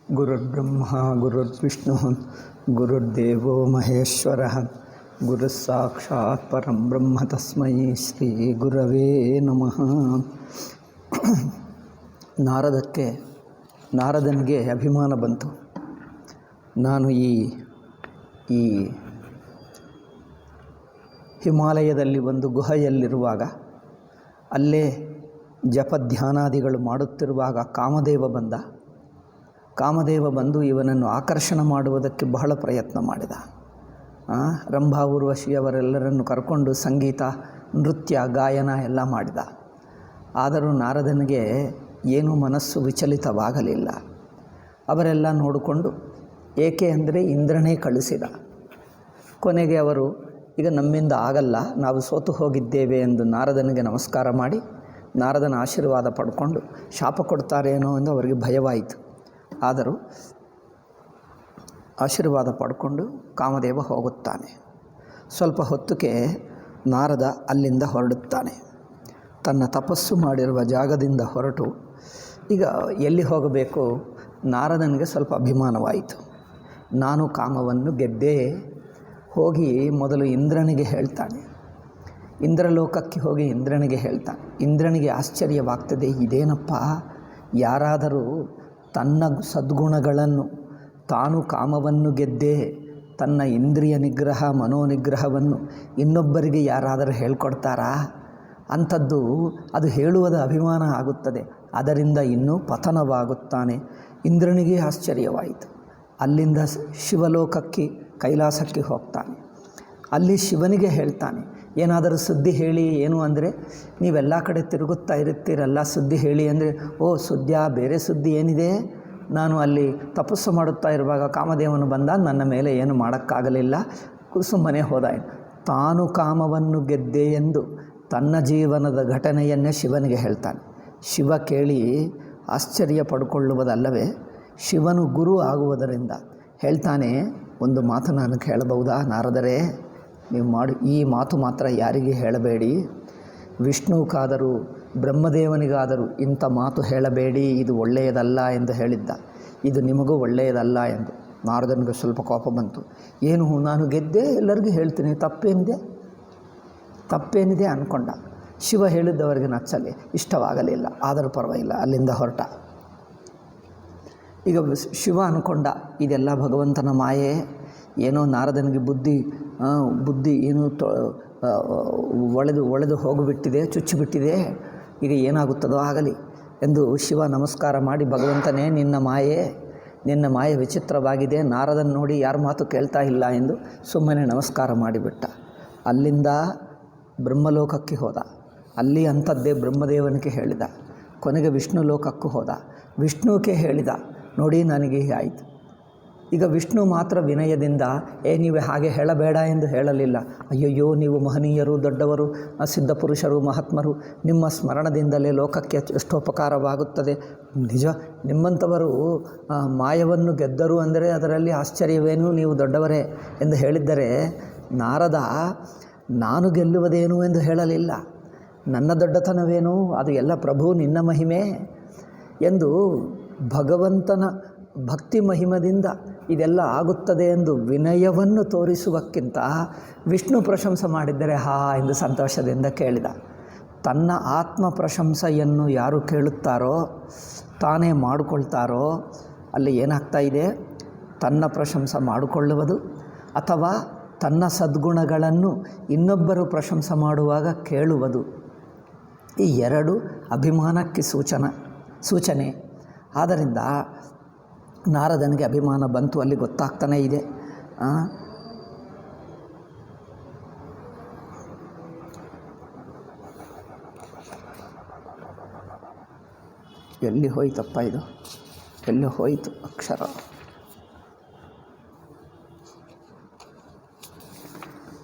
ಗುರುರ್ಬ್ರಹ್ಮ ಗುರುರ್ವಿಷ್ಣು ಗುರುರ್ದೇವೋ ಮಹೇಶ್ವರಃ ಗುರುಸ್ಸಾಕ್ಷಾತ್ ಪರಂ ಬ್ರಹ್ಮ ತಸ್ಮೈ ಶ್ರೀ ಗುರವೇ ನಮಃ. ನಾರದನಿಗೆ ಅಭಿಮಾನ ಬಂತು. ನಾನು ಈ ಹಿಮಾಲಯದಲ್ಲಿ ಒಂದು ಗುಹೆಯಲ್ಲಿರುವಾಗ, ಅಲ್ಲೇ ಜಪಧ್ಯಾನಾದಿಗಳು ಮಾಡುತ್ತಿರುವಾಗ ಕಾಮದೇವ ಬಂದು ಇವನನ್ನು ಆಕರ್ಷಣೆ ಮಾಡುವುದಕ್ಕೆ ಬಹಳ ಪ್ರಯತ್ನ ಮಾಡಿದ. ರಂಭಾ ಊರ್ವಶಿಯವರೆಲ್ಲರನ್ನು ಕರ್ಕೊಂಡು ಸಂಗೀತ, ನೃತ್ಯ, ಗಾಯನ ಎಲ್ಲ ಮಾಡಿದ. ಆದರೂ ನಾರದನಿಗೆ ಏನೂ ಮನಸ್ಸು ವಿಚಲಿತವಾಗಲಿಲ್ಲ. ಅವರೆಲ್ಲ ನೋಡಿಕೊಂಡು, ಏಕೆ ಅಂದರೆ ಇಂದ್ರನೇ ಕಳಿಸಿದ. ಕೊನೆಗೆ ಅವರು, ಈಗ ನಮ್ಮಿಂದ ಆಗಲ್ಲ, ನಾವು ಸೋತು ಹೋಗಿದ್ದೇವೆ ಎಂದು ನಾರದನಿಗೆ ನಮಸ್ಕಾರ ಮಾಡಿ ನಾರದನ ಆಶೀರ್ವಾದ ಪಡ್ಕೊಂಡು ಶಾಪ ಕೊಡ್ತಾರೇನೋ ಎಂದು ಅವರಿಗೆ ಭಯವಾಯಿತು. ಆದರೂ ಆಶೀರ್ವಾದ ಪಡ್ಕೊಂಡು ಕಾಮದೇವ ಹೋಗುತ್ತಾನೆ. ಸ್ವಲ್ಪ ಹೊತ್ತಿಗೆ ನಾರದ ಅಲ್ಲಿಂದ ಹೊರಡುತ್ತಾನೆ. ತನ್ನ ತಪಸ್ಸು ಮಾಡಿರುವ ಜಾಗದಿಂದ ಹೊರಟು ಈಗ ಎಲ್ಲಿ ಹೋಗಬೇಕು? ನಾರದನಿಗೆ ಸ್ವಲ್ಪ ಅಭಿಮಾನವಾಯಿತು. ನಾನು ಕಾಮವನ್ನು ಗೆದ್ದೆ. ಹೋಗಿ ಮೊದಲು ಇಂದ್ರನಿಗೆ ಹೇಳ್ತಾನೆ. ಇಂದ್ರಲೋಕಕ್ಕೆ ಹೋಗಿ ಇಂದ್ರನಿಗೆ ಹೇಳ್ತಾನೆ. ಇಂದ್ರನಿಗೆ ಆಶ್ಚರ್ಯವಾಗ್ತದೆ, ಇದೇನಪ್ಪ, ಯಾರಾದರೂ ತನ್ನ ಸದ್ಗುಣಗಳನ್ನು, ತಾನು ಕಾಮವನ್ನು ಗೆದ್ದೇ ತನ್ನ ಇಂದ್ರಿಯ ನಿಗ್ರಹ, ಮನೋನಿಗ್ರಹವನ್ನು ಇನ್ನೊಬ್ಬರಿಗೆ ಯಾರಾದರೂ ಹೇಳ್ಕೊಡ್ತಾರಾ? ಅಂಥದ್ದು ಅದು ಹೇಳುವುದ ಅಭಿಮಾನ ಆಗುತ್ತದೆ. ಅದರಿಂದ ಇನ್ನೂ ಪತನವಾಗುತ್ತಾನೆ. ಇಂದ್ರನಿಗೆ ಆಶ್ಚರ್ಯವಾಯಿತು. ಅಲ್ಲಿಂದ ಶಿವಲೋಕಕ್ಕೆ, ಕೈಲಾಸಕ್ಕೆ ಹೋಗ್ತಾನೆ. ಅಲ್ಲಿ ಶಿವನಿಗೆ ಹೇಳ್ತಾನೆ, ಏನಾದರೂ ಸುದ್ದಿ ಹೇಳಿ. ಏನು ಅಂದರೆ, ನೀವೆಲ್ಲ ಕಡೆ ತಿರುಗುತ್ತಾ ಇರುತ್ತೀರಲ್ಲ, ಸುದ್ದಿ ಹೇಳಿ ಅಂದರೆ, ಓ ಸುದ್ದಿ, ಬೇರೆ ಸುದ್ದಿ ಏನಿದೆ? ನಾನು ಅಲ್ಲಿ ತಪಸ್ಸು ಮಾಡುತ್ತಾ ಇರುವಾಗ ಕಾಮದೇವನು ಬಂದ, ನನ್ನ ಮೇಲೆ ಏನು ಮಾಡೋಕ್ಕಾಗಲಿಲ್ಲ, ಸುಮ್ಮನೆ ಹೋದ. ತಾನು ಕಾಮವನ್ನು ಗೆದ್ದೆ ಎಂದು ತನ್ನ ಜೀವನದ ಘಟನೆಯನ್ನೇ ಶಿವನಿಗೆ ಹೇಳ್ತಾನೆ. ಶಿವ ಕೇಳಿ ಆಶ್ಚರ್ಯ ಪಡ್ಕೊಳ್ಳುವುದಲ್ಲವೇ, ಶಿವನು ಗುರು ಆಗುವುದರಿಂದ ಹೇಳ್ತಾನೆ, ಒಂದು ಮಾತು ನಾನು ಕೇಳಬಹುದಾ ನಾರದರೇ? ನೀವು ಈ ಮಾತು ಮಾತ್ರ ಯಾರಿಗೆ ಹೇಳಬೇಡಿ. ವಿಷ್ಣುಕಾದರೂ ಬ್ರಹ್ಮದೇವನಿಗಾದರೂ ಇಂಥ ಮಾತು ಹೇಳಬೇಡಿ, ಇದು ಒಳ್ಳೆಯದಲ್ಲ ಎಂದು ಹೇಳಿದ್ದ. ಇದು ನಿಮಗೂ ಒಳ್ಳೆಯದಲ್ಲ ಎಂದು. ನಾರದನಿಗೆ ಸ್ವಲ್ಪ ಕೋಪ ಬಂತು. ಏನು, ನಾನು ಗೆದ್ದೆ, ಎಲ್ಲರಿಗೂ ಹೇಳ್ತೀನಿ, ತಪ್ಪೇನಿದೆ ಅಂದ್ಕೊಂಡ. ಶಿವ ಹೇಳಿದ್ದವರಿಗೆ ನಚ್ಚಲಿ, ಇಷ್ಟವಾಗಲಿಲ್ಲ. ಆದರೂ ಪರವಾಗಿಲ್ಲ, ಅಲ್ಲಿಂದ ಹೊರಟ. ಈಗ ಶಿವ ಅಂದ್ಕೊಂಡ, ಇದೆಲ್ಲ ಭಗವಂತನ ಮಾಯೆ, ಏನೋ ನಾರದನಿಗೆ ಬುದ್ಧಿ ಏನು ಒಳೆದು ಹೋಗಿಬಿಟ್ಟಿದೆ, ಚುಚ್ಚಿಬಿಟ್ಟಿದೆ, ಈಗ ಏನಾಗುತ್ತದೋ ಆಗಲಿ ಎಂದು ಶಿವ ನಮಸ್ಕಾರ ಮಾಡಿ, ಭಗವಂತನೇ ನಿನ್ನ ಮಾಯೆ ವಿಚಿತ್ರವಾಗಿದೆ, ನಾರದನ ನೋಡಿ ಯಾರ ಮಾತು ಕೇಳ್ತಾ ಇಲ್ಲ ಎಂದು ಸುಮ್ಮನೆ ನಮಸ್ಕಾರ ಮಾಡಿಬಿಟ್ಟ. ಅಲ್ಲಿಂದ ಬ್ರಹ್ಮಲೋಕಕ್ಕೆ ಹೋದ. ಅಲ್ಲಿ ಅಂಥದ್ದೇ ಬ್ರಹ್ಮದೇವನಿಗೆ ಹೇಳಿದ. ಕೊನೆಗೆ ವಿಷ್ಣು ಲೋಕಕ್ಕೂ ಹೋದ. ವಿಷ್ಣುಕ್ಕೆ ಹೇಳಿದ, ನೋಡಿ ನನಗೆ ಆಯಿತು. ಈಗ ವಿಷ್ಣು ಮಾತ್ರ ವಿನಯದಿಂದ, ನೀವು ಹಾಗೆ ಹೇಳಬೇಡ ಎಂದು ಹೇಳಲಿಲ್ಲ. ಅಯ್ಯಯ್ಯೋ, ನೀವು ಮಹನೀಯರು, ದೊಡ್ಡವರು, ಸಿದ್ಧಪುರುಷರು, ಮಹಾತ್ಮರು, ನಿಮ್ಮ ಸ್ಮರಣದಿಂದಲೇ ಲೋಕಕ್ಕೆ ಎಷ್ಟೋಪಕಾರವಾಗುತ್ತದೆ. ನಿಜ, ನಿಮ್ಮಂಥವರು ಮಾಯವನ್ನು ಗೆದ್ದರು ಅಂದರೆ ಅದರಲ್ಲಿ ಆಶ್ಚರ್ಯವೇನು, ನೀವು ದೊಡ್ಡವರೇ ಎಂದು ಹೇಳಿದ್ದರೆ, ನಾರದ ನಾನು ಗೆಲ್ಲುವುದೇನು ಎಂದು ಹೇಳಲಿಲ್ಲ. ನನ್ನ ದೊಡ್ಡತನವೇನು, ಅದು ಎಲ್ಲ ಪ್ರಭು ನಿನ್ನ ಮಹಿಮೆ ಎಂದು ಭಗವಂತನ ಭಕ್ತಿ ಮಹಿಮದಿಂದ ಇದೆಲ್ಲ ಆಗುತ್ತದೆ ಎಂದು ವಿನಯವನ್ನು ತೋರಿಸುವಕ್ಕಿಂತ ವಿಷ್ಣು ಪ್ರಶಂಸೆ ಮಾಡಿದ್ದರೆ ಎಂದು ಸಂತೋಷದಿಂದ ಕೇಳಿದ. ತನ್ನ ಆತ್ಮ ಪ್ರಶಂಸೆಯನ್ನು ಯಾರು ಕೇಳುತ್ತಾರೋ, ತಾನೇ ಮಾಡಿಕೊಳ್ತಾರೋ, ಅಲ್ಲಿ ಏನಾಗ್ತಾ ಇದೆ? ತನ್ನ ಪ್ರಶಂಸೆ ಮಾಡಿಕೊಳ್ಳುವುದು ಅಥವಾ ತನ್ನ ಸದ್ಗುಣಗಳನ್ನು ಇನ್ನೊಬ್ಬರು ಪ್ರಶಂಸೆ ಮಾಡುವಾಗ ಕೇಳುವುದು, ಈ ಎರಡು ಅಭಿಮಾನಕ್ಕೆ ಸೂಚನೆ. ಆದ್ದರಿಂದ ನಾರದನಿಗೆ ಅಭಿಮಾನ ಬಂತು. ಅಲ್ಲಿ ಗೊತ್ತಾಗ್ತಾನೇ ಇದೆ. ಎಲ್ಲಿ ಹೋಯ್ತಪ್ಪ ಇದು? ಎಲ್ಲಿ ಹೋಯಿತು ಅಕ್ಷರ?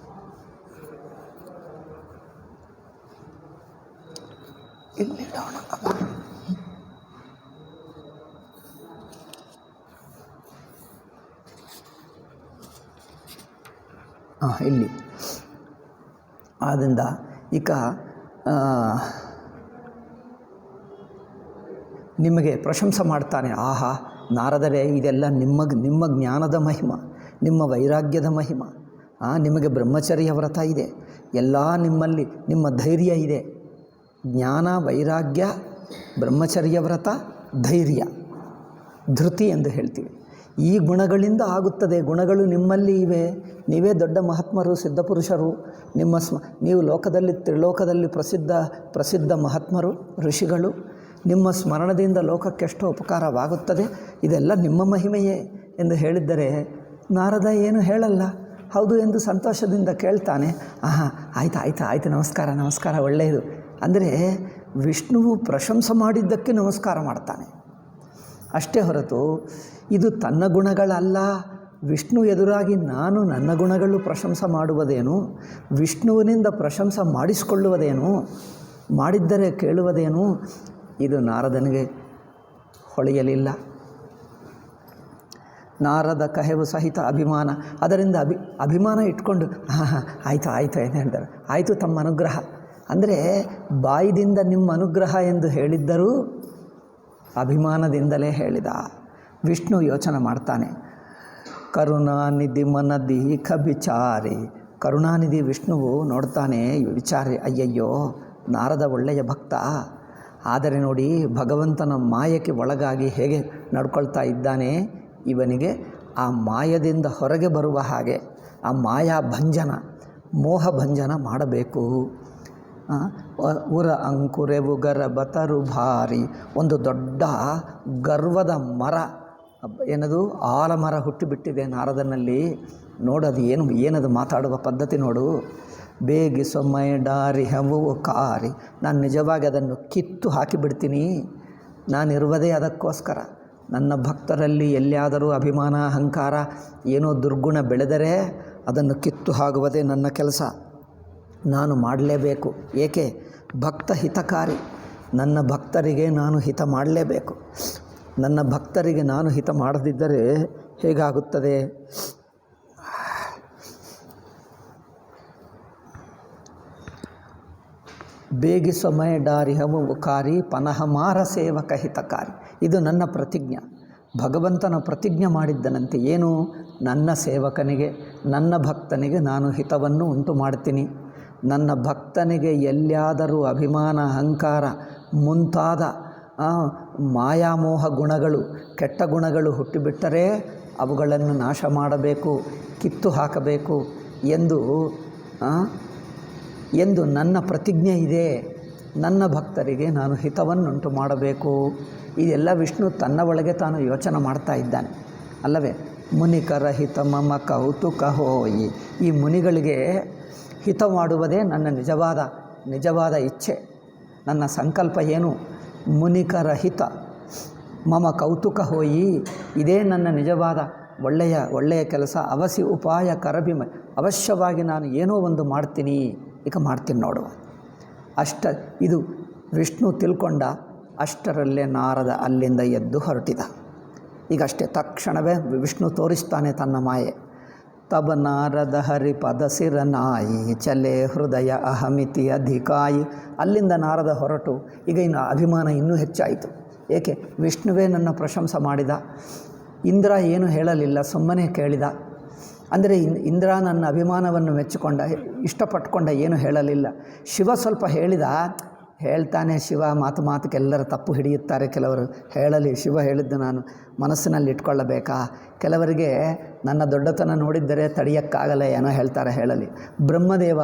ಇಲ್ಲಿ ಇಲ್ಲಿ. ಆದ್ದರಿಂದ ಈಗ ನಿಮಗೆ ಪ್ರಶಂಸೆ ಮಾಡ್ತಾನೆ. ಆಹಾ, ನಾರದರೆ ಇದೆಲ್ಲ ನಿಮ್ಮ ಜ್ಞಾನದ ಮಹಿಮ, ನಿಮ್ಮ ವೈರಾಗ್ಯದ ಮಹಿಮ. ನಿಮಗೆ ಬ್ರಹ್ಮಚರ್ಯ ವ್ರತ ಇದೆ, ಎಲ್ಲ ನಿಮ್ಮಲ್ಲಿ ನಿಮ್ಮ ಧೈರ್ಯ ಇದೆ. ಜ್ಞಾನ, ವೈರಾಗ್ಯ, ಬ್ರಹ್ಮಚರ್ಯ ವ್ರತ, ಧೈರ್ಯ, ಧೃತಿ ಎಂದು ಹೇಳ್ತೀವಿ. ಈ ಗುಣಗಳಿಂದ ಆಗುತ್ತದೆ. ಗುಣಗಳು ನಿಮ್ಮಲ್ಲಿ ಇವೆ. ನೀವೇ ದೊಡ್ಡ ಮಹಾತ್ಮರು, ಸಿದ್ಧಪುರುಷರು. ನೀವು ಲೋಕದಲ್ಲಿ, ತ್ರಿಲೋಕದಲ್ಲಿ ಪ್ರಸಿದ್ಧ ಮಹಾತ್ಮರು, ಋಷಿಗಳು. ನಿಮ್ಮ ಸ್ಮರಣದಿಂದ ಲೋಕಕ್ಕೆಷ್ಟೋ ಉಪಕಾರವಾಗುತ್ತದೆ. ಇದೆಲ್ಲ ನಿಮ್ಮ ಮಹಿಮೆಯೇ ಎಂದು ಹೇಳಿದ್ದರೆ ನಾರದ ಏನು ಹೇಳಲ್ಲ. ಹೌದು ಎಂದು ಸಂತೋಷದಿಂದ ಕೇಳ್ತಾನೆ. ಆಯಿತು, ನಮಸ್ಕಾರ, ಒಳ್ಳೆಯದು. ಅಂದರೆ ವಿಷ್ಣುವು ಪ್ರಶಂಸೆ ಮಾಡಿದ್ದಕ್ಕೆ ನಮಸ್ಕಾರ ಮಾಡ್ತಾನೆ ಅಷ್ಟೇ ಹೊರತು ಇದು ತನ್ನ ಗುಣಗಳಲ್ಲ. ವಿಷ್ಣು ಎದುರಾಗಿ ನಾನು ನನ್ನ ಗುಣಗಳು ಪ್ರಶಂಸೆ ಮಾಡುವುದೇನು? ವಿಷ್ಣುವಿನಿಂದ ಪ್ರಶಂಸೆ ಮಾಡಿಸಿಕೊಳ್ಳುವುದೇನು? ಮಾಡಿದ್ದರೆ ಕೇಳುವುದೇನು? ಇದು ನಾರದನಿಗೆ ಹೊಳೆಯಲಿಲ್ಲ. ನಾರದ ಕಹೆವು ಸಹಿತ ಅಭಿಮಾನ, ಅದರಿಂದ ಅಭಿಮಾನ ಇಟ್ಕೊಂಡು ಆಯಿತು ಏನು ಹೇಳ್ತಾರೆ. ಆಯಿತು ತಮ್ಮ ಅನುಗ್ರಹ ಅಂದರೆ ಬಾಯಿದಿಂದ ನಿಮ್ಮ ಅನುಗ್ರಹ ಎಂದು ಹೇಳಿದ್ದರೂ ಅಭಿಮಾನದಿಂದಲೇ ಹೇಳಿದ. ವಿಷ್ಣು ಯೋಚನೆ ಮಾಡ್ತಾನೆ. ಕರುಣಾನಿಧಿ ಮನದೀಖ ವಿಚಾರಿ. ಕರುಣಾನಿಧಿ ವಿಷ್ಣುವು ನೋಡ್ತಾನೆ, ವಿಚಾರಿ, ಅಯ್ಯಯ್ಯೋ ನಾರದ ಒಳ್ಳೆಯ ಭಕ್ತ, ಆದರೆ ನೋಡಿ ಭಗವಂತನ ಮಾಯಕ್ಕೆ ಒಳಗಾಗಿ ಹೇಗೆ ನಡ್ಕೊಳ್ತಾ ಇದ್ದಾನೆ. ಇವನಿಗೆ ಆ ಮಾಯದಿಂದ ಹೊರಗೆ ಬರುವ ಹಾಗೆ, ಆ ಮಾಯಾ ಭಂಜನ, ಮೋಹ ಭಂಜನ ಮಾಡಬೇಕು. ಉರ ಅಂಕುರೆವು ಗರಬತರು ಭಾರಿ. ಒಂದು ದೊಡ್ಡ ಗರ್ವದ ಮರ, ಏನದು ಆಲಮರ ಹುಟ್ಟಿಬಿಟ್ಟಿದೆ ನಾರದನಲ್ಲಿ. ನೋಡೋದು ಏನದು ಮಾತಾಡುವ ಪದ್ಧತಿ ನೋಡು. ಬೇಗಿಸೊ ಮೈ ಡಾರಿ ಹವು ಕಾರಿ. ನಾನು ನಿಜವಾಗಿ ಅದನ್ನು ಕಿತ್ತು ಹಾಕಿಬಿಡ್ತೀನಿ. ನಾನಿರುವುದೇ ಅದಕ್ಕೋಸ್ಕರ. ನನ್ನ ಭಕ್ತರಲ್ಲಿ ಎಲ್ಲಿಯಾದರೂ ಅಭಿಮಾನ, ಅಹಂಕಾರ, ಏನೋ ದುರ್ಗುಣ ಬೆಳೆದರೆ ಅದನ್ನು ಕಿತ್ತು ಹಾಕುವುದೇ ನನ್ನ ಕೆಲಸ. ನಾನು ಮಾಡಲೇಬೇಕು. ಏಕೆ? ಭಕ್ತ ಹಿತಕಾರಿ. ನನ್ನ ಭಕ್ತರಿಗೆ ನಾನು ಹಿತ ಮಾಡಲೇಬೇಕು. ನನ್ನ ಭಕ್ತರಿಗೆ ನಾನು ಹಿತ ಮಾಡದಿದ್ದರೆ ಹೇಗಾಗುತ್ತದೆ? ಬೇಗಿಸೊ ಮೈ ಡಾರಿ ಹವು ಕಾರಿ ಪನಹ ಮಾರ ಸೇವಕ ಹಿತಕಾರಿ. ಇದು ನನ್ನ ಪ್ರತಿಜ್ಞೆ. ಭಗವಂತನ ಪ್ರತಿಜ್ಞೆ ಮಾಡಿದ್ದನಂತೆ. ಏನು? ನನ್ನ ಸೇವಕನಿಗೆ, ನನ್ನ ಭಕ್ತನಿಗೆ ನಾನು ಹಿತವನ್ನು ಉಂಟು ಮಾಡ್ತೀನಿ. ನನ್ನ ಭಕ್ತನಿಗೆ ಎಲ್ಲಿಯಾದರೂ ಅಭಿಮಾನ, ಅಹಂಕಾರ ಮುಂತಾದ ಮಾಯಾಮೋಹ ಗುಣಗಳು, ಕೆಟ್ಟ ಗುಣಗಳು ಹುಟ್ಟಿಬಿಟ್ಟರೆ ಅವುಗಳನ್ನು ನಾಶ ಮಾಡಬೇಕು, ಕಿತ್ತು ಹಾಕಬೇಕು ಎಂದು ನನ್ನ ಪ್ರತಿಜ್ಞೆ ಇದೆ. ನನ್ನ ಭಕ್ತರಿಗೆ ನಾನು ಹಿತವನ್ನುಂಟು ಮಾಡಬೇಕು. ಇದೆಲ್ಲ ವಿಷ್ಣು ತನ್ನ ಒಳಗೆ ತಾನು ಯೋಚನೆ ಮಾಡ್ತಾ ಇದ್ದಾನೆ ಅಲ್ಲವೇ? ಮುನಿಕರ ಹಿತ ಮಮ ಕೌತುಕ ಹೋಯಿ. ಈ ಮುನಿಗಳಿಗೆ ಹಿತ ಮಾಡುವುದೇ ನನ್ನ ನಿಜವಾದ ಇಚ್ಛೆ, ನನ್ನ ಸಂಕಲ್ಪ. ಏನು? ಮುನಿಕರ ಹಿತ ಮಮ ಕೌತುಕ ಹೋಯಿ. ಇದೇ ನನ್ನ ನಿಜವಾದ ಒಳ್ಳೆಯ ಕೆಲಸ. ಅವಸಿ ಉಪಾಯ ಕರಭಿಮ. ಅವಶ್ಯವಾಗಿ ನಾನು ಏನೋ ಒಂದು ಮಾಡ್ತೀನಿ, ಈಗ ಮಾಡ್ತೀನಿ ನೋಡುವ. ಇದು ವಿಷ್ಣು ತಿಳ್ಕೊಂಡ. ಅಷ್ಟರಲ್ಲೇ ನಾರದ ಅಲ್ಲಿಂದ ಎದ್ದು ಹೊರಟಿದ. ಈಗಷ್ಟೇ ತಕ್ಷಣವೇ ವಿಷ್ಣು ತೋರಿಸ್ತಾನೆ ತನ್ನ ಮಾಯೆ. ತಬ ನಾರದ ಹರಿ ಪದ ಸಿರನಾಯಿ ಚಲೆ ಹೃದಯ ಅಹಮಿತಿ ಅಧಿಕಾಯಿ. ಅಲ್ಲಿಂದ ನಾರದ ಹೊರಟು. ಈಗ ಇನ್ನು ಅಭಿಮಾನ ಇನ್ನೂ ಹೆಚ್ಚಾಯಿತು. ಏಕೆ? ವಿಷ್ಣುವೇ ನನ್ನ ಪ್ರಶಂಸೆ ಮಾಡಿದ. ಇಂದ್ರ ಏನು ಹೇಳಲಿಲ್ಲ, ಸುಮ್ಮನೆ ಕೇಳಿದ. ಅಂದರೆ ಇಂದ್ರ ನನ್ನ ಅಭಿಮಾನವನ್ನು ಮೆಚ್ಚಿಕೊಂಡ, ಇಷ್ಟಪಟ್ಟುಕೊಂಡ, ಏನು ಹೇಳಲಿಲ್ಲ. ಶಿವ ಸ್ವಲ್ಪ ಹೇಳಿದ. ಹೇಳ್ತಾನೆ ಶಿವ, ಮಾತುಕೆಲ್ಲರ ತಪ್ಪು ಹಿಡಿಯುತ್ತಾರೆ ಕೆಲವರು. ಹೇಳಲಿ, ಶಿವ ಹೇಳಿದ್ದು ನಾನು ಮನಸ್ಸಿನಲ್ಲಿ ಇಟ್ಕೊಳ್ಳಬೇಕಾ? ಕೆಲವರಿಗೆ ನನ್ನ ದೊಡ್ಡತನ ನೋಡಿದ್ದರೆ ತಡೆಯೋಕ್ಕಾಗಲ್ಲ, ಏನೋ ಹೇಳ್ತಾರೆ, ಹೇಳಲಿ. ಬ್ರಹ್ಮದೇವ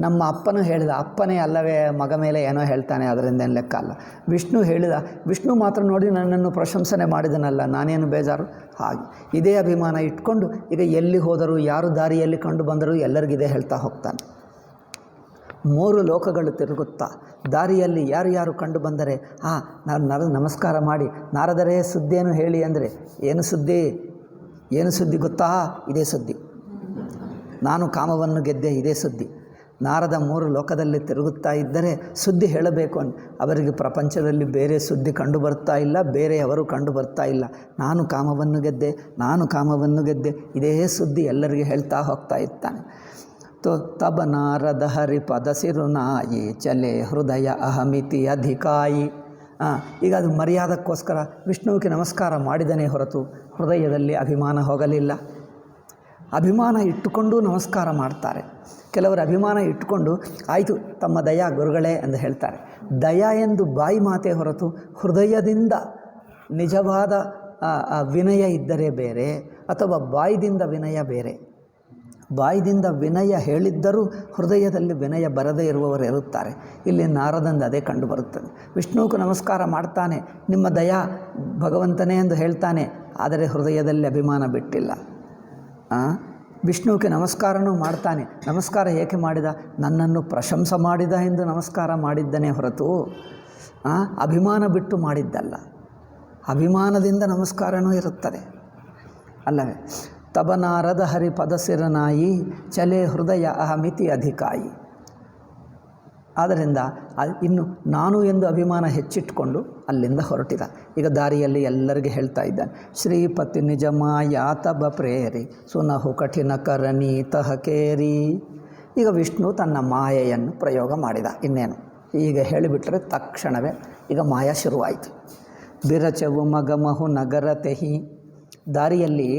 ನಮ್ಮ ಅಪ್ಪನೂ ಹೇಳಿದ, ಅಪ್ಪನೇ ಅಲ್ಲವೇ ಮಗ ಮೇಲೆ ಏನೋ ಹೇಳ್ತಾನೆ, ಅದರಿಂದ ಏನು ಲೆಕ್ಕ ಅಲ್ಲ. ವಿಷ್ಣು ಹೇಳಿದ, ವಿಷ್ಣು ಮಾತ್ರ ನೋಡಿ ನನ್ನನ್ನು ಪ್ರಶಂಸನೆ ಮಾಡಿದನಲ್ಲ, ನಾನೇನು ಬೇಜಾರು? ಹಾಗೆ ಇದೇ ಅಭಿಮಾನ ಇಟ್ಕೊಂಡು ಈಗ ಎಲ್ಲಿ ಹೋದರೂ, ಯಾರು ದಾರಿಯಲ್ಲಿ ಕಂಡು ಬಂದರೂ ಎಲ್ಲರಿಗಿದೆ ಹೇಳ್ತಾ ಹೋಗ್ತಾನೆ. 3 ಲೋಕಗಳು ತಿರುಗುತ್ತಾ ದಾರಿಯಲ್ಲಿ ಯಾರು ಕಂಡು ಬಂದರೆ ನಾನು ನಮಸ್ಕಾರ ಮಾಡಿ, ನಾರದರೇ ಸುದ್ದಿಯನ್ನು ಹೇಳಿ ಅಂದರೆ, ಏನು ಸುದ್ದಿ ಗೊತ್ತಾ? ಇದೇ ಸುದ್ದಿ. ನಾನು ಕಾಮವನ್ನು ಗೆದ್ದೆ, ಇದೇ ಸುದ್ದಿ. ನಾರದ 3 ಲೋಕದಲ್ಲಿ ತಿರುಗುತ್ತಾ ಇದ್ದರೆ ಸುದ್ದಿ ಹೇಳಬೇಕು ಅವರಿಗೆ ಪ್ರಪಂಚದಲ್ಲಿ ಬೇರೆ ಸುದ್ದಿ ಕಂಡು ಬರ್ತಾ ಇಲ್ಲ, ಬೇರೆಯವರು ಕಂಡು ಬರ್ತಾ ಇಲ್ಲ. ನಾನು ಕಾಮವನ್ನು ಗೆದ್ದೆ, ಇದೇ ಸುದ್ದಿ ಎಲ್ಲರಿಗೆ ಹೇಳ್ತಾ ಹೋಗ್ತಾ ಇರ್ತಾನೆ. ತಬ ನಾರದ ಹರಿ ಪದ ಸಿರುನಾಯಿ ಚಲೆ ಹೃದಯ ಅಹಮಿತಿ ಅಧಿಕಾಯಿ. ಈಗ ಅದು ಮರ್ಯಾದಕ್ಕೋಸ್ಕರ ವಿಷ್ಣುವಿಗೆ ನಮಸ್ಕಾರ ಮಾಡಿದನೇ ಹೊರತು ಹೃದಯದಲ್ಲಿ ಅಭಿಮಾನ ಹೋಗಲಿಲ್ಲ. ಅಭಿಮಾನ ಇಟ್ಟುಕೊಂಡು ನಮಸ್ಕಾರ ಮಾಡ್ತಾರೆ. ಕೆಲವರು ಅಭಿಮಾನ ಇಟ್ಟುಕೊಂಡು ಆಯಿತು ತಮ್ಮ ದಯಾ ಗುರುಗಳೇ ಎಂದು ಹೇಳ್ತಾರೆ. ದಯಾ ಎಂದು ಬಾಯಿ ಮಾತೇ ಹೊರತು ಹೃದಯದಿಂದ ನಿಜವಾದ ವಿನಯ ಇದ್ದರೆ ಬೇರೆ, ಅಥವಾ ಬಾಯಿದಿಂದ ವಿನಯ ಬೇರೆ. ಬಾಯಿದಿಂದ ವಿನಯ ಹೇಳಿದ್ದರೂ ಹೃದಯದಲ್ಲಿ ವಿನಯ ಬರದೇ ಇರುವವರು ಇರುತ್ತಾರೆ. ಇಲ್ಲಿ ನಾರದಂದು ಅದೇ ಕಂಡು ಬರುತ್ತದೆ. ವಿಷ್ಣುವಿಗೆ ನಮಸ್ಕಾರ ಮಾಡ್ತಾನೆ, ನಿಮ್ಮ ದಯಾ ಭಗವಂತನೇ ಎಂದು ಹೇಳ್ತಾನೆ, ಆದರೆ ಹೃದಯದಲ್ಲಿ ಅಭಿಮಾನ ಬಿಟ್ಟಿಲ್ಲ. ವಿಷ್ಣುವಿಗೆ ನಮಸ್ಕಾರನೂ ಮಾಡ್ತಾನೆ. ನಮಸ್ಕಾರ ಏಕೆ ಮಾಡಿದ? ನನ್ನನ್ನು ಪ್ರಶಂಸೆ ಮಾಡಿದ ಎಂದು ನಮಸ್ಕಾರ ಮಾಡಿದ್ದನೇ ಹೊರತು ಅಭಿಮಾನ ಬಿಟ್ಟು ಮಾಡಿದ್ದಲ್ಲ. ಅಭಿಮಾನದಿಂದ ನಮಸ್ಕಾರನೂ ಇರುತ್ತದೆ ಅಲ್ಲವೇ? ತಬನಾರದ ಹರಿ ಪದಸಿರನಾಯಿ ಚಲೆ ಹೃದಯ ಅಹಮಿತಿ ಅಧಿಕಾಯಿ. ಆದ್ದರಿಂದ ಇನ್ನು ನಾನು ಎಂದು ಅಭಿಮಾನ ಹೆಚ್ಚಿಟ್ಕೊಂಡು ಅಲ್ಲಿಂದ ಹೊರಟಿದ. ಈಗ ದಾರಿಯಲ್ಲಿ ಎಲ್ಲರಿಗೆ ಹೇಳ್ತಾ ಇದ್ದಾನೆ, ಶ್ರೀಪತಿ ನಿಜಮಾಯ ತಬ ಪ್ರೇರಿ ಸುನಹು ಕಠಿಣ ಕರಣಿ ತಹಕೇರಿ. ಈಗ ವಿಷ್ಣು ತನ್ನ ಮಾಯೆಯನ್ನು ಪ್ರಯೋಗ ಮಾಡಿದ. ಇನ್ನೇನು ಈಗ ಹೇಳಿಬಿಟ್ರೆ ತಕ್ಷಣವೇ ಈಗ ಮಾಯ ಶುರುವಾಯಿತು. ಬಿರಚವು ಮಗಮಹು ನಗರ ತೆಹಿ. ದಾರಿಯಲ್ಲಿ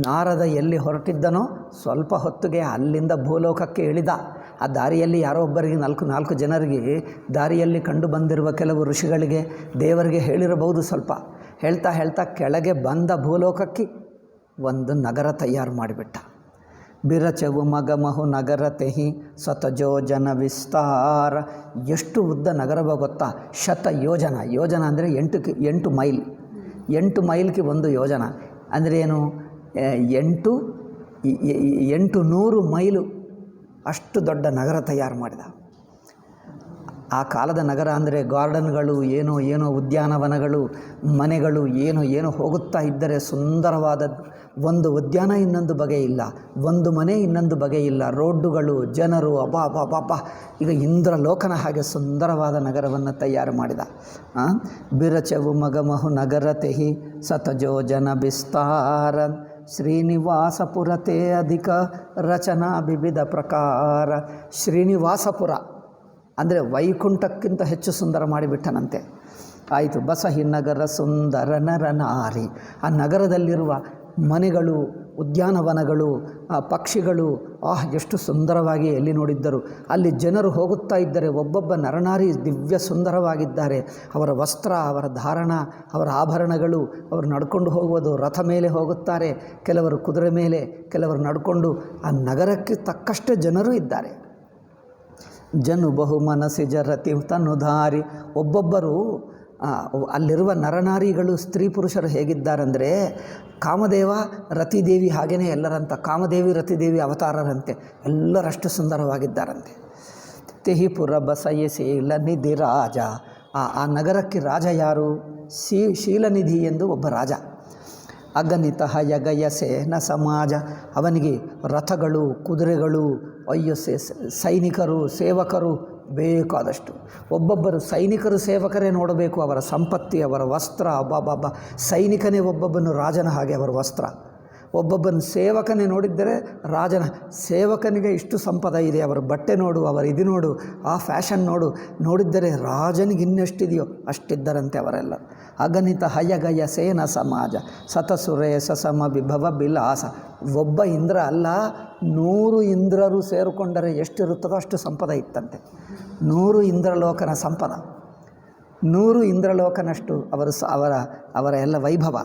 ನಾರದ ಎಲ್ಲಿ ಹೊರಟಿದ್ದನೋ ಸ್ವಲ್ಪ ಹೊತ್ತಿಗೆ ಅಲ್ಲಿಂದ ಭೂಲೋಕಕ್ಕೆ ಇಳಿದ. ಆ ದಾರಿಯಲ್ಲಿ ಯಾರೋ ಒಬ್ಬರಿಗೆ ನಾಲ್ಕು ಜನರಿಗೆ ದಾರಿಯಲ್ಲಿ ಕಂಡು ಬಂದಿರುವ ಕೆಲವು ಋಷಿಗಳಿಗೆ ದೇವರಿಗೆ ಹೇಳಿರಬಹುದು. ಸ್ವಲ್ಪ ಹೇಳ್ತಾ ಕೆಳಗೆ ಬಂದ ಭೂಲೋಕಕ್ಕೆ ಒಂದು ನಗರ ತಯಾರು ಮಾಡಿಬಿಟ್ಟ. ಬಿರಚವು ಮಗಮಹು ನಗರ ತೆಹಿ ಶತಯೋಜನ ವಿಸ್ತಾರ. ಎಷ್ಟು ಉದ್ದ ನಗರವ ಗೊತ್ತಾ? ಶತಯೋಜನ. ಯೋಜನ ಅಂದರೆ 8 ಮೈಲ್. 8 ಮೈಲ್ಗೆ ಒಂದು ಯೋಜನ ಅಂದರೆ ಏನು? 800 ಮೈಲು ಅಷ್ಟು ದೊಡ್ಡ ನಗರ ತಯಾರು ಮಾಡಿದ. ಆ ಕಾಲದ ನಗರ ಅಂದರೆ ಗಾರ್ಡನ್ಗಳು, ಏನೋ ಉದ್ಯಾನವನಗಳು, ಮನೆಗಳು ಏನೋ ಹೋಗುತ್ತಾ ಇದ್ದರೆ ಸುಂದರವಾದದ್ದು. ಒಂದು ಉದ್ಯಾನ ಇನ್ನೊಂದು ಬಗೆ ಇಲ್ಲ, ಒಂದು ಮನೆ ಇನ್ನೊಂದು ಬಗೆ ಇಲ್ಲ, ರೋಡ್ಡುಗಳು, ಜನರು, ಅಬ್ಬಾ. ಈಗ ಇಂದ್ರಲೋಕನ ಹಾಗೆ ಸುಂದರವಾದ ನಗರವನ್ನು ತಯಾರು ಮಾಡಿದ. ಬಿರಚವು ಮಗಮಹು ನಗರ ತೆಹಿ ಶತಯೋಜನ ವಿಸ್ತಾರ ಶ್ರೀನಿವಾಸಪುರತೆ ಅಧಿಕ ರಚನಾ ವಿವಿಧ ಪ್ರಕಾರ. ಶ್ರೀನಿವಾಸಪುರ ಅಂದರೆ ವೈಕುಂಠಕ್ಕಿಂತ ಹೆಚ್ಚು ಸುಂದರ ಮಾಡಿಬಿಟ್ಟನಂತೆ. ಆಯಿತು. ಬಸಹಿ ನಗರ ಸುಂದರ ನರನಾರಿ. ಆ ನಗರದಲ್ಲಿರುವ ಮನೆಗಳು, ಉದ್ಯಾನವನಗಳು, ಆ ಪಕ್ಷಿಗಳು ಎಷ್ಟು ಸುಂದರವಾಗಿ ಎಲ್ಲಿ ನೋಡಿದ್ದರು. ಅಲ್ಲಿ ಜನರು ಹೋಗುತ್ತಾ ಇದ್ದರೆ ಒಬ್ಬೊಬ್ಬ ನರನಾರಿ ದಿವ್ಯ ಸುಂದರವಾಗಿದ್ದಾರೆ. ಅವರ ವಸ್ತ್ರ, ಅವರ ಧಾರಣ, ಅವರ ಆಭರಣಗಳು, ಅವರು ನಡ್ಕೊಂಡು ಹೋಗುವುದು, ರಥ ಮೇಲೆ ಹೋಗುತ್ತಾರೆ, ಕೆಲವರು ಕುದುರೆ ಮೇಲೆ, ಕೆಲವರು ನಡ್ಕೊಂಡು. ಆ ನಗರಕ್ಕೆ ತಕ್ಕಷ್ಟೇ ಜನರು ಇದ್ದಾರೆ. ಜನು ಬಹು ಮನಸ್ಸಿಜ ರತಿ ತನುಧಾರಿ. ಒಬ್ಬೊಬ್ಬರು ಅಲ್ಲಿರುವ ನರನಾರಿಗಳು, ಸ್ತ್ರೀ ಪುರುಷರು ಹೇಗಿದ್ದಾರೆಂದರೆ ಕಾಮದೇವ ರತಿದೇವಿ ಹಾಗೆಯೇ ಎಲ್ಲರಂತ. ಕಾಮದೇವಿ ರತಿದೇವಿ ಅವತಾರರಂತೆ, ಎಲ್ಲರಷ್ಟು ಸುಂದರವಾಗಿದ್ದಾರಂತೆ. ತೆಹಿಪುರ ಬಸಯಶೀಲ ನಿಧಿ ರಾಜ. ಆ ನಗರಕ್ಕೆ ರಾಜ ಯಾರು? ಶೀಲನಿಧಿ ಎಂದು ಒಬ್ಬ ರಾಜ. ಅಗಣಿತ ಯಗಯಸೇನ ಸಮಾಜ. ಅವನಿಗೆ ರಥಗಳು, ಕುದುರೆಗಳು, ಸೈನಿಕರು, ಸೇವಕರು ಬೇಕಾದಷ್ಟು. ಒಬ್ಬೊಬ್ಬರು ಸೈನಿಕರು, ಸೇವಕರೇ ನೋಡಬೇಕು ಅವರ ಸಂಪತ್ತಿ, ಅವರ ವಸ್ತ್ರ. ಅಬ್ಬಾಬಾಬಾ, ಸೈನಿಕನೇ ಒಬ್ಬೊಬ್ಬನು ರಾಜನ ಹಾಗೆ ಅವರ ವಸ್ತ್ರ. ಒಬ್ಬೊಬ್ಬನ ಸೇವಕನೇ ನೋಡಿದ್ದರೆ ರಾಜನ ಸೇವಕನಿಗೆ ಇಷ್ಟು ಸಂಪದ ಇದೆ, ಅವರ ಬಟ್ಟೆ ನೋಡು, ಅವರ ಇದು ನೋಡು, ಆ ಫ್ಯಾಷನ್ ನೋಡಿದ್ದರೆ ರಾಜನಿಗೆ ಇನ್ನೆಷ್ಟಿದೆಯೋ ಅಷ್ಟಿದ್ದರಂತೆ ಅವರೆಲ್ಲ. ಅಗಣಿತ ಹಯಗಯ ಸೇನ ಸಮಾಜ ಸತಸುರೇಶ ಸಮ ವಿಭವ ವಿಲಾಸ. ಒಬ್ಬ ಇಂದ್ರ ಅಲ್ಲ, 100 ಇಂದ್ರರು ಸೇರಿಕೊಂಡರೆ ಎಷ್ಟಿರುತ್ತದೋ ಅಷ್ಟು ಸಂಪದ ಇತ್ತಂತೆ. 100 ಇಂದ್ರಲೋಕನ ಸಂಪದ, 100 ಇಂದ್ರಲೋಕನಷ್ಟು ಅವರ ಎಲ್ಲ ವೈಭವ.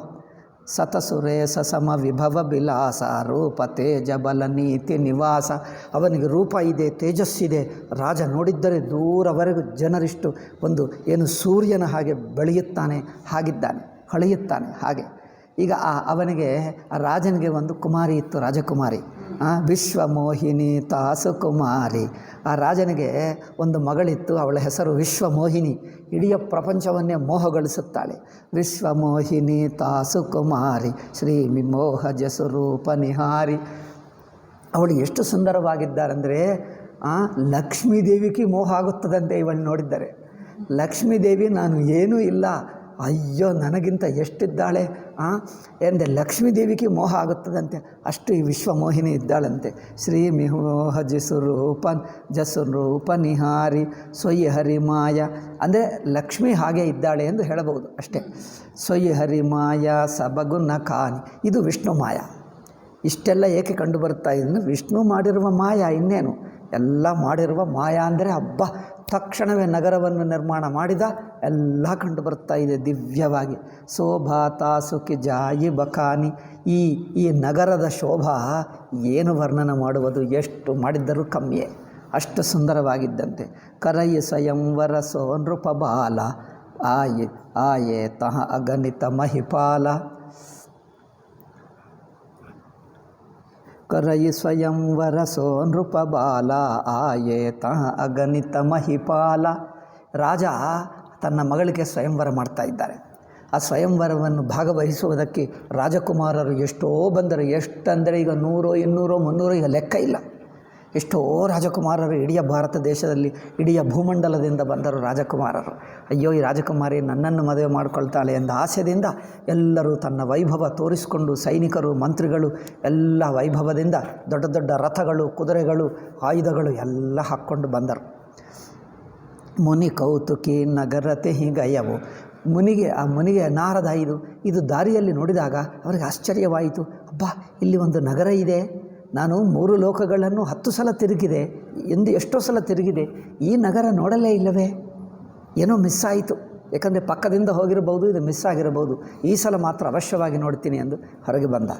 ಸತಸುರೇಶ ಸಮ ವಿಭವ ವಿಲಾಸ ರೂಪ ತೇಜ ಬಲ ನೀತಿ ನಿವಾಸ. ಅವನಿಗೆ ರೂಪ ಇದೆ, ತೇಜಸ್ಸಿದೆ. ರಾಜ ನೋಡಿದ್ದರೆ ದೂರವರೆಗೂ ಜನರಿಷ್ಟು ಏನು ಸೂರ್ಯನ ಹಾಗೆ ಬೆಳೆಯುತ್ತಾನೆ, ಹಾಗಿದ್ದಾನೆ, ಹೊಳೆಯುತ್ತಾನೆ ಹಾಗೆ. ಈಗ ಅವನಿಗೆ, ಆ ರಾಜನಿಗೆ ಒಂದು ಕುಮಾರಿ ಇತ್ತು, ರಾಜಕುಮಾರಿ. ವಿಶ್ವಮೋಹಿನಿ ತಾಸು ಕುಮಾರಿ. ಆ ರಾಜನಿಗೆ ಒಂದು ಮಗಳಿತ್ತು, ಅವಳ ಹೆಸರು ವಿಶ್ವಮೋಹಿನಿ. ಇಡೀ ಪ್ರಪಂಚವನ್ನೇ ಮೋಹಗೊಳಿಸುತ್ತಾಳೆ. ವಿಶ್ವಮೋಹಿನಿ ತಾಸು ಕುಮಾರಿ ಶ್ರೀ ವಿಮೋಹ ಜಸುರೂಪ ನಿಹಾರಿ. ಅವಳು ಎಷ್ಟು ಸುಂದರವಾಗಿದ್ದಾರೆಂದರೆ ಲಕ್ಷ್ಮೀದೇವಿಗೆ ಮೋಹ ಆಗುತ್ತದಂತೆ ಇವಳು ನೋಡಿದ್ದರೆ. ಲಕ್ಷ್ಮೀದೇವಿ ನಾನು ಏನೂ ಇಲ್ಲ, ಅಯ್ಯೋ ನನಗಿಂತ ಎಷ್ಟಿದ್ದಾಳೆ ಎಂದೆ ಲಕ್ಷ್ಮೀದೇವಿಗೆ ಮೋಹ ಆಗುತ್ತದಂತೆ, ಅಷ್ಟು ಈ ವಿಶ್ವಮೋಹಿನಿ ಇದ್ದಾಳಂತೆ. ಶ್ರೀ ಮಿಮೋಹ ಜಸುರೂಪ ನಿಹಾರಿ ಸೊಯ್ಯಿ ಹರಿ ಮಾಯ ಅಂದರೆ ಲಕ್ಷ್ಮಿ ಹಾಗೆ ಇದ್ದಾಳೆ ಎಂದು ಹೇಳಬಹುದು ಅಷ್ಟೇ. ಸೊಯ್ಯಿ ಹರಿ ಮಾಯ ಸಬಗುಣ ಕಾನಿ, ಇದು ವಿಷ್ಣು ಮಾಯ. ಇಷ್ಟೆಲ್ಲ ಏಕೆ ಕಂಡು ಬರ್ತಾ ಇದನ್ನು? ವಿಷ್ಣು ಮಾಡಿರುವ ಮಾಯ, ಇನ್ನೇನು ಎಲ್ಲ ಮಾಡಿರುವ ಮಾಯ ಅಂದರೆ ಹಬ್ಬ. ತಕ್ಷಣವೇ ನಗರವನ್ನು ನಿರ್ಮಾಣ ಮಾಡಿದ ಎಲ್ಲ ಕಂಡು ಬರ್ತಾ ಇದೆ ದಿವ್ಯವಾಗಿ. ಶೋಭಾತಾ ಸುಖಿ ಜಾಯಿ ಬಕಾನಿ, ಈ ನಗರದ ಶೋಭಾ ಏನು ವರ್ಣನೆ ಮಾಡುವುದು, ಎಷ್ಟು ಮಾಡಿದ್ದರೂ ಕಮ್ಮಿಯೇ, ಅಷ್ಟು ಸುಂದರವಾಗಿದ್ದಂತೆ. ಕರಯಿ ಸ್ವಯಂವರ ಸೋ ನೃಪ ಬಾಲ ಆಯೆ ತಹ ಅಗಣಿತ ಮಹಿಪಾಲ. ಕರಯಿ ಸ್ವಯಂವರ ಸೋ ನೃಪ ಬಾಲ ಆಯೆ ತಹ ಅಗಣಿತ ಮಹಿಪಾಲ. ರಾಜ ತನ್ನ ಮಗಳಿಗೆ ಸ್ವಯಂವರ ಮಾಡ್ತಾ ಇದ್ದಾರೆ. ಆ ಸ್ವಯಂವರವನ್ನು ಭಾಗವಹಿಸುವುದಕ್ಕೆ ರಾಜಕುಮಾರರು ಎಷ್ಟೋ ಬಂದರು. ಎಷ್ಟಂದರೆ ಈಗ 100, 200, 300 ಈಗ ಲೆಕ್ಕ ಇಲ್ಲ. ಎಷ್ಟೋ ರಾಜಕುಮಾರರು ಇಡೀ ಭಾರತ ದೇಶದಲ್ಲಿ, ಇಡೀ ಭೂಮಂಡಲದಿಂದ ಬಂದರು ರಾಜಕುಮಾರರು. ಅಯ್ಯೋ ಈ ರಾಜಕುಮಾರಿ ನನ್ನನ್ನು ಮದುವೆ ಮಾಡಿಕೊಳ್ತಾಳೆ ಎಂದ ಆಸೆಯಿಂದ ಎಲ್ಲರೂ ತನ್ನ ವೈಭವ ತೋರಿಸಿಕೊಂಡು, ಸೈನಿಕರು ಮಂತ್ರಿಗಳು ಎಲ್ಲ ವೈಭವದಿಂದ ದೊಡ್ಡ ದೊಡ್ಡ ರಥಗಳು, ಕುದುರೆಗಳು, ಆಯುಧಗಳು ಎಲ್ಲ ಹಾಕ್ಕೊಂಡು ಬಂದರು. ಮುನಿ ಕೌತುಕಿ ನಗರತೆ ಹೀಗಯವು. ಮುನಿಗೆ ನಾರದ ಇದು ದಾರಿಯಲ್ಲಿ ನೋಡಿದಾಗ ಅವರಿಗೆ ಆಶ್ಚರ್ಯವಾಯಿತು. ಅಬ್ಬಾ, ಇಲ್ಲಿ ಒಂದು ನಗರ ಇದೆ, ನಾನು 3 ಲೋಕಗಳನ್ನು 10 ಸಲ ತಿರುಗಿದೆ, ಎಷ್ಟೋ ಸಲ ತಿರುಗಿದೆ, ಈ ನಗರ ನೋಡಲೇ ಇಲ್ಲವೇ, ಏನೋ ಮಿಸ್ ಆಯಿತು. ಏಕೆಂದರೆ ಪಕ್ಕದಿಂದ ಹೋಗಿರಬಹುದು, ಇದು ಮಿಸ್ ಆಗಿರಬಹುದು, ಈ ಸಲ ಮಾತ್ರ ಅವಶ್ಯವಾಗಿ ನೋಡ್ತೀನಿ ಎಂದು ಹೊರಗೆ ಬಂದ.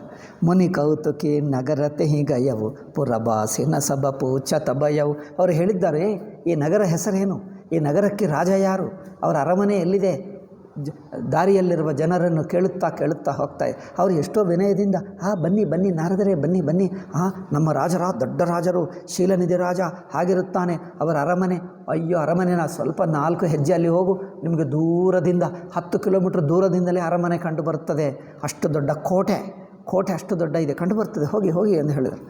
ಮುನಿ ಕೌತುಕಿ ನಗರತೆ ಹೀಗಯವು ಪುರಬಾಸಿನ ಸಬಪು ಚತಬಯವು. ಅವರು ಹೇಳಿದ್ದಾರೆ, ಈ ನಗರ ಹೆಸರೇನು, ಈ ನಗರಕ್ಕೆ ರಾಜ ಯಾರು, ಅವರ ಅರಮನೆ ಎಲ್ಲಿದೆ. ದಾರಿಯಲ್ಲಿರುವ ಜನರನ್ನು ಕೇಳುತ್ತಾ ಹೋಗ್ತಾ ಅವರು ಎಷ್ಟೋ ವಿನಯದಿಂದ ಬನ್ನಿ ನಾರದರೆ ಬನ್ನಿ ನಮ್ಮ ದೊಡ್ಡ ರಾಜರು ಶೀಲನಿಧಿ ರಾಜ ಹಾಗಿರುತ್ತಾನೆ, ಅವರ ಅರಮನೆ. ಅಯ್ಯೋ ಅರಮನೆನ ಸ್ವಲ್ಪ 4 ಹೆಜ್ಜೆ ಅಲ್ಲಿ ಹೋಗು, ನಿಮಗೆ ದೂರದಿಂದ 10 ಕಿಲೋಮೀಟ್ರ್ ದೂರದಿಂದಲೇ ಅರಮನೆ ಕಂಡು ಬರುತ್ತದೆ. ಅಷ್ಟು ದೊಡ್ಡ ಕೋಟೆ ಅಷ್ಟು ದೊಡ್ಡ ಇದೆ, ಕಂಡು ಬರ್ತದೆ, ಹೋಗಿ ಎಂದು ಹೇಳಿದರು.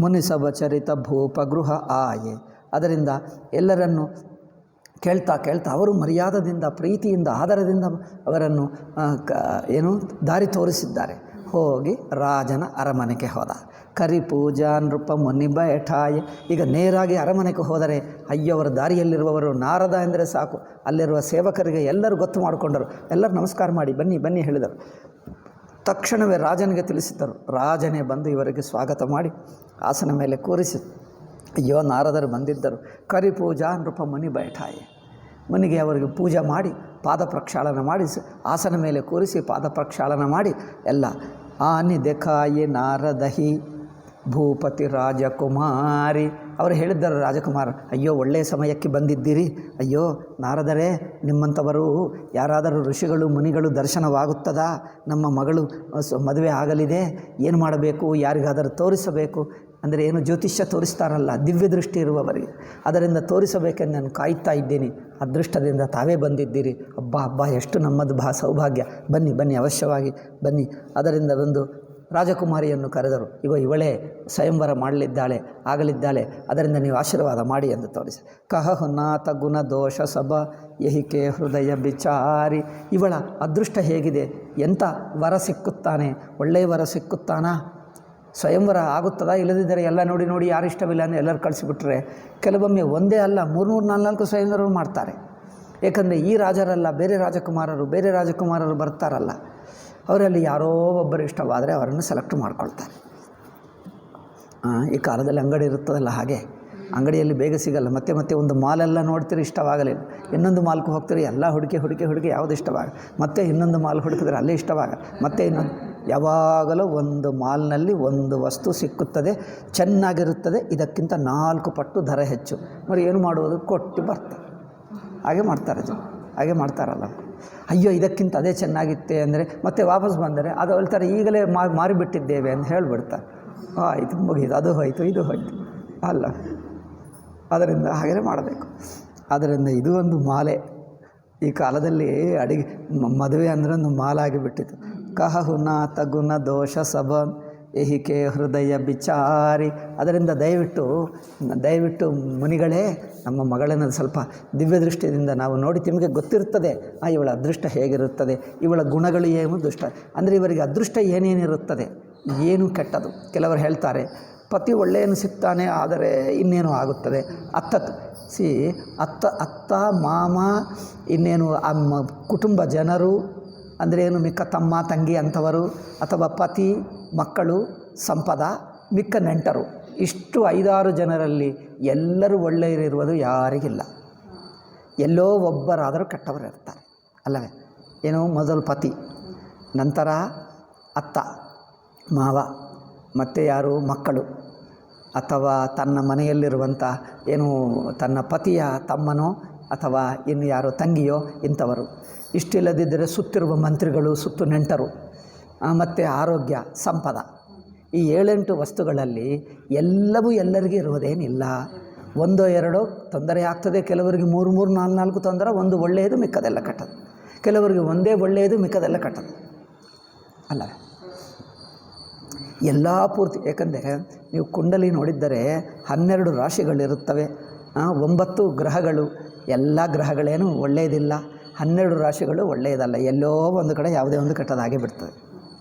ಮುನಿಸಭಚರಿತ ಭೂಪಗೃಹ ಆಯೆ. ಅದರಿಂದ ಎಲ್ಲರನ್ನು ಕೇಳ್ತಾ ಅವರು ಮರ್ಯಾದದಿಂದ, ಪ್ರೀತಿಯಿಂದ, ಆದರದಿಂದ ಅವರನ್ನು ದಾರಿ ತೋರಿಸಿದ್ದಾರೆ. ಹೋಗಿ ರಾಜನ ಅರಮನೆಗೆ ಹೋದ. ಕರಿ ಪೂಜಾ ನೃಪ ಮುನಿ ಬೈಠಾಯ್. ಈಗ ನೇರಾಗಿ ಅರಮನೆಗೆ ಹೋದರೆ ಅಯ್ಯೋ ಅವರ ದಾರಿಯಲ್ಲಿರುವವರು ನಾರದ ಎಂದರೆ ಸಾಕು, ಅಲ್ಲಿರುವ ಸೇವಕರಿಗೆ ಎಲ್ಲರೂ ಗೊತ್ತು ಮಾಡಿಕೊಂಡರು. ಎಲ್ಲರೂ ನಮಸ್ಕಾರ ಮಾಡಿ ಬನ್ನಿ ಹೇಳಿದರು. ತಕ್ಷಣವೇ ರಾಜನಿಗೆ ತಿಳಿಸಿದ್ದರು. ರಾಜನೇ ಬಂದು ಇವರಿಗೆ ಸ್ವಾಗತ ಮಾಡಿ ಆಸನ ಮೇಲೆ ಕೂರಿಸಿ, ಅಯ್ಯೋ ನಾರದರು ಬಂದಿದ್ದರು. ಕರಿ ಪೂಜಾ ನೃಪ ಮುನಿ ಬೈಠಾಯೆ. ಮುನಿಗೆ ಅವರಿಗೆ ಪೂಜೆ ಮಾಡಿ ಪಾದ ಪ್ರಕ್ಷಾಳನ ಮಾಡಿ ಆಸನ ಮೇಲೆ ಕೂರಿಸಿ ಪಾದ ಪ್ರಕ್ಷಾಳನ ಮಾಡಿ ಎಲ್ಲ ಆನಿ ದೇಖಾಯಿ ನಾರದಹಿ ಭೂಪತಿ ರಾಜಕುಮಾರಿ. ಅವರು ಹೇಳಿದ್ದರು ರಾಜಕುಮಾರ, ಅಯ್ಯೋ ಒಳ್ಳೆಯ ಸಮಯಕ್ಕೆ ಬಂದಿದ್ದೀರಿ. ಅಯ್ಯೋ ನಾರದರೇ, ನಿಮ್ಮಂಥವರು ಯಾರಾದರೂ ಋಷಿಗಳು ಮುನಿಗಳು ದರ್ಶನವಾಗುತ್ತದಾ? ನಮ್ಮ ಮಗಳು ಮದುವೆ ಆಗಲಿದೆ, ಏನು ಮಾಡಬೇಕು, ಯಾರಿಗಾದರೂ ತೋರಿಸಬೇಕು. ಅಂದರೆ ಏನು, ಜ್ಯೋತಿಷ್ಯ ತೋರಿಸ್ತಾರಲ್ಲ, ದಿವ್ಯ ದೃಷ್ಟಿ ಇರುವವರಿಗೆ, ಅದರಿಂದ ತೋರಿಸಬೇಕೆಂದು ನಾನು ಕಾಯ್ತಾ ಇದ್ದೀನಿ. ಅದೃಷ್ಟದಿಂದ ತಾವೇ ಬಂದಿದ್ದೀರಿ. ಹಬ್ಬ ಎಷ್ಟು ನಮ್ಮದು ಸೌಭಾಗ್ಯ. ಬನ್ನಿ ಅವಶ್ಯವಾಗಿ ಬನ್ನಿ. ಅದರಿಂದ ಒಂದು ರಾಜಕುಮಾರಿಯನ್ನು ಕರೆದರು. ಇವಳೇ ಸ್ವಯಂವರ ಆಗಲಿದ್ದಾಳೆ, ಅದರಿಂದ ನೀವು ಆಶೀರ್ವಾದ ಮಾಡಿ ಎಂದು ತೋರಿಸಿ. ಕಹಹುನಾಥ ಗುಣ ದೋಷ ಸಭ ಯಹಿಕೆ ಹೃದಯ ಬಿಚಾರಿ. ಇವಳ ಅದೃಷ್ಟ ಹೇಗಿದೆ, ಎಂಥ ವರ ಸಿಕ್ಕುತ್ತಾನೆ, ಒಳ್ಳೆಯ ವರ ಸಿಕ್ಕುತ್ತಾನಾ, ಸ್ವಯಂವರ ಆಗುತ್ತದಾ, ಇಲ್ಲದಿದ್ದರೆ ಎಲ್ಲ ನೋಡಿ ಯಾರು ಇಷ್ಟವಿಲ್ಲ ಅಂದರೆ ಎಲ್ಲರೂ ಕಳಿಸಿಬಿಟ್ರೆ ಕೆಲವೊಮ್ಮೆ ಒಂದೇ ಅಲ್ಲ 3, 4 ಸ್ವಯಂವರ ಮಾಡ್ತಾರೆ. ಏಕೆಂದರೆ ಈ ರಾಜರಲ್ಲ, ಬೇರೆ ರಾಜಕುಮಾರರು ಬರ್ತಾರಲ್ಲ, ಅವರಲ್ಲಿ ಯಾರೋ ಒಬ್ಬರು ಇಷ್ಟವಾದರೆ ಅವರನ್ನು ಸೆಲೆಕ್ಟ್ ಮಾಡ್ಕೊಳ್ತಾರೆ. ಈ ಕಾಲದಲ್ಲಿ ಅಂಗಡಿ ಇರುತ್ತದಲ್ಲ, ಹಾಗೆ ಅಂಗಡಿಯಲ್ಲಿ ಬೇಗ ಸಿಗಲ್ಲ. ಮತ್ತೆ ಒಂದು ಮಾಲೆಲ್ಲ ನೋಡ್ತೀರಿ, ಇಷ್ಟವಾಗಲಿಲ್ಲ, ಇನ್ನೊಂದು ಮಾಲ್ಗೆ ಹೋಗ್ತೀರಿ, ಎಲ್ಲ ಹುಡುಕಿ ಯಾವುದು ಇಷ್ಟವಾಗ, ಮತ್ತೆ ಇನ್ನೊಂದು ಮಾಲ್ ಹುಡುಕಿದ್ರೆ ಅಲ್ಲೇ ಇಷ್ಟವಾಗ, ಮತ್ತೆ ಇನ್ನೊಂದು. ಯಾವಾಗಲೂ ಒಂದು ಮಾಲ್ನಲ್ಲಿ ಒಂದು ವಸ್ತು ಸಿಕ್ಕುತ್ತದೆ, ಚೆನ್ನಾಗಿರುತ್ತದೆ, ಇದಕ್ಕಿಂತ 4 ಪಟ್ಟು ದರ ಹೆಚ್ಚು. మరి ಏನು ಮಾಡುವುದು, ಕೊಟ್ಟು ಬರ್ತಾರೆ. ಹಾಗೆ ಮಾಡ್ತಾರಲ್ಲ. ಅಯ್ಯೋ ಇದಕ್ಕಿಂತ ಅದೇ ಚೆನ್ನಾಗಿತ್ತೆ ಅಂದರೆ ಮತ್ತೆ ವಾಪಸ್ ಬಂದರೆ ಅದು ಹೇಳ್ತಾರೆ, ಈಗಲೇ ಮಾರಿಬಿಟ್ಟಿದ್ದೇವೆ ಅಂತ ಹೇಳಿಬಿಡ್ತಾರೆ. ಆಯಿತು, ಮುಗಿದು, ಅದು ಹೋಯಿತು, ಇದು ಹೋಯಿತು ಅಲ್ಲ. ಅದರಿಂದ ಹಾಗೆ ಮಾಡಬೇಕು. ಆದ್ದರಿಂದ ಇದು ಒಂದು ಮಾಲೆ. ಈ ಕಾಲದಲ್ಲಿ ಮದುವೆ ಅಂದರೆ ಒಂದು ಮಾಲಾಗಿಬಿಟ್ಟಿತು. ಕಹಹುನಾಥ ಗುಣ ದೋಷ ಸಭ ಏಹಿಕೆ ಹೃದಯ ಬಿಚಾರಿ. ಅದರಿಂದ ದಯವಿಟ್ಟು ಮುನಿಗಳೇ, ನಮ್ಮ ಮಗಳನ್ನು ಸ್ವಲ್ಪ ದಿವ್ಯ ದೃಷ್ಟಿಯಿಂದ ನಾವು ನೋಡಿ ನಿಮಗೆ ಗೊತ್ತಿರುತ್ತದೆ ಇವಳ ಅದೃಷ್ಟ ಹೇಗಿರುತ್ತದೆ, ಇವಳ ಗುಣಗಳು ಏನು ದುಷ್ಟ ಅಂದರೆ ಇವರಿಗೆ ಅದೃಷ್ಟ ಏನೇನಿರುತ್ತದೆ, ಏನು ಕೆಟ್ಟದು. ಕೆಲವರು ಹೇಳ್ತಾರೆ ಪತಿ ಒಳ್ಳೆಯನು ಸಿಗ್ತಾನೆ, ಆದರೆ ಇನ್ನೇನು ಆಗುತ್ತದೆ. ಅತ್ತ ಮಾಮ ಇನ್ನೇನು ಕುಟುಂಬ ಜನರು ಅಂದರೆ ಏನು, ಮಿಕ್ಕ ತಮ್ಮ ತಂಗಿ ಅಂಥವರು, ಅಥವಾ ಪತಿ ಮಕ್ಕಳು ಸಂಪದ ಮಿಕ್ಕ ನೆಂಟರು, ಇಷ್ಟು 5-6 ಜನರಲ್ಲಿ ಎಲ್ಲರೂ ಒಳ್ಳೆಯರಿರುವುದು ಯಾರಿಗಿಲ್ಲ. ಎಲ್ಲೋ ಒಬ್ಬರಾದರೂ ಕೆಟ್ಟವರು ಇರ್ತಾರೆ ಅಲ್ಲವೇ. ಏನು, ಮೊದಲು ಪತಿ, ನಂತರ ಅತ್ತ ಮಾವ, ಮತ್ತು ಯಾರು ಮಕ್ಕಳು, ಅಥವಾ ತನ್ನ ಮನೆಯಲ್ಲಿರುವಂಥ ಏನು ತನ್ನ ಪತಿಯ ತಮ್ಮನೋ ಅಥವಾ ಇನ್ನು ಯಾರೋ ತಂಗಿಯೋ ಇಂಥವರು. ಇಷ್ಟಿಲ್ಲದಿದ್ದರೆ ಸುತ್ತಿರುವ ಮಂತ್ರಿಗಳು, ಸುತ್ತು ನೆಂಟರು, ಮತ್ತು ಆರೋಗ್ಯ ಸಂಪದ. ಈ 7-8 ವಸ್ತುಗಳಲ್ಲಿ ಎಲ್ಲವೂ ಎಲ್ಲರಿಗೂ ಇರುವುದೇನಿಲ್ಲ. 1-2 ತೊಂದರೆ ಆಗ್ತದೆ, ಕೆಲವರಿಗೆ 3-4 ತೊಂದರೆ, ಒಂದು ಒಳ್ಳೆಯದು ಮಿಕ್ಕದೆಲ್ಲ ಕೆಟ್ಟದು, ಕೆಲವರಿಗೆ ಒಂದೇ ಒಳ್ಳೆಯದು ಮಿಕ್ಕದೆಲ್ಲ ಕೆಟ್ಟದು ಅಲ್ಲ. ಎಲ್ಲ ಪೂರ್ತಿ, ಏಕೆಂದರೆ ನೀವು ಕುಂಡಲಿ ನೋಡಿದ್ದರೆ 12 ರಾಶಿಗಳಿರುತ್ತವೆ, 9 ಗ್ರಹಗಳು, ಎಲ್ಲ ಗ್ರಹಗಳೇನು ಒಳ್ಳೆಯದಿಲ್ಲ, 12 ರಾಶಿಗಳು ಒಳ್ಳೆಯದಲ್ಲ. ಎಲ್ಲೋ ಒಂದು ಕಡೆ ಯಾವುದೇ ಒಂದು ಕೆಟ್ಟದಾಗಿ ಬಿಡ್ತದೆ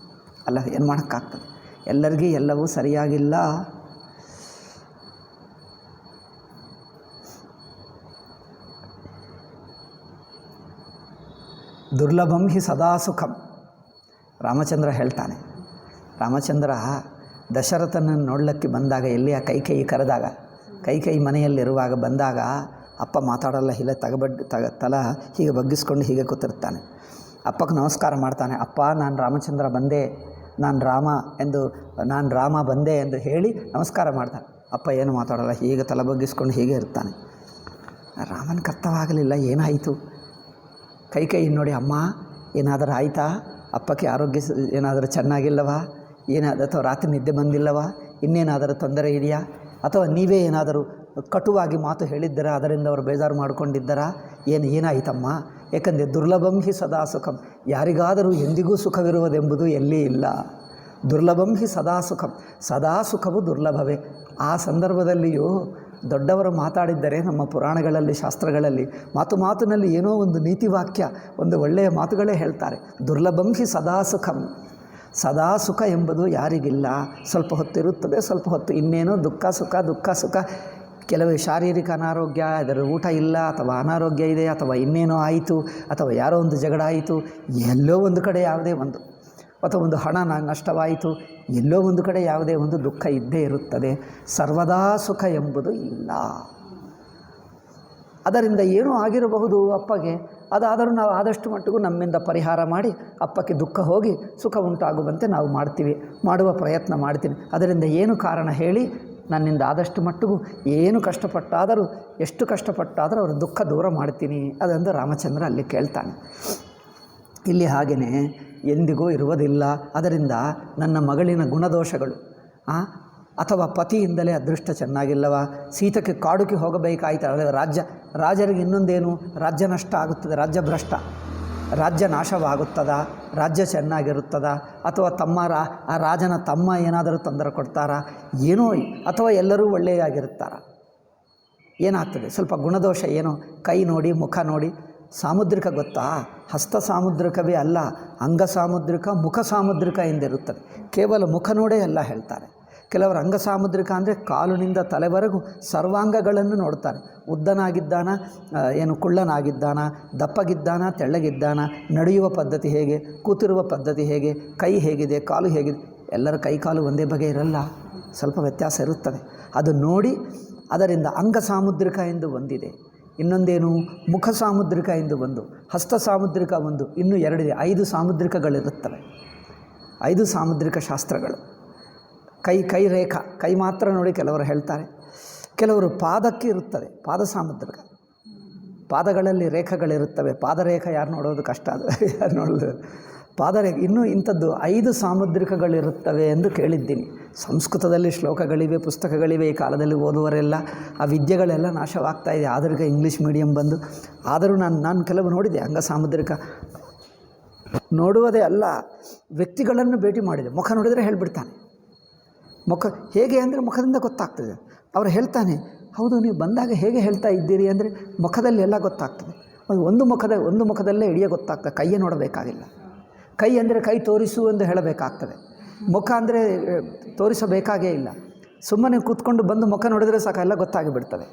ಅಲ್ಲ. ಏನು ಮಾಡೋಕ್ಕಾಗ್ತದೆ, ಎಲ್ಲರಿಗೂ ಎಲ್ಲವೂ ಸರಿಯಾಗಿಲ್ಲ. ದುರ್ಲಭಂ ಹಿ ಸದಾ ಸುಖಂ. ರಾಮಚಂದ್ರ ಹೇಳ್ತಾನೆ. ರಾಮಚಂದ್ರ ದಶರಥನನ್ನು ನೋಡಲಿಕ್ಕೆ ಬಂದಾಗ, ಎಲ್ಲಿ ಆ ಕೈಕೇಯಿ ಕರೆದಾಗ, ಕೈಕೇಯಿ ಮನೆಯಲ್ಲಿರುವಾಗ ಬಂದಾಗ, ಅಪ್ಪ ಮಾತಾಡಲ್ಲ, ಇಲ್ಲ ತಲ ಹೀಗೆ ಬಗ್ಗಿಸ್ಕೊಂಡು ಹೀಗೆ ಕೂತಿರ್ತಾನೆ. ಅಪ್ಪಕ್ಕೆ ನಮಸ್ಕಾರ ಮಾಡ್ತಾನೆ. ಅಪ್ಪ, ನಾನು ರಾಮಚಂದ್ರ ಬಂದೆ, ನಾನು ರಾಮ ಬಂದೆ ಎಂದು ಹೇಳಿ ನಮಸ್ಕಾರ ಮಾಡ್ತಾನೆ. ಅಪ್ಪ ಏನು ಮಾತಾಡಲ್ಲ, ಹೀಗೆ ತಲೆ ಬಗ್ಗಿಸ್ಕೊಂಡು ಹೀಗೆ ಇರ್ತಾನೆ. ರಾಮನಿಗೆ ಅರ್ಥವಾಗಲಿಲ್ಲ, ಏನಾಯಿತು. ಕೈಕೇಯಿ ನೋಡಿ, ಅಮ್ಮ ಏನಾದರೂ ಆಯಿತಾ, ಅಪ್ಪಕ್ಕೆ ಆರೋಗ್ಯ ಏನಾದರೂ ಚೆನ್ನಾಗಿಲ್ಲವಾ, ಅಥವಾ ರಾತ್ರಿ ನಿದ್ದೆ ಬಂದಿಲ್ಲವಾ, ಇನ್ನೇನಾದರೂ ತೊಂದರೆ ಇದೆಯಾ, ಅಥವಾ ನೀವೇ ಏನಾದರೂ ಕಟುವಾಗಿ ಮಾತು ಹೇಳಿದ್ದೀರಾ, ಅದರಿಂದ ಅವರು ಬೇಜಾರು ಮಾಡಿಕೊಂಡಿದ್ದಾರಾ, ಏನಾಯಿತಮ್ಮ. ಏಕೆಂದರೆ ದುರ್ಲಭಂ ಹಿ ಸದಾ ಸುಖಂ, ಯಾರಿಗಾದರೂ ಎಂದಿಗೂ ಸುಖವಿರುವುದೆಂಬುದು ಎಲ್ಲಿ ಇಲ್ಲ. ದುರ್ಲಭಂ ಹಿ ಸದಾ ಸುಖಂ, ಸದಾ ಸುಖವು ದುರ್ಲಭವೇ. ಆ ಸಂದರ್ಭದಲ್ಲಿಯೂ ದೊಡ್ಡವರು ಮಾತಾಡಿದ್ದರೆ ನಮ್ಮ ಪುರಾಣಗಳಲ್ಲಿ, ಶಾಸ್ತ್ರಗಳಲ್ಲಿ ಮಾತಿನಲ್ಲಿ ಏನೋ ಒಂದು ನೀತಿವಾಕ್ಯ, ಒಂದು ಒಳ್ಳೆಯ ಮಾತುಗಳೇ ಹೇಳ್ತಾರೆ. ದುರ್ಲಭಂ ಹಿ ಸದಾ ಸುಖಂ, ಸದಾ ಸುಖ ಎಂಬುದು ಯಾರಿಗಿಲ್ಲ. ಸ್ವಲ್ಪ ಹೊತ್ತಿರುತ್ತದೆ, ಸ್ವಲ್ಪ ಹೊತ್ತು ಇನ್ನೇನೋ ದುಃಖ ಸುಖ. ಕೆಲವು ಶಾರೀರಿಕ ಅನಾರೋಗ್ಯ, ಅದರ ಊಟ ಇಲ್ಲ, ಅಥವಾ ಅನಾರೋಗ್ಯ ಇದೆ, ಅಥವಾ ಇನ್ನೇನೋ ಆಯಿತು, ಅಥವಾ ಯಾರೋ ಒಂದು ಜಗಳ ಆಯಿತು, ಎಲ್ಲೋ ಒಂದು ಕಡೆ ಯಾವುದೇ ಒಂದು, ಅಥವಾ ಒಂದು ಹಣ ನಷ್ಟವಾಯಿತು, ಎಲ್ಲೋ ಒಂದು ಕಡೆ ಯಾವುದೇ ಒಂದು ದುಃಖ ಇದ್ದೇ ಇರುತ್ತದೆ. ಸರ್ವದಾ ಸುಖ ಎಂಬುದು ಇಲ್ಲ. ಅದರಿಂದ ಏನೂ ಆಗಿರಬಹುದು ಅಪ್ಪಗೆ, ಅದಾದರೂ ನಾವು ಆದಷ್ಟು ಮಟ್ಟಿಗೂ ನಮ್ಮಿಂದ ಪರಿಹಾರ ಮಾಡಿ ಅಪ್ಪಕ್ಕೆ ದುಃಖ ಹೋಗಿ ಸುಖ ಉಂಟಾಗುವಂತೆ ನಾವು ಮಾಡುವ ಪ್ರಯತ್ನ ಮಾಡ್ತೀನಿ. ಅದರಿಂದ ಏನು ಕಾರಣ ಹೇಳಿ, ನನ್ನಿಂದ ಆದಷ್ಟು ಮಟ್ಟಿಗೂ ಏನು ಕಷ್ಟಪಟ್ಟಾದರೂ, ಎಷ್ಟು ಕಷ್ಟಪಟ್ಟಾದರೂ ಅವರ ದುಃಖ ದೂರ ಮಾಡ್ತೀನಿ. ಅದೊಂದು ರಾಮಚಂದ್ರ ಅಲ್ಲಿ ಕೇಳ್ತಾನೆ. ಇಲ್ಲಿ ಹಾಗೆಯೇ ಎಂದಿಗೂ ಇರುವುದಿಲ್ಲ. ಅದರಿಂದ ನನ್ನ ಮಗಳಿನ ಗುಣದೋಷಗಳು, ಅಥವಾ ಪತಿಯಿಂದಲೇ ಅದೃಷ್ಟ ಚೆನ್ನಾಗಿಲ್ಲವ, ಸೀತೆಗೆ ಕಾಡುಗೆ ಹೋಗಬೇಕಾಯ್ತು, ರಾಜರಿಗೆ ಇನ್ನೊಂದೇನು, ರಾಜ್ಯ ನಷ್ಟ ಆಗುತ್ತದೆ, ರಾಜ್ಯ ಭ್ರಷ್ಟ, ರಾಜ್ಯ ನಾಶವಾಗುತ್ತದ, ರಾಜ್ಯ ಚೆನ್ನಾಗಿರುತ್ತದ, ಅಥವಾ ಆ ರಾಜನ ತಮ್ಮ ಏನಾದರೂ ತೊಂದರೆ ಕೊಡ್ತಾರಾ, ಏನೋ, ಅಥವಾ ಎಲ್ಲರೂ ಒಳ್ಳೆಯಾಗಿರುತ್ತಾರ, ಏನಾಗ್ತದೆ, ಸ್ವಲ್ಪ ಗುಣದೋಷ ಏನೋ, ಕೈ ನೋಡಿ ಮುಖ ನೋಡಿ. ಸಾಮುದ್ರಿಕ ಗೊತ್ತಾ, ಹಸ್ತ ಸಾಮುದ್ರಿಕವೇ ಅಲ್ಲ, ಅಂಗ ಸಾಮುದ್ರಿಕ, ಮುಖ ಸಾಮುದ್ರಿಕ ಎಂದಿರುತ್ತದೆ. ಕೇವಲ ಮುಖ ನೋಡೇ ಎಲ್ಲ ಹೇಳ್ತಾರೆ. ಕೆಲವರು ಅಂಗ ಸಾಮುದ್ರಿಕ ಅಂದರೆ ಕಾಲಿನಿಂದ ತಲೆವರೆಗೂ ಸರ್ವಾಂಗಗಳನ್ನು ನೋಡ್ತಾರೆ. ಉದ್ದನಾಗಿದ್ದಾನ, ಕುಳ್ಳನಾಗಿದ್ದಾನ, ದಪ್ಪಗಿದ್ದಾನ, ತೆಳ್ಳಗಿದ್ದಾನ, ನಡೆಯುವ ಪದ್ಧತಿ ಹೇಗೆ, ಕೂತಿರುವ ಪದ್ಧತಿ ಹೇಗೆ, ಕೈ ಹೇಗಿದೆ, ಕಾಲು ಹೇಗಿದೆ. ಎಲ್ಲರ ಕೈ ಕಾಲು ಒಂದೇ ಬಗೆ ಇರಲ್ಲ, ಸ್ವಲ್ಪ ವ್ಯತ್ಯಾಸ ಇರುತ್ತದೆ. ಅದು ನೋಡಿ, ಅದರಿಂದ ಅಂಗ ಸಾಮುದ್ರಿಕ ಎಂದು ಒಂದಿದೆ. ಇನ್ನೊಂದೇನು, ಮುಖ ಸಾಮುದ್ರಿಕ ಎಂದು ಒಂದು, ಹಸ್ತ ಸಾಮುದ್ರಿಕ ಒಂದು, ಇನ್ನೂ 2 ಇದೆ. 5 ಸಾಮುದ್ರಿಕಗಳಿರುತ್ತವೆ, 5 ಸಾಮುದ್ರಿಕ ಶಾಸ್ತ್ರಗಳು. ಕೈ ರೇಖಾ, ಕೈ ಮಾತ್ರ ನೋಡಿ ಕೆಲವರು ಹೇಳ್ತಾರೆ. ಕೆಲವರು ಪಾದಕ್ಕೆ ಇರುತ್ತದೆ, ಪಾದ ಸಾಮುದ್ರಿಕ, ಪಾದಗಳಲ್ಲಿ ರೇಖೆಗಳಿರುತ್ತವೆ. ಪಾದರೇಖೆ ಯಾರು ನೋಡೋದು ಕಷ್ಟ, ಅದು ಯಾರು ನೋಡೋದು ಪಾದರೇಖೆ. ಇನ್ನೂ ಇಂಥದ್ದು 5 ಸಾಮುದ್ರಿಕಗಳಿರುತ್ತವೆ ಎಂದು ಕೇಳಿದ್ದೀನಿ. ಸಂಸ್ಕೃತದಲ್ಲಿ ಶ್ಲೋಕಗಳಿವೆ, ಪುಸ್ತಕಗಳಿವೆ. ಈ ಕಾಲದಲ್ಲಿ ಓದುವರೆಲ್ಲ ಆ ವಿದ್ಯೆಗಳೆಲ್ಲ ನಾಶವಾಗ್ತಾ ಇದೆ, ಆಧುನಿಕ ಇಂಗ್ಲೀಷ್ ಮೀಡಿಯಂ ಬಂದು. ಆದರೂ ನಾನು ಕೆಲವು ನೋಡಿದೆ ಅಂಗ ಸಾಮುದ್ರಿಕ. ನೋಡುವುದೇ ಅಲ್ಲ, ವ್ಯಕ್ತಿಗಳನ್ನು ಭೇಟಿ ಮಾಡಿದೆ, ಮುಖ ನೋಡಿದರೆ ಹೇಳಿಬಿಡ್ತಾನೆ. ಮುಖ ಹೇಗೆ ಅಂದರೆ ಮುಖದಿಂದ ಗೊತ್ತಾಗ್ತದೆ. ಅವರು ಹೇಳ್ತಾನೆ, ಹೌದು ನೀವು ಬಂದಾಗ ಹೇಗೆ ಹೇಳ್ತಾ ಇದ್ದೀರಿ ಅಂದರೆ ಮುಖದಲ್ಲಿ ಎಲ್ಲ ಗೊತ್ತಾಗ್ತದೆ. ಒಂದು ಮುಖದಲ್ಲೇ ಇಡಿಯ ಗೊತ್ತಾಗ್ತದೆ, ಕೈಯೇ ನೋಡಬೇಕಾಗಿಲ್ಲ. ಕೈ ಅಂದರೆ ಕೈ ತೋರಿಸು ಎಂದು ಹೇಳಬೇಕಾಗ್ತದೆ. ಮುಖ ಅಂದರೆ ತೋರಿಸಬೇಕಾಗೇ ಇಲ್ಲ. ಸುಮ್ಮನೆ ಕೂತ್ಕೊಂಡು ಬಂದು ಮುಖ ನೋಡಿದರೆ ಸಾಕು, ಎಲ್ಲ ಗೊತ್ತಾಗಿಬಿಡ್ತದೆ.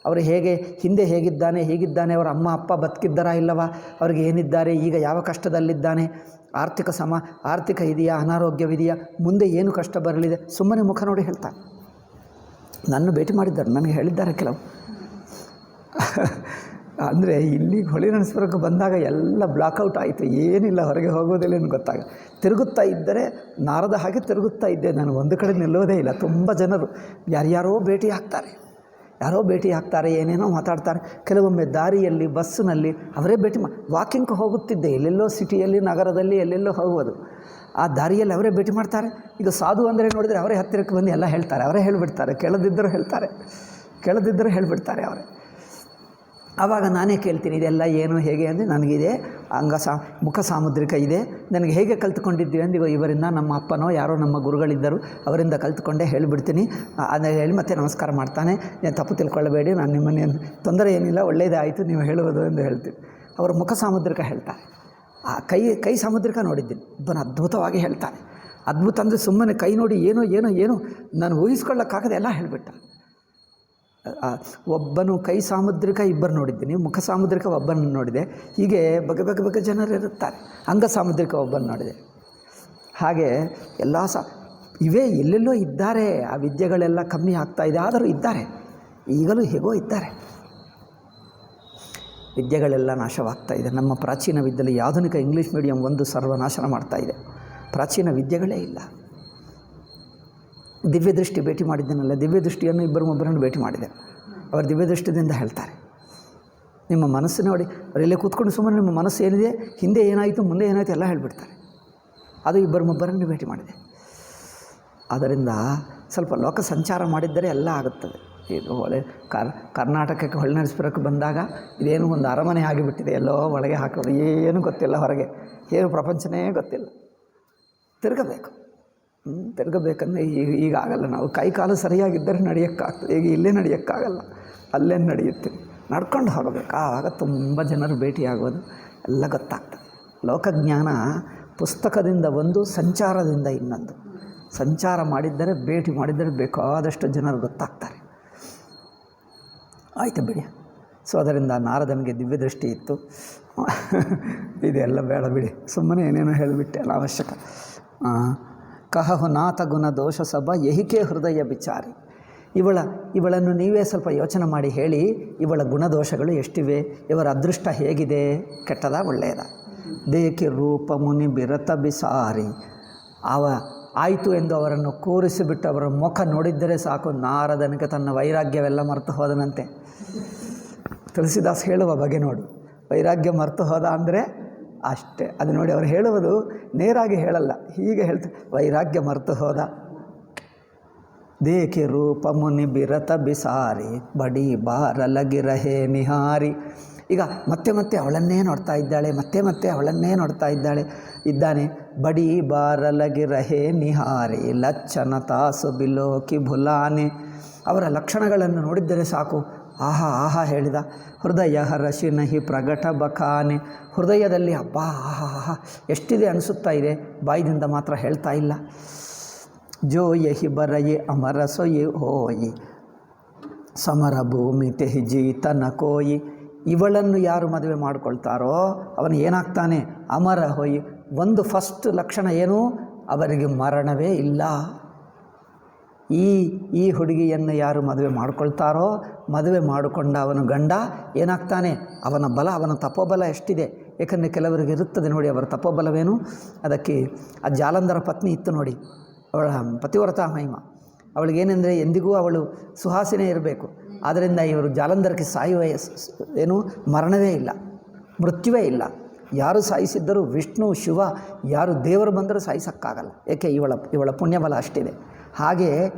ಅವರು ಹೇಗೆ ಹಿಂದೆ ಹೇಗಿದ್ದಾನೆ, ಹೀಗಿದ್ದಾನೆ, ಅವರ ಅಮ್ಮ ಅಪ್ಪ ಬದುಕಿದ್ದಾರಾ ಇಲ್ಲವಾ, ಅವ್ರಿಗೆ ಏನಿದ್ದಾರೆ, ಈಗ ಯಾವ ಕಷ್ಟದಲ್ಲಿದ್ದಾನೆ, ಆರ್ಥಿಕ ಇದೆಯಾ, ಅನಾರೋಗ್ಯವಿದೆಯಾ, ಮುಂದೆ ಏನು ಕಷ್ಟ ಬರಲಿದೆ, ಸುಮ್ಮನೆ ಮುಖ ನೋಡಿ ಹೇಳ್ತಾನೆ. ನನ್ನ ಭೇಟಿ ಮಾಡಿದ್ದಾರೆ, ನನಗೆ ಹೇಳಿದ್ದಾರೆ ಕೆಲವು. ಅಂದರೆ ಇಲ್ಲಿಗೆ ಹೊಳೆನರಸೀಪುರಕ್ಕೆ ಬಂದಾಗ ಎಲ್ಲ ಬ್ಲಾಕೌಟ್ ಆಯಿತು, ಏನಿಲ್ಲ, ಹೊರಗೆ ಹೋಗೋದಿಲ್ಲ ಏನು ಗೊತ್ತಾಗ. ತಿರುಗುತ್ತಾ ಇದ್ದರೆ ನಾರದ ಹಾಗೆ ತಿರುಗುತ್ತಾ ಇದ್ದೆ ನಾನು, ಒಂದು ಕಡೆ ನಿಲ್ಲೋದೇ ಇಲ್ಲ. ತುಂಬ ಜನರು ಯಾರ್ಯಾರೋ ಭೇಟಿ ಆಗ್ತಾರೆ, ಏನೇನೋ ಮಾತಾಡ್ತಾರೆ. ಕೆಲವೊಮ್ಮೆ ದಾರಿಯಲ್ಲಿ ಬಸ್ಸಿನಲ್ಲಿ ಅವರೇ ವಾಕಿಂಗ್ ಹೋಗುತ್ತಿದ್ದೆ, ಎಲ್ಲೆಲ್ಲೋ ಸಿಟಿಯಲ್ಲಿ ನಗರದಲ್ಲಿ ಎಲ್ಲೆಲ್ಲೋ ಹೋಗುವುದು. ಆ ದಾರಿಯಲ್ಲಿ ಅವರೇ ಭೇಟಿ ಮಾಡ್ತಾರೆ. ಈಗ ಸಾಧು ಅಂದರೆ ನೋಡಿದರೆ ಅವರೇ ಹತ್ತಿರಕ್ಕೆ ಬಂದು ಎಲ್ಲ ಹೇಳ್ತಾರೆ, ಅವರೇ ಹೇಳಿಬಿಡ್ತಾರೆ, ಕೇಳದಿದ್ದರೂ ಹೇಳಿಬಿಡ್ತಾರೆ ಅವರೇ. ಆವಾಗ ನಾನೇ ಕೇಳ್ತೀನಿ, ಇದೆಲ್ಲ ಏನು ಹೇಗೆ ಅಂದರೆ ನನಗಿದೆ ಮುಖ ಸಾಮುದ್ರಿಕ ಇದೆ, ನನಗೆ ಹೇಗೆ ಕಲ್ತ್ಕೊಂಡಿದ್ದೀವಿ ಅಂದರೆ ಇವರಿಂದ, ನಮ್ಮ ಅಪ್ಪನೋ ಯಾರೋ ನಮ್ಮ ಗುರುಗಳಿದ್ದರು, ಅವರಿಂದ ಕಲ್ತ್ಕೊಂಡೇ ಹೇಳಿಬಿಡ್ತೀನಿ. ಅದನ್ನು ಹೇಳಿ ಮತ್ತೆ ನಮಸ್ಕಾರ ಮಾಡ್ತಾನೆ, ನೀವು ತಪ್ಪು ತಿಳ್ಕೊಳ್ಳಬೇಡಿ, ನಾನು ನಿಮ್ಮನ್ನೇನು ತೊಂದರೆ ಏನಿಲ್ಲ, ಒಳ್ಳೆಯದೇ ಆಯಿತು ನೀವು ಹೇಳುವುದು ಎಂದು ಹೇಳ್ತೀನಿ. ಅವರು ಮುಖ ಸಾಮುದ್ರಿಕ ಹೇಳ್ತಾರೆ. ಆ ಕೈ ಸಾಮುದ್ರಿಕ ನೋಡಿದ್ದೀನಿ, ಒಬ್ಬನು ಅದ್ಭುತವಾಗಿ ಹೇಳ್ತಾನೆ. ಅದ್ಭುತ ಅಂದರೆ ಸುಮ್ಮನೆ ಕೈ ನೋಡಿ ಏನೋ ನಾನು ಊಹಿಸ್ಕೊಳ್ಳೋಕ್ಕಾಗದೆ ಎಲ್ಲ ಹೇಳಿಬಿಟ್ಟ. ಒಬ್ಬನು ಕೈ ಸಾಮುದ್ರಿಕ ಇಬ್ಬರು ನೋಡಿದ್ದೀನಿ, ಮುಖ ಸಾಮುದ್ರಿಕ ಒಬ್ಬನ್ನು ನೋಡಿದೆ. ಹೀಗೆ ಬಗೆ ಜನರು ಇರುತ್ತಾರೆ. ಅಂಗ ಸಾಮುದ್ರಿಕ ಒಬ್ಬನ್ನು ನೋಡಿದೆ. ಹಾಗೆ ಎಲ್ಲ ಇವೇ ಎಲ್ಲೆಲ್ಲೋ ಇದ್ದಾರೆ. ಆ ವಿದ್ಯೆಗಳೆಲ್ಲ ಕಮ್ಮಿ ಆಗ್ತಾ ಇದೆ, ಆದರೂ ಇದ್ದಾರೆ, ಈಗಲೂ ಹೇಗೋ ಇದ್ದಾರೆ. ವಿದ್ಯೆಗಳೆಲ್ಲ ನಾಶವಾಗ್ತಾ ಇದೆ. ನಮ್ಮ ಪ್ರಾಚೀನ ವಿದ್ಯೆಯಲ್ಲಿ ಆಧುನಿಕ ಇಂಗ್ಲೀಷ್ ಮೀಡಿಯಂ ಒಂದು ಸರ್ವನಾಶನ ಮಾಡ್ತಾ ಇದೆ. ಪ್ರಾಚೀನ ವಿದ್ಯೆಗಳೇ ಇಲ್ಲ. ದಿವ್ಯದೃಷ್ಟಿ ಭೇಟಿ ಮಾಡಿದ್ದೇನಲ್ಲ, ದಿವ್ಯದೃಷ್ಟಿಯನ್ನು ಒಬ್ಬರನ್ನು ಭೇಟಿ ಮಾಡಿದೆ. ಅವರು ದಿವ್ಯದೃಷ್ಟಿಯಿಂದ ಹೇಳ್ತಾರೆ, ನಿಮ್ಮ ಮನಸ್ಸು ನೋಡಿ, ಅವರೆಲ್ಲೇ ಕೂತ್ಕೊಂಡು ಸುಮ್ಮನೆ ನಿಮ್ಮ ಮನಸ್ಸು ಏನಿದೆ, ಹಿಂದೆ ಏನಾಯಿತು ಮುಂದೆ ಏನಾಯಿತು ಎಲ್ಲ ಹೇಳಿಬಿಡ್ತಾರೆ. ಅದು ಇಬ್ಬರನ್ನು ಭೇಟಿ ಮಾಡಿದೆ. ಆದ್ದರಿಂದ ಸ್ವಲ್ಪ ಲೋಕ ಸಂಚಾರ ಮಾಡಿದ್ದರೆ ಎಲ್ಲ ಆಗುತ್ತದೆ. ಇದು ಕರ್ನಾಟಕಕ್ಕೆ ಹೊಳೆನರಸೀಪುರಕ್ಕೆ ಬಂದಾಗ ಇದೇನು ಒಂದು ಅರಮನೆ ಆಗಿಬಿಟ್ಟಿದೆ, ಎಲ್ಲೋ ಒಳಗೆ ಹಾಕೋದು, ಏನೂ ಗೊತ್ತಿಲ್ಲ, ಹೊರಗೆ ಏನು ಪ್ರಪಂಚನೇ ಗೊತ್ತಿಲ್ಲ. ತಿರುಗಬೇಕಂದ್ರೆ ಈಗ ಆಗಲ್ಲ. ನಾವು ಕೈಕಾಲು ಸರಿಯಾಗಿದ್ದರೆ ನಡೆಯೋಕ್ಕಾಗ್ತದೆ. ಈಗ ಇಲ್ಲೇ ನಡೆಯೋಕ್ಕಾಗಲ್ಲ, ಅಲ್ಲೇ ನಡೆಯುತ್ತೆ, ನಡ್ಕೊಂಡು ಹೋಗಬೇಕು. ಆವಾಗ ತುಂಬ ಜನರು ಭೇಟಿಯಾಗೋದು ಎಲ್ಲ ಗೊತ್ತಾಗ್ತದೆ. ಲೋಕಜ್ಞಾನ ಪುಸ್ತಕದಿಂದ ಒಂದು, ಸಂಚಾರದಿಂದ ಇನ್ನೊಂದು. ಸಂಚಾರ ಮಾಡಿದ್ದರೆ, ಭೇಟಿ ಮಾಡಿದ್ದರೆ ಬೇಕಾದಷ್ಟು ಜನರು ಗೊತ್ತಾಗ್ತಾರೆ. ಆಯಿತು ಬಿಡಿ. ಸೊ ಅದರಿಂದ ನಾರದನಿಗೆ ದಿವ್ಯದೃಷ್ಟಿ ಇತ್ತು. ಇದೆಲ್ಲ ಬೇಡ ಬಿಡಿ, ಸುಮ್ಮನೆ ಏನೇನೋ ಹೇಳಿಬಿಟ್ಟೆ ಅನಾವಶ್ಯಕ. ಕಹು ನಾಥ ಗುಣ ದೋಷ ಸಭ ಯಹಿಕೆ ಹೃದಯ ವಿಚಾರಿ. ಇವಳನ್ನು ನೀವೇ ಸ್ವಲ್ಪ ಯೋಚನೆ ಮಾಡಿ ಹೇಳಿ, ಇವಳ ಗುಣದೋಷಗಳು ಎಷ್ಟಿವೆ, ಇವರ ಅದೃಷ್ಟ ಹೇಗಿದೆ, ಕೆಟ್ಟದ ಒಳ್ಳೆಯದ. ದೇಕಿ ರೂಪ ಮುನಿ ಬಿರತ ಬಿಸಾರಿ. ಆಯಿತು ಎಂದು ಅವರನ್ನು ಕೂರಿಸಿಬಿಟ್ಟು ಅವರ ಮುಖ ನೋಡಿದ್ದರೆ ಸಾಕು, ನಾರದನಿಗೆ ತನ್ನ ವೈರಾಗ್ಯವೆಲ್ಲ ಮರೆತು ಹೋದನಂತೆ. ತುಳಸಿದಾಸ್ ಹೇಳುವ ಬಗೆ ನೋಡು, ವೈರಾಗ್ಯ ಮರೆತು ಹೋದ ಅಂದರೆ ಅಷ್ಟೇ. ಅದು ನೋಡಿ ಅವರು ಹೇಳುವುದು ನೇರಾಗಿ ಹೇಳಲ್ಲ, ಹೀಗೆ ಹೇಳ್ತಾರೆ, ವೈರಾಗ್ಯ ಮರೆತು ಹೋದ. ದೇಖಿ ರೂಪ ಮುನಿ ಬಿರತ ಬಿಸಾರಿ ಬಡಿ ಬಾರಲಗಿರಹೇ ನಿಹಾರಿ. ಈಗ ಮತ್ತೆ ಅವಳನ್ನೇ ನೋಡ್ತಾ ಇದ್ದಾಳೆ, ಮತ್ತೆ ಅವಳನ್ನೇ ನೋಡ್ತಾ ಇದ್ದಾನೆ. ಬಡಿ ಬಾರಲಗಿರಹೇ ನಿಹಾರಿ ಲಚ್ಚನ ತಾಸು ಬಿಲೋಕಿ ಭುಲಾನೆ. ಅವರ ಲಕ್ಷಣಗಳನ್ನು ನೋಡಿದ್ದರೆ ಸಾಕು, ಆಹಾ ಹೇಳಿದ. ಹೃದಯ ಹರಶಿ ನಹಿ ಪ್ರಗಟ ಬಖಾನೆ. ಹೃದಯದಲ್ಲಿ ಅಬ್ಬಾ ಆಹಾ ಎಷ್ಟಿದೆ ಅನಿಸುತ್ತಾ ಇದೆ, ಬಾಯಿದಿಂದ ಮಾತ್ರ ಹೇಳ್ತಾ ಇಲ್ಲ. ಜೋ ಯಹಿ ಬರಯಿ ಅಮರ ಸೊಯಿ ಹೋಯಿ ಸಮರ ಭೂಮಿ ತೆಹಿಜಿ ತನ ಕೋಯಿ. ಇವಳನ್ನು ಯಾರು ಮದುವೆ ಮಾಡಿಕೊಳ್ತಾರೋ ಅವನು ಏನಾಗ್ತಾನೆ, ಅಮರ ಹೋಯಿ. ಒಂದು ಫಸ್ಟ್ ಲಕ್ಷಣ ಏನು, ಅವರಿಗೆ ಮರಣವೇ ಇಲ್ಲ. ಈ ಹುಡುಗಿಯನ್ನು ಯಾರು ಮದುವೆ ಮಾಡಿಕೊಳ್ತಾರೋ, ಮದುವೆ ಮಾಡಿಕೊಂಡ ಅವನು ಗಂಡ ಏನಾಗ್ತಾನೆ, ಅವನ ಬಲ, ಅವನ ತಪೋಬಲ ಎಷ್ಟಿದೆ. ಏಕೆಂದರೆ ಕೆಲವರಿಗೆ ಇರುತ್ತದೆ ನೋಡಿ ಅವರ ತಪೋಬಲವೇನು. ಅದಕ್ಕೆ ಆ ಜಾಲಂಧರ ಪತ್ನಿ ಇತ್ತು ನೋಡಿ, ಅವಳ ಪತಿವ್ರತಾ ಮಹಿಮ. ಅವಳಿಗೇನೆಂದರೆ ಎಂದಿಗೂ ಅವಳು ಸುಹಾಸಿನೇ ಇರಬೇಕು. ಆದ್ದರಿಂದ ಇವರು ಜಾಲಂಧರಕ್ಕೆ ಸಾಯುವ ಮರಣವೇ ಇಲ್ಲ, ಮೃತ್ಯುವೇ ಇಲ್ಲ. ಯಾರು ಸಾಯಿಸಿದ್ದರೂ ವಿಷ್ಣು ಶಿವ ಯಾರು ದೇವರು ಬಂದರೂ ಸಾಯಿಸೋಕ್ಕಾಗಲ್ಲ. ಏಕೆ, ಇವಳ ಪುಣ್ಯಬಲ ಅಷ್ಟಿದೆ. ಹಾಗೆ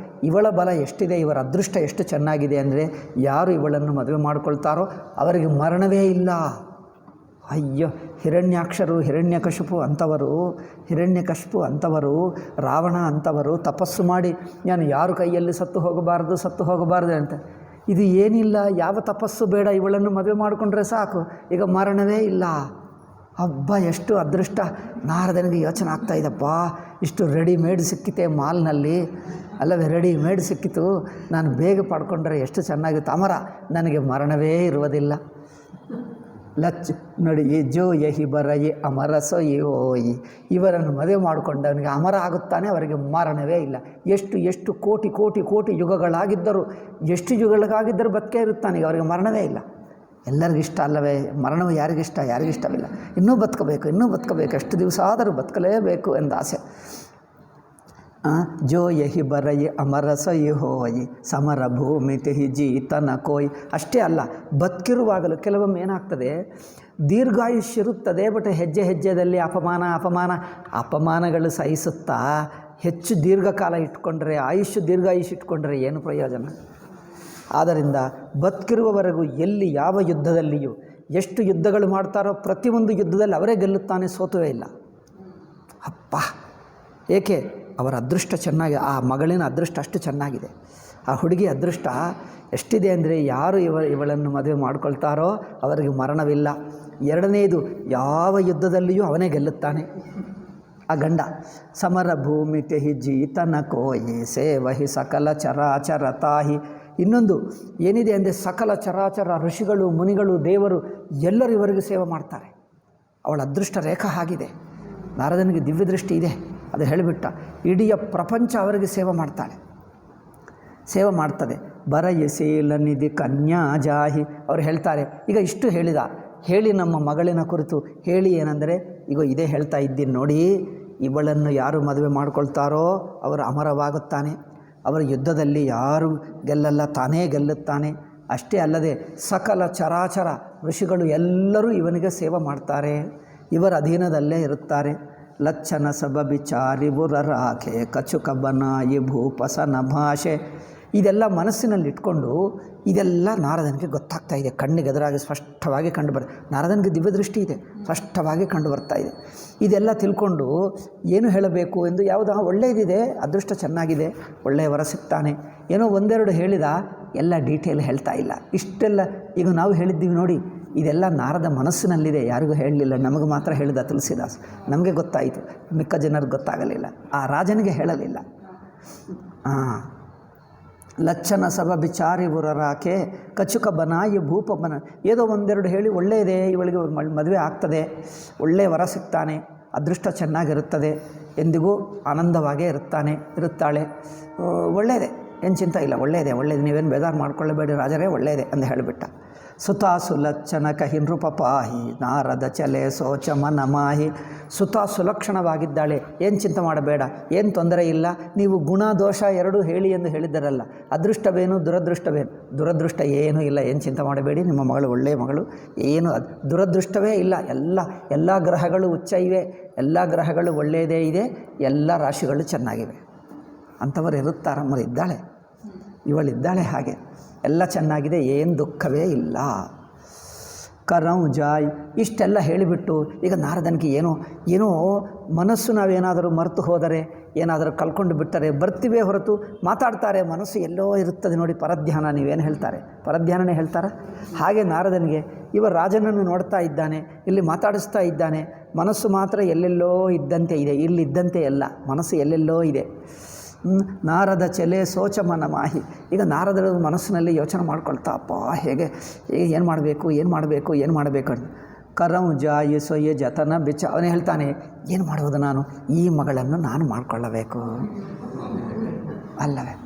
ಇವಳ ಬಲ ಎಷ್ಟಿದೆ, ಇವರ ಅದೃಷ್ಟ ಎಷ್ಟು ಚೆನ್ನಾಗಿದೆ ಅಂದರೆ ಯಾರು ಇವಳನ್ನು ಮದುವೆ ಮಾಡಿಕೊಳ್ತಾರೋ ಅವರಿಗೆ ಮರಣವೇ ಇಲ್ಲ. ಅಯ್ಯೋ, ಹಿರಣ್ಯಕಶಿಪು ಅಂಥವರು ರಾವಣ ಅಂಥವರು ತಪಸ್ಸು ಮಾಡಿ ನಾನು ಯಾರ ಕೈಯಲ್ಲಿ ಸತ್ತು ಹೋಗಬಾರ್ದು ಅಂತ. ಇದು ಏನಿಲ್ಲ, ಯಾವ ತಪಸ್ಸು ಬೇಡ, ಇವಳನ್ನು ಮದುವೆ ಮಾಡಿಕೊಂಡ್ರೆ ಸಾಕು, ಈಗ ಮರಣವೇ ಇಲ್ಲ. ಹಬ್ಬ, ಎಷ್ಟು ಅದೃಷ್ಟ. ನಾರದನಿಗೆ ಯೋಚನೆ ಆಗ್ತಾಯಿದ್ದಪ್ಪ, ಇಷ್ಟು ರೆಡಿಮೇಡ್ ಸಿಕ್ಕಿತೆ ಮಾಲ್ನಲ್ಲಿ, ಅಲ್ಲವೇ ರೆಡಿಮೇಡ್ ಸಿಕ್ಕಿತು, ನಾನು ಬೇಗ ಪಡ್ಕೊಂಡ್ರೆ ಎಷ್ಟು ಚೆನ್ನಾಗಿತ್ತು. ಅಮರ, ನನಗೆ ಮರಣವೇ ಇರುವುದಿಲ್ಲ. ನೋಡಿ, ಜೋ ಯಹಿ ಬರಯಿ ಅಮರಸೋ ಯೋಯಿ, ಇವರನ್ನು ಮದುವೆ ಮಾಡಿಕೊಂಡವನಿಗೆ ಅಮರ ಆಗುತ್ತಾನೆ, ಅವರಿಗೆ ಮರಣವೇ ಇಲ್ಲ. ಎಷ್ಟು ಕೋಟಿ ಯುಗಗಳಾಗಿದ್ದರು, ಎಷ್ಟು ಯುಗಗಳಾಗಿದ್ದರೂ ಬದುಕೇ ಇರುತ್ತಾನೆ, ಈಗ ಅವರಿಗೆ ಮರಣವೇ ಇಲ್ಲ. ಎಲ್ಲರಿಗಿಷ್ಟ ಅಲ್ಲವೇ ಮರಣವು? ಯಾರಿಗಿಷ್ಟವಿಲ್ಲ. ಇನ್ನೂ ಬದುಕಬೇಕು, ಎಷ್ಟು ದಿವಸ ಆದರೂ ಬದುಕಲೇಬೇಕು ಎಂದ ಆಸೆ. ಜೋ ಯಹಿ ಬರಯಿ ಅಮರಸಯಿ ಹೋಯಿ ಸಮರ ಭೂಮಿ ತಿಹಿ ಜೀತನ ಕೋಯ್. ಅಷ್ಟೇ ಅಲ್ಲ, ಬದುಕಿರುವಾಗಲೂ ಕೆಲವೊಮ್ಮೆ ಏನಾಗ್ತದೆ, ದೀರ್ಘಾಯುಷ್ಯಿರುತ್ತದೆ, ಬಟ್ ಹೆಜ್ಜೆದಲ್ಲಿ ಅಪಮಾನಗಳು ಸಹಿಸುತ್ತಾ ಹೆಚ್ಚು ದೀರ್ಘಕಾಲ ಇಟ್ಕೊಂಡ್ರೆ, ದೀರ್ಘಾಯುಷ್ಯ ಇಟ್ಕೊಂಡ್ರೆ ಏನು ಪ್ರಯೋಜನ? ಆದ್ದರಿಂದ ಬದುಕಿರುವವರೆಗೂ ಎಲ್ಲಿ ಯಾವ ಯುದ್ಧದಲ್ಲಿಯೂ ಎಷ್ಟು ಯುದ್ಧಗಳು ಮಾಡ್ತಾರೋ ಪ್ರತಿಯೊಂದು ಯುದ್ಧದಲ್ಲಿ ಅವರೇ ಗೆಲ್ಲುತ್ತಾನೆ, ಸೋತುವೇ ಇಲ್ಲ. ಅಪ್ಪ, ಏಕೆ? ಅವರ ಅದೃಷ್ಟ ಚೆನ್ನಾಗಿ, ಆ ಮಗಳಿನ ಅದೃಷ್ಟ ಅಷ್ಟು ಚೆನ್ನಾಗಿದೆ. ಆ ಹುಡುಗಿ ಅದೃಷ್ಟ ಎಷ್ಟಿದೆ ಅಂದರೆ, ಯಾರು ಇವಳನ್ನು ಮದುವೆ ಮಾಡ್ಕೊಳ್ತಾರೋ ಅವರಿಗೆ ಮರಣವಿಲ್ಲ. ಎರಡನೇದು, ಯಾವ ಯುದ್ಧದಲ್ಲಿಯೂ ಅವನೇ ಗೆಲ್ಲುತ್ತಾನೆ ಆ ಗಂಡ. ಸಮರ ಭೂಮಿ ತೆಹಿ ಜೀತನ ಕೋಯಿ ಸೇವಹಿ ಸಕಲ ಚರಾಚರ ತಾಹಿ. ಇನ್ನೊಂದು ಏನಿದೆ ಅಂದರೆ, ಸಕಲ ಚರಾಚರ ಋಷಿಗಳು, ಮುನಿಗಳು, ದೇವರು ಎಲ್ಲರೂ ಇವರಿಗೆ ಸೇವೆ ಮಾಡ್ತಾರೆ. ಅವಳ ಅದೃಷ್ಟ ರೇಖಾ ಆಗಿದೆ. ನಾರದನಿಗೆ ದಿವ್ಯ ದೃಷ್ಟಿ ಇದೆ, ಅದು ಹೇಳಿಬಿಟ್ಟ. ಇಡೀ ಪ್ರಪಂಚ ಅವರಿಗೆ ಸೇವೆ ಮಾಡ್ತದೆ. ಬರಯಸೀಲ ನಿಧಿ ಕನ್ಯಾ ಜಾಹಿ. ಅವರು ಹೇಳ್ತಾರೆ, ಈಗ ಇಷ್ಟು ಹೇಳಿ ನಮ್ಮ ಮಗಳಿನ ಕುರಿತು ಹೇಳಿ ಏನೆಂದರೆ, ಈಗ ಇದೇ ಹೇಳ್ತಾ ಇದ್ದೀನಿ ನೋಡಿ, ಇವಳನ್ನು ಯಾರು ಮದುವೆ ಮಾಡ್ಕೊಳ್ತಾರೋ ಅವರು ಅಮರವಾಗುತ್ತಾನೆ, ಅವರ ಯುದ್ಧದಲ್ಲಿ ಯಾರು ಗೆಲ್ಲಲ್ಲ, ತಾನೇ ಗೆಲ್ಲುತ್ತಾನೆ. ಅಷ್ಟೇ ಅಲ್ಲದೆ ಸಕಲ ಚರಾಚರ ಋಷಿಗಳು ಎಲ್ಲರೂ ಇವನಿಗೆ ಸೇವೆ ಮಾಡ್ತಾರೆ, ಇವರ ಅಧೀನದಲ್ಲೇ ಇರುತ್ತಾರೆ. ಲಚ್ಚನ ಸಬಬಿಚಾರಿ ಬುರರಾಖೆ ಕಚುಕ ಬನಾಯಿ ಭೂಪಸನ ಭಾಷೆ. ಇದೆಲ್ಲ ಮನಸ್ಸಿನಲ್ಲಿಟ್ಕೊಂಡು ಇದೆಲ್ಲ ನಾರದನಿಗೆ ಗೊತ್ತಾಗ್ತಾ ಇದೆ, ಕಣ್ಣಿಗೆ ಎದುರಾಗಿ ಸ್ಪಷ್ಟವಾಗಿ ನಾರದನಿಗೆ ದಿವ್ಯ ದೃಷ್ಟಿ ಇದೆ, ಸ್ಪಷ್ಟವಾಗಿ ಕಂಡು ಬರ್ತಾ ಇದೆ. ಇದೆಲ್ಲ ತಿಳ್ಕೊಂಡು ಏನು ಹೇಳಬೇಕು ಎಂದು, ಯಾವುದೋ ಒಳ್ಳೆಯದಿದೆ, ಅದೃಷ್ಟ ಚೆನ್ನಾಗಿದೆ, ಒಳ್ಳೆಯ ವರ ಸಿಗ್ತಾನೆ, ಏನೋ ಒಂದೆರಡು ಹೇಳಿದ, ಎಲ್ಲ ಡೀಟೇಲ್ ಹೇಳ್ತಾ ಇಲ್ಲ. ಇಷ್ಟೆಲ್ಲ ಈಗ ನಾವು ಹೇಳಿದ್ದೀವಿ ನೋಡಿ, ಇದೆಲ್ಲ ನಾರದ ಮನಸ್ಸಿನಲ್ಲಿದೆ, ಯಾರಿಗೂ ಹೇಳಲಿಲ್ಲ, ನಮಗೆ ಮಾತ್ರ ಹೇಳಿದ ತುಳಸಿದಾಸ್. ನಮಗೆ ಗೊತ್ತಾಯಿತು, ಮಿಕ್ಕ ಜನರಿಗೆ ಗೊತ್ತಾಗಲಿಲ್ಲ, ಆ ರಾಜನಿಗೆ ಹೇಳಲಿಲ್ಲ. ಲಚ್ಚನ ಸಭ ಬಿಚಾರಿ ಬುರರಾಕೆ ಕಚುಕ ಬನಾಯಿ ಭೂಪಬನ. ಏನೋ ಒಂದೆರಡು ಹೇಳಿ, ಒಳ್ಳೆಯದೇ, ಇವಳಿಗೆ ಮದುವೆ ಆಗ್ತದೆ, ಒಳ್ಳೆಯ ವರ ಸಿಗ್ತಾನೆ, ಅದೃಷ್ಟ ಚೆನ್ನಾಗಿರುತ್ತದೆ, ಎಂದಿಗೂ ಆನಂದವಾಗೇ ಇರುತ್ತಾಳೆ, ಒಳ್ಳೆಯದೇ, ಏನು ಚಿಂತೆ ಇಲ್ಲ, ಒಳ್ಳೆಯದೇ, ನೀವೇನು ಬೇಜಾರು ಮಾಡ್ಕೊಳ್ಳಬೇಡಿ ರಾಜರೇ, ಒಳ್ಳೆಯದೇ ಅಂತ ಹೇಳಿಬಿಟ್ಟ. ಸುತಾಸು ಲಚ್ಚನ ಕಹಿ ನೃಪಪಾಹಿ ನಾರದ ಚಲೆ ಸೋಚ ಮನ ಮಾಹಿ. ಸುತ ಸುಲಕ್ಷಣವಾಗಿದ್ದಾಳೆ, ಏನು ಚಿಂತೆ ಮಾಡಬೇಡ, ಏನು ತೊಂದರೆ ಇಲ್ಲ, ನೀವು ಗುಣ ದೋಷ ಎರಡೂ ಹೇಳಿ ಎಂದು ಹೇಳಿದ್ದರಲ್ಲ, ಅದೃಷ್ಟವೇನು ದುರದೃಷ್ಟ ಏನೂ ಇಲ್ಲ, ಏನು ಚಿಂತೆ ಮಾಡಬೇಡಿ, ನಿಮ್ಮ ಮಗಳು ಒಳ್ಳೆಯ ಮಗಳು, ಏನು ದುರದೃಷ್ಟವೇ ಇಲ್ಲ, ಎಲ್ಲ ಗ್ರಹಗಳು ಉಚ್ಚ ಇವೆ, ಎಲ್ಲ ಗ್ರಹಗಳು ಒಳ್ಳೆಯದೇ ಇದೆ, ಎಲ್ಲ ರಾಶಿಗಳು ಚೆನ್ನಾಗಿವೆ. ಅಂಥವರು ಇರುತ್ತಾರಮ್ಮ, ಇವಳಿದ್ದಾಳೆ ಹಾಗೆ, ಎಲ್ಲ ಚೆನ್ನಾಗಿದೆ, ಏನು ದುಃಖವೇ ಇಲ್ಲ. ಕರಂ ಜಾಯ್ ಇಷ್ಟೆಲ್ಲ ಹೇಳಿಬಿಟ್ಟು, ಈಗ ನಾರದನಿಗೆ ಏನೋ ಮನಸ್ಸು ನಾವೇನಾದರೂ ಮರೆತು ಹೋದರೆ, ಏನಾದರೂ ಕಳ್ಕೊಂಡು ಬಿಟ್ಟರೆ, ಬರ್ತೀವೇ ಹೊರತು ಮಾತಾಡ್ತಾರೆ, ಮನಸ್ಸು ಎಲ್ಲೋ ಇರುತ್ತದೆ ನೋಡಿ, ಪರಧ್ಯಾನ. ನೀವೇನು ಹೇಳ್ತಾರೆ, ಪರಧ್ಯಾನನೇ ಹೇಳ್ತಾರೆ. ಹಾಗೆ ನಾರದನಿಗೆ ಇವ ರಾಜನನ್ನು ನೋಡ್ತಾ ಇದ್ದಾನೆ, ಇಲ್ಲಿ ಮಾತಾಡಿಸ್ತಾ ಇದ್ದಾನೆ, ಮನಸ್ಸು ಮಾತ್ರ ಎಲ್ಲೆಲ್ಲೋ ಇದ್ದಂತೆ ಇದೆ, ಇಲ್ಲಿದ್ದಂತೆ ಎಲ್ಲ, ಮನಸ್ಸು ಎಲ್ಲೆಲ್ಲೋ ಇದೆ. ನಾರದ ಚೆಲೆ ಸೋಚ ಮನ ಮಾಹಿ. ಈಗ ನಾರದರ ಮನಸ್ಸಿನಲ್ಲಿ ಯೋಚನೆ ಮಾಡ್ಕೊಳ್ತಾ, ಅಪ್ಪ ಹೇಗೆ ಏನು ಮಾಡಬೇಕು ಅಂತ. ಕರಂ ಜಾಯಿ ಸೊಯ್ಯ ಜತನ ಬೆಚ್ಚ. ಅವನೇ ಹೇಳ್ತಾನೆ, ಏನು ಮಾಡುವುದು ನಾನು, ಈ ಮಗಳನ್ನು ನಾನು ಮಾಡಿಕೊಳ್ಳಬೇಕು ಅಲ್ಲವೇ.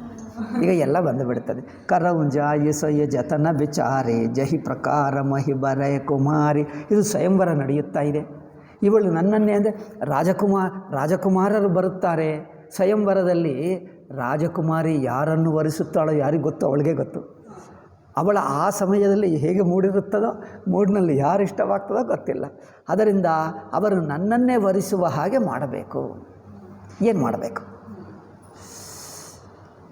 ಈಗ ಎಲ್ಲ ಬಂದುಬಿಡ್ತದೆ. ಕರಂ ಜಾಯಿ ಸೊಯ್ಯ ಜತನ ಬಿಚಾರೆ ಜಹಿ ಪ್ರಕಾರ ಮಹಿ ಬರಯ ಕುಮಾರಿ. ಇದು ಸ್ವಯಂವರ ನಡೆಯುತ್ತಾ ಇದೆ. ಇವಳು ನನ್ನನ್ನೇ ಅಂದರೆ ರಾಜಕುಮಾರರು ಬರುತ್ತಾರೆ. ಸ್ವಯಂವರದಲ್ಲಿ ರಾಜಕುಮಾರಿ ಯಾರನ್ನು ವರಿಸುತ್ತಾಳೋ ಯಾರಿಗೆ ಗೊತ್ತು, ಅವಳಿಗೆ ಗೊತ್ತು. ಅವಳ ಆ ಸಮಯದಲ್ಲಿ ಹೇಗೆ ಮೂಡಿರುತ್ತದೋ, ಮೂಡಿನಲ್ಲಿ ಯಾರು ಇಷ್ಟವಾಗ್ತದೋ ಗೊತ್ತಿಲ್ಲ. ಅದರಿಂದ ಅವರು ನನ್ನನ್ನೇ ವರಿಸುವ ಹಾಗೆ ಮಾಡಬೇಕು. ಏನು ಮಾಡಬೇಕು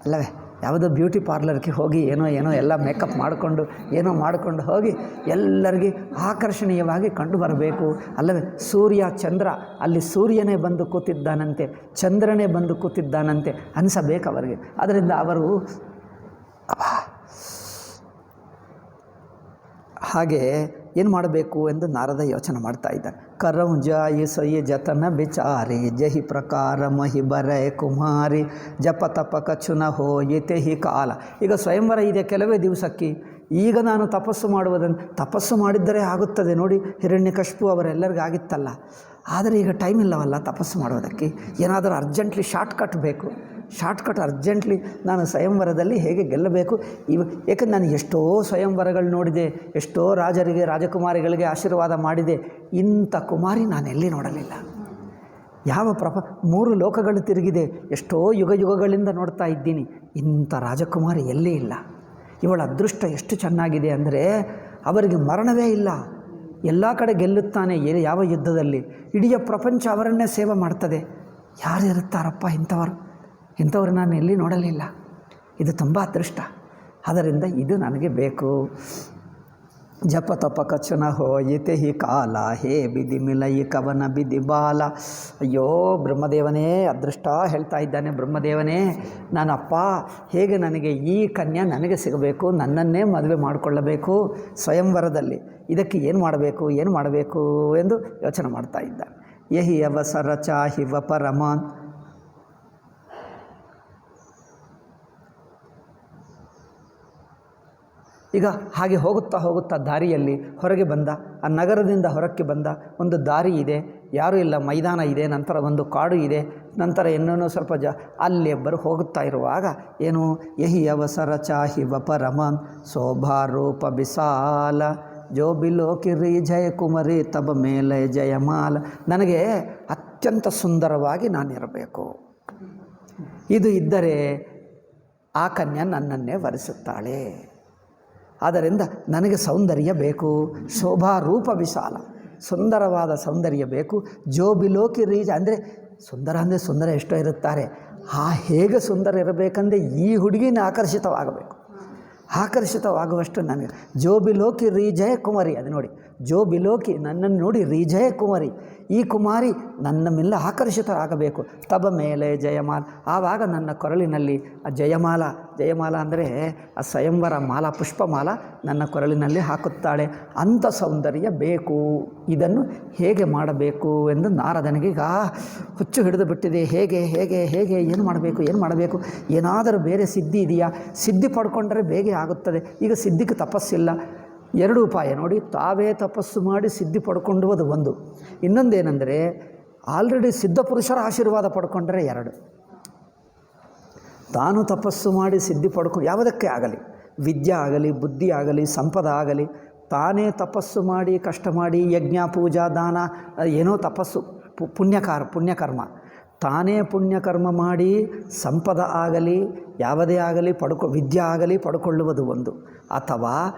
ಅಲ್ಲವೇ? ಯಾವುದೋ ಬ್ಯೂಟಿ ಪಾರ್ಲರ್ಗೆ ಹೋಗಿ ಏನೋ ಎಲ್ಲ ಮೇಕಪ್ ಮಾಡಿಕೊಂಡು ಹೋಗಿ ಎಲ್ಲರಿಗೆ ಆಕರ್ಷಣೀಯವಾಗಿ ಕಂಡು ಬರಬೇಕು. ಅಲ್ಲವೇ ಸೂರ್ಯ ಚಂದ್ರ, ಅಲ್ಲಿ ಸೂರ್ಯನೇ ಬಂದು ಕೂತಿದ್ದಾನಂತೆ, ಚಂದ್ರನೇ ಬಂದು ಕೂತಿದ್ದಾನಂತೆ ಅನಿಸಬೇಕು ಅವರಿಗೆ. ಅದರಿಂದ ಅವರು ಹಾಗೆ ಏನು ಮಾಡಬೇಕು ಎಂದು ನಾರದ ಯೋಚನೆ ಮಾಡ್ತಾ ಇದ್ದಾನೆ. ಕರೌಂಜಾಯಿ ಸೊಯ್ಯ ಜತನ ಬಿಚಾರಿ ಜಹಿ ಪ್ರಕಾರ ಮಹಿ ಬರೆ ಕುಮಾರಿ ಜಪ ತಪ ಕಚುನ ಹೋಯಿತೆ ಹಿ ಕಾಲ. ಈಗ ಸ್ವಯಂವರ ಇದೆ ಕೆಲವೇ ದಿವಸಕ್ಕೆ. ಈಗ ನಾನು ತಪಸ್ಸು ಮಾಡಿದ್ದರೆ ಆಗುತ್ತದೆ ನೋಡಿ. ಹಿರಣ್ಯಕಶಿಪು ಅವರೆಲ್ಲರಿಗೂ ಆಗಿತ್ತಲ್ಲ. ಆದರೆ ಈಗ ಟೈಮ್ ಇಲ್ಲವಲ್ಲ ತಪಸ್ಸು ಮಾಡೋದಕ್ಕೆ. ಏನಾದರೂ ಅರ್ಜೆಂಟ್ಲಿ ಶಾರ್ಟ್ಕಟ್ ಬೇಕು. ಶಾರ್ಟ್ಕಟ್ ಅರ್ಜೆಂಟ್ಲಿ ನಾನು ಸ್ವಯಂವರದಲ್ಲಿ ಹೇಗೆ ಗೆಲ್ಲಬೇಕು. ಏಕೆಂದರೆ ನಾನು ಎಷ್ಟೋ ಸ್ವಯಂವರಗಳು ನೋಡಿದೆ, ಎಷ್ಟೋ ರಾಜರಿಗೆ ರಾಜಕುಮಾರಿಗಳಿಗೆ ಆಶೀರ್ವಾದ ಮಾಡಿದೆ. ಇಂಥ ಕುಮಾರಿ ನಾನು ಎಲ್ಲಿ ನೋಡಲಿಲ್ಲ. ಯಾವ 3 ಲೋಕಗಳು ತಿರುಗಿದೆ, ಎಷ್ಟೋ ಯುಗಗಳಿಂದ ನೋಡ್ತಾ ಇದ್ದೀನಿ. ಇಂಥ ರಾಜಕುಮಾರಿ ಎಲ್ಲಿ ಇಲ್ಲ. ಇವಳ ಅದೃಷ್ಟ ಎಷ್ಟು ಚೆನ್ನಾಗಿದೆ ಅಂದರೆ ಅವರಿಗೆ ಮರಣವೇ ಇಲ್ಲ. ಎಲ್ಲ ಕಡೆ ಗೆಲ್ಲುತ್ತಾನೆ. ಯಾವ ಯುದ್ಧದಲ್ಲಿ ಇಡೀ ಪ್ರಪಂಚ ಅವರನ್ನೇ ಸೇವೆ ಮಾಡ್ತದೆ. ಯಾರು ಇರುತ್ತಾರಪ್ಪ ಇಂಥವರು ನಾನು ಎಲ್ಲಿ ನೋಡಲಿಲ್ಲ. ಇದು ತುಂಬ ಅದೃಷ್ಟ. ಆದ್ದರಿಂದ ಇದು ನನಗೆ ಬೇಕು. ಜಪ ತಪ ಕಚುನ ಹೋಯಿತೆ ಹಿ ಕಾಲ ಹೇ ಬಿದಿ ಮಿಲಯಿ ಕವನ ಬಿದಿ ಬಾಲ. ಅಯ್ಯೋ ಬ್ರಹ್ಮದೇವನೇ, ಅದೃಷ್ಟ ಹೇಳ್ತಾ ಇದ್ದಾನೆ ಬ್ರಹ್ಮದೇವನೇ. ನಾನಪ್ಪ ಹೇಗೆ ನನಗೆ ಈ ಕನ್ಯಾ ನನಗೆ ಸಿಗಬೇಕು, ನನ್ನನ್ನೇ ಮದುವೆ ಮಾಡಿಕೊಳ್ಳಬೇಕು ಸ್ವಯಂವರದಲ್ಲಿ. ಇದಕ್ಕೆ ಏನು ಮಾಡಬೇಕು ಎಂದು ಯೋಚನೆ ಮಾಡ್ತಾ ಇದ್ದಾನೆ. ಯಹಿ ಅವಸರ ಚಾಹಿವ ಪರಮಾನ್. ಈಗ ಹಾಗೆ ಹೋಗುತ್ತಾ ದಾರಿಯಲ್ಲಿ ಹೊರಗೆ ಬಂದ. ಆ ನಗರದಿಂದ ಹೊರಕ್ಕೆ ಬಂದ. ಒಂದು ದಾರಿ ಇದೆ, ಯಾರೂ ಇಲ್ಲ, ಮೈದಾನ ಇದೆ, ನಂತರ ಒಂದು ಕಾಡು ಇದೆ, ನಂತರ ಇನ್ನೂ ಸ್ವಲ್ಪ ಅಲ್ಲಿ ಹೋಗುತ್ತಾ ಇರುವಾಗ ಏನು ಯಹಿ ಅವಸರ ಚಾಹಿವ ಪರಮಾನ್ ಶೋಭಾರೂಪ ಬಿಸಾಲ ಜೋ ಬಿಲೋಕಿರಿ ಜಯ ಕುಮರಿ ತಬ ಮೇಲೆ ಜಯಮಾಲ. ನನಗೆ ಅತ್ಯಂತ ಸುಂದರವಾಗಿ ನಾನಿರಬೇಕು. ಇದು ಇದ್ದರೆ ಆ ಕನ್ಯಾ ನನ್ನನ್ನೇ ವರಿಸುತ್ತಾಳೆ. ಆದ್ದರಿಂದ ನನಗೆ ಸೌಂದರ್ಯ ಬೇಕು. ಶೋಭಾರೂಪ ವಿಶಾಲ, ಸುಂದರವಾದ ಸೌಂದರ್ಯ ಬೇಕು. ಜೋಬಿಲೋಕಿ ರೀಜ ಅಂದರೆ ಸುಂದರ ಎಷ್ಟೋ ಇರುತ್ತಾರೆ. ಹೇಗೆ ಸುಂದರ ಇರಬೇಕಂದ್ರೆ ಈ ಹುಡುಗಿನ ಆಕರ್ಷಿತವಾಗುವಷ್ಟು ನನಗೆ. ಜೋಬಿಲೋಕಿ ರೀಜಯ ಕುಮಾರಿ. ಅದು ನೋಡಿ, ಜೋಬಿಲೋಕಿ ನನ್ನನ್ನು ನೋಡಿ ರೀಜಯ ಕುಮಾರಿ, ಈ ಕುಮಾರಿ ನನ್ನ ಮೇಲೆ ಆಕರ್ಷಿತರಾಗಬೇಕು. ತಬ ಮೇಲೆ ಜಯಮಾಲ. ಆವಾಗ ನನ್ನ ಕೊರಳಿನಲ್ಲಿ ಆ ಜಯಮಾಲ ಅಂದರೆ ಆ ಸ್ವಯಂವರ ಮಾಲ, ಪುಷ್ಪಮಾಲ ನನ್ನ ಕೊರಳಿನಲ್ಲಿ ಹಾಕುತ್ತಾಳೆ. ಅಂಥ ಸೌಂದರ್ಯ ಬೇಕು. ಇದನ್ನು ಹೇಗೆ ಮಾಡಬೇಕು ಎಂದು ನಾರದನಿಗೆ ಈಗ ಹುಚ್ಚು ಹಿಡಿದು ಬಿಟ್ಟಿದೆ. ಹೇಗೆ ಏನು ಮಾಡಬೇಕು, ಏನಾದರೂ ಬೇರೆ ಸಿದ್ಧಿ ಇದೆಯಾ? ಸಿದ್ಧಿ ಪಡ್ಕೊಂಡ್ರೆ ಬೇಗ ಆಗುತ್ತದೆ. ಈಗ ಸಿದ್ಧಿಗೆ ತಪಸ್ಸಿಲ್ಲ. 2 ಉಪಾಯ ನೋಡಿ. ತಾವೇ ತಪಸ್ಸು ಮಾಡಿ ಸಿದ್ಧಿ ಪಡ್ಕೊಂಡುವುದು ಒಂದು. ಇನ್ನೊಂದೇನೆಂದರೆ ಆಲ್ರೆಡಿ ಸಿದ್ಧ ಪುರುಷರ ಆಶೀರ್ವಾದ ಪಡ್ಕೊಂಡ್ರೆ 2. ತಾನು ತಪಸ್ಸು ಮಾಡಿ ಸಿದ್ಧಿ ಪಡ್ಕೊಂಡು ಯಾವುದಕ್ಕೆ ಆಗಲಿ, ವಿದ್ಯೆ ಆಗಲಿ, ಬುದ್ಧಿ ಆಗಲಿ, ಸಂಪದ ಆಗಲಿ, ತಾನೇ ತಪಸ್ಸು ಮಾಡಿ ಕಷ್ಟ ಮಾಡಿ ಯಜ್ಞ ಪೂಜಾ ದಾನ ಏನೋ ತಪಸ್ಸು ಪುಣ್ಯಕರ್ಮ ತಾನೇ ಪುಣ್ಯಕರ್ಮ ಮಾಡಿ ಸಂಪದ ಆಗಲಿ ಯಾವುದೇ ಆಗಲಿ ವಿದ್ಯೆ ಆಗಲಿ ಪಡ್ಕೊಳ್ಳುವುದು ಒಂದು. ಅಥವಾ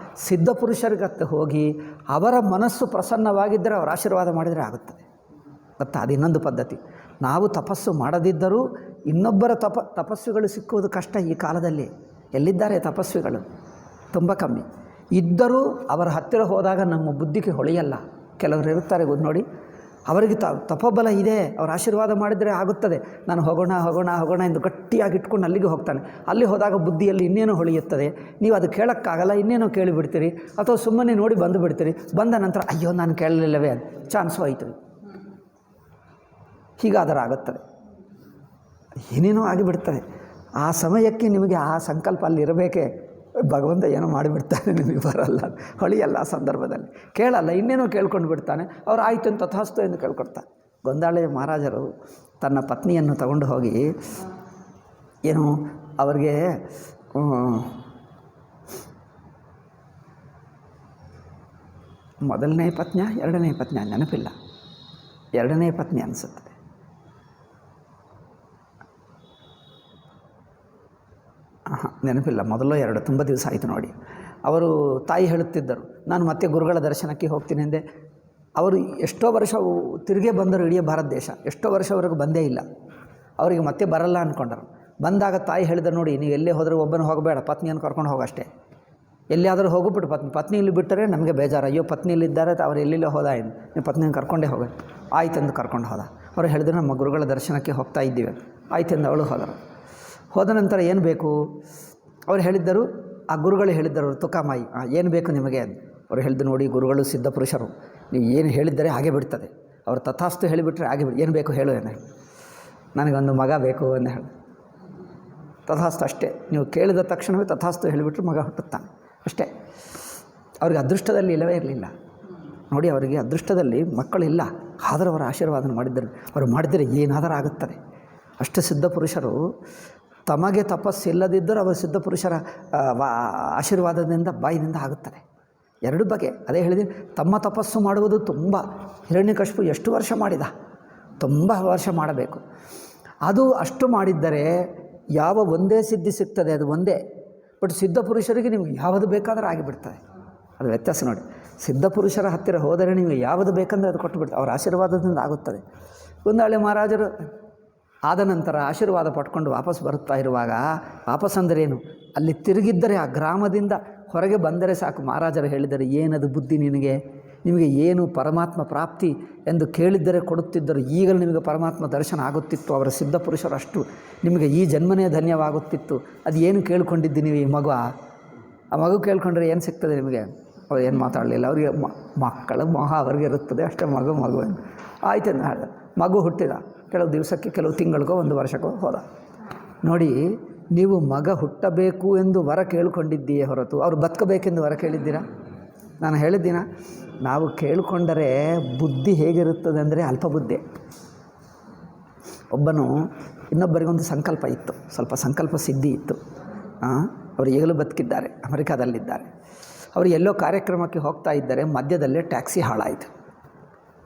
ಸಿದ್ಧ ಪುರುಷರಿಗತ್ತೆ ಹೋಗಿ ಅವರ ಮನಸ್ಸು ಪ್ರಸನ್ನವಾಗಿದ್ದರೆ ಅವರ ಆಶೀರ್ವಾದ ಮಾಡಿದರೆ ಆಗುತ್ತದೆ. ಗೊತ್ತಾ? ಅದು ಇನ್ನೊಂದು ಪದ್ಧತಿ. ನಾವು ತಪಸ್ಸು ಮಾಡದಿದ್ದರೂ ಇನ್ನೊಬ್ಬರ ತಪಸ್ಸುಗಳು ಸಿಕ್ಕುವುದು ಕಷ್ಟ ಈ ಕಾಲದಲ್ಲಿ. ಎಲ್ಲಿದ್ದಾರೆ ತಪಸ್ವಿಗಳು? ತುಂಬ ಕಮ್ಮಿ. ಇದ್ದರೂ ಅವರ ಹತ್ತಿರ ಹೋದಾಗ ನಮ್ಮ ಬುದ್ಧಿಗೆ ಹೊಳೆಯಲ್ಲ. ಕೆಲವರು ಇರುತ್ತಾರೆ ನೋಡಿ, ಅವರಿಗೆ ತಪೋಬಲ ಇದೆ, ಅವ್ರ ಆಶೀರ್ವಾದ ಮಾಡಿದರೆ ಆಗುತ್ತದೆ, ನಾನು ಹೋಗೋಣ ಎಂದು ಗಟ್ಟಿಯಾಗಿ ಇಟ್ಕೊಂಡು ಅಲ್ಲಿಗೆ ಹೋಗ್ತಾನೆ. ಅಲ್ಲಿ ಹೋದಾಗ ಬುದ್ಧಿಯಲ್ಲಿ ಇನ್ನೇನೋ ಹೊಳೆಯುತ್ತದೆ. ನೀವು ಅದು ಕೇಳೋಕ್ಕಾಗಲ್ಲ, ಇನ್ನೇನೋ ಕೇಳಿಬಿಡ್ತೀರಿ, ಅಥವಾ ಸುಮ್ಮನೆ ನೋಡಿ ಬಂದು ಬಿಡ್ತೀರಿ. ಬಂದ ನಂತರ ಅಯ್ಯೋ ನಾನು ಕೇಳಲಿಲ್ಲವೇ ಅಂತ ಚಾನ್ಸು ಆಯಿತು. ಹೀಗಾದರೆ ಆಗುತ್ತದೆ, ಏನೇನೋ ಆಗಿಬಿಡ್ತದೆ. ಆ ಸಮಯಕ್ಕೆ ನಿಮಗೆ ಆ ಸಂಕಲ್ಪ ಅಲ್ಲಿ ಇರಬೇಕೇ. ಭಗವಂತ ಏನೋ ಮಾಡಿಬಿಡ್ತಾನೆ, ನಿಮಗೆ ಬರಲ್ಲ, ಹೊಳೆಯಲ್ಲ ಆ ಸಂದರ್ಭದಲ್ಲಿ, ಕೇಳಲ್ಲ, ಇನ್ನೇನೋ ಕೇಳ್ಕೊಂಡು ಬಿಡ್ತಾನೆ. ಅವ್ರು ಆಯಿತು ಅಂತ ತಥಾಸ್ತು ಎಂದು ಕೇಳ್ಕೊಡ್ತಾರೆ. ಗೊಂದಾಳೆ ಮಹಾರಾಜರು ತನ್ನ ಪತ್ನಿಯನ್ನು ತಗೊಂಡು ಹೋಗಿ ಏನು ಅವ್ರಿಗೆ ಮೊದಲನೇ ಪತ್ನಿ ಎರಡನೇ ಪತ್ನಿ ನೆನಪಿಲ್ಲ, ಎರಡನೇ ಪತ್ನಿ ಅನಿಸುತ್ತದೆ. ನೆನಪಿಲ್ಲ, ಮೊದಲೋ ಎರಡು, ತುಂಬ ದಿವಸ ಆಯಿತು ನೋಡಿ. ಅವರು ತಾಯಿ ಹೇಳುತ್ತಿದ್ದರು, ನಾನು ಮತ್ತೆ ಗುರುಗಳ ದರ್ಶನಕ್ಕೆ ಹೋಗ್ತೀನಿ ಎಂದೆ. ಅವರು ಎಷ್ಟೋ ವರ್ಷ ತಿರುಗೇ ಬಂದರು ಇಡೀ ಭಾರತ ದೇಶ, ಎಷ್ಟೋ ವರ್ಷವರೆಗೂ ಬಂದೇ ಇಲ್ಲ. ಅವರಿಗೆ ಮತ್ತೆ ಬರಲ್ಲ ಅಂದ್ಕೊಂಡರು. ಬಂದಾಗ ತಾಯಿ ಹೇಳಿದ ನೋಡಿ, ನೀವು ಎಲ್ಲೇ ಹೋದರೆ ಒಬ್ಬನ ಹೋಗಬೇಡ, ಪತ್ನಿಯನ್ನು ಕರ್ಕೊಂಡು ಹೋಗಷ್ಟೇ. ಎಲ್ಲಿಯಾದರೂ ಹೋಗ್ಬಿಟ್ಟು ಪತ್ನಿ ಇಲ್ಲಿ ಬಿಟ್ಟರೆ ನಮಗೆ ಬೇಜಾರು, ಅಯ್ಯೋ ಪತ್ನಿ ಇಲ್ಲಿದ್ದಾರೆ, ಅವ್ರು ಎಲ್ಲೆಲ್ಲೋ ಹೋದ ಏನು, ನೀವು ಪತ್ನಿಯನ್ನು ಕರ್ಕೊಂಡೇ ಹೋಗಿ. ಆಯ್ತೆಂದು ಕರ್ಕೊಂಡು ಹೋದ. ಅವರು ಹೇಳಿದ್ರು ನಮ್ಮ ಗುರುಗಳ ದರ್ಶನಕ್ಕೆ ಹೋಗ್ತಾ ಇದ್ದೀವಿ. ಆಯ್ತೆಂದು ಅವಳು ಹೋದರು. ಹೋದ ನಂತರ ಏನು ಬೇಕು ಅವ್ರು ಹೇಳಿದ್ದರು, ಆ ಗುರುಗಳು ಹೇಳಿದ್ದರು, ತುಕಾಮಾಯಿ ಏನು ಬೇಕು ನಿಮಗೆ? ಅವ್ರು ಹೇಳಿದ್ರು ನೋಡಿ, ಗುರುಗಳು ಸಿದ್ಧಪುರುಷರು, ನೀವು ಏನು ಹೇಳಿದ್ದರೆ ಹಾಗೆ ಬಿಡ್ತದೆ. ಅವರು ತಥಾಸ್ತು ಹೇಳಿಬಿಟ್ರೆ ಹಾಗೆ ಬಿಡಿ, ಏನು ಬೇಕು ಹೇಳು ಏನು. ನನಗೊಂದು ಮಗ ಬೇಕು ಅಂತ ಹೇಳಿ, ತಥಾಸ್ತು ಅಷ್ಟೇ. ನೀವು ಕೇಳಿದ ತಕ್ಷಣವೇ ತಥಾಸ್ತು ಹೇಳಿಬಿಟ್ರೆ ಮಗ ಹುಟ್ಟುತ್ತಾನೆ ಅಷ್ಟೇ. ಅವ್ರಿಗೆ ಅದೃಷ್ಟದಲ್ಲಿ ಇಲ್ಲವೇ ಇರಲಿಲ್ಲ ನೋಡಿ, ಅವರಿಗೆ ಅದೃಷ್ಟದಲ್ಲಿ ಮಕ್ಕಳಿಲ್ಲ, ಆದರೂ ಅವರ ಆಶೀರ್ವಾದ ಮಾಡಿದ್ದರು. ಅವರು ಮಾಡಿದರೆ ಏನಾದರೂ ಆಗುತ್ತದೆ. ಅಷ್ಟು ಸಿದ್ಧಪುರುಷರು, ತಮಗೆ ತಪಸ್ಸಿಲ್ಲದಿದ್ದರೂ ಅವರು ಸಿದ್ಧಪುರುಷರ ಆಶೀರ್ವಾದದಿಂದ ಬಾಯಿನಿಂದ ಆಗುತ್ತದೆ. ಎರಡು ಬಗೆ. ಅದೇ ಹೇಳಿದೆ, ತಮ್ಮ ತಪಸ್ಸು ಮಾಡುವುದು ತುಂಬ. ಹಿರಣ್ಯಕಶಿಪು ಎಷ್ಟು ವರ್ಷ ಮಾಡಿದ? ತುಂಬ ವರ್ಷ ಮಾಡಬೇಕು. ಅದು ಅಷ್ಟು ಮಾಡಿದ್ದರೆ ಯಾವ ಒಂದೇ ಸಿದ್ಧಿ ಸಿಗ್ತದೆ, ಅದು ಒಂದೇ. ಬಟ್ ಸಿದ್ಧಪುರುಷರಿಗೆ ನಿಮಗೆ ಯಾವುದು ಬೇಕಾದರೂ ಆಗಿಬಿಡ್ತದೆ. ಅದು ವ್ಯತ್ಯಾಸ ನೋಡಿ. ಸಿದ್ಧಪುರುಷರ ಹತ್ತಿರ ಹೋದರೆ ನೀವು ಯಾವುದು ಬೇಕಂದರೆ ಅದು ಕೊಟ್ಟು ಬಿಡ್ತಾರೆ, ಅವರ ಆಶೀರ್ವಾದದಿಂದ ಆಗುತ್ತದೆ. ಒಂದಾಳೆ ಮಹಾರಾಜರು ಆದ ನಂತರ ಆಶೀರ್ವಾದ ಪಡ್ಕೊಂಡು ವಾಪಸ್ ಬರುತ್ತಾ ಇರುವಾಗ, ವಾಪಸ್ ಅಂದರೇನು, ಅಲ್ಲಿ ತಿರುಗಿದ್ದರೆ ಆ ಗ್ರಾಮದಿಂದ ಹೊರಗೆ ಬಂದರೆ ಸಾಕು. ಮಹಾರಾಜರು ಹೇಳಿದರೆ, ಏನದು ಬುದ್ಧಿ ನಿನಗೆ? ನಿಮಗೆ ಏನು ಪರಮಾತ್ಮ ಪ್ರಾಪ್ತಿ ಎಂದು ಕೇಳಿದ್ದರೆ ಕೊಡುತ್ತಿದ್ದರು. ಈಗಲೂ ನಿಮಗೆ ಪರಮಾತ್ಮ ದರ್ಶನ ಆಗುತ್ತಿತ್ತು. ಅವರ ಸಿದ್ಧಪುರುಷರು ಅಷ್ಟು ನಿಮಗೆ ಈ ಜನ್ಮನೇ ಧನ್ಯವಾಗುತ್ತಿತ್ತು. ಅದು ಏನು ಕೇಳ್ಕೊಂಡಿದ್ದು ನೀವು? ಈ ಮಗು, ಆ ಮಗು ಕೇಳ್ಕೊಂಡ್ರೆ ಏನು ಸಿಗ್ತದೆ ನಿಮಗೆ? ಅವ್ರು ಏನು ಮಾತಾಡಲಿಲ್ಲ. ಅವರಿಗೆ ಮಕ್ಕಳ ಮೊಹ ಅವ್ರಿಗೆ ಇರುತ್ತದೆ ಅಷ್ಟೇ. ಮಗು ಆಯ್ತು ಅಂತ ಹೇಳಿದ. ಮಗು ಹುಟ್ಟಿದ ಕೆಲವು ದಿವಸಕ್ಕೆ, ಕೆಲವು ತಿಂಗಳಿಗೋ, ಒಂದು ವರ್ಷಕ್ಕೋ ಹೋದ. ನೋಡಿ, ನೀವು ಮಗ ಹುಟ್ಟಬೇಕು ಎಂದು ವರ ಕೇಳಿಕೊಂಡಿದ್ದೀಯೇ ಹೊರತು ಅವರು ಬದುಕಬೇಕೆಂದು ವರ ಕೇಳಿದ್ದೀರಾ? ನಾನು ಹೇಳಿದ್ದೀನ, ನಾವು ಕೇಳಿಕೊಂಡರೆ ಬುದ್ಧಿ ಹೇಗಿರುತ್ತದೆ ಅಂದರೆ ಅಲ್ಪ ಬುದ್ಧಿ. ಒಬ್ಬನು ಇನ್ನೊಬ್ಬರಿಗೊಂದು ಸಂಕಲ್ಪ ಇತ್ತು, ಸ್ವಲ್ಪ ಸಂಕಲ್ಪ ಸಿದ್ಧಿ ಇತ್ತು. ಅವರು ಈಗಲೂ ಬದುಕಿದ್ದಾರೆ, ಅಮೆರಿಕಾದಲ್ಲಿದ್ದಾರೆ. ಅವರು ಎಲ್ಲೋ ಕಾರ್ಯಕ್ರಮಕ್ಕೆ ಹೋಗ್ತಾ ಇದ್ದರೆ ಮಧ್ಯದಲ್ಲೇ ಟ್ಯಾಕ್ಸಿ ಹಾಳಾಯಿತು.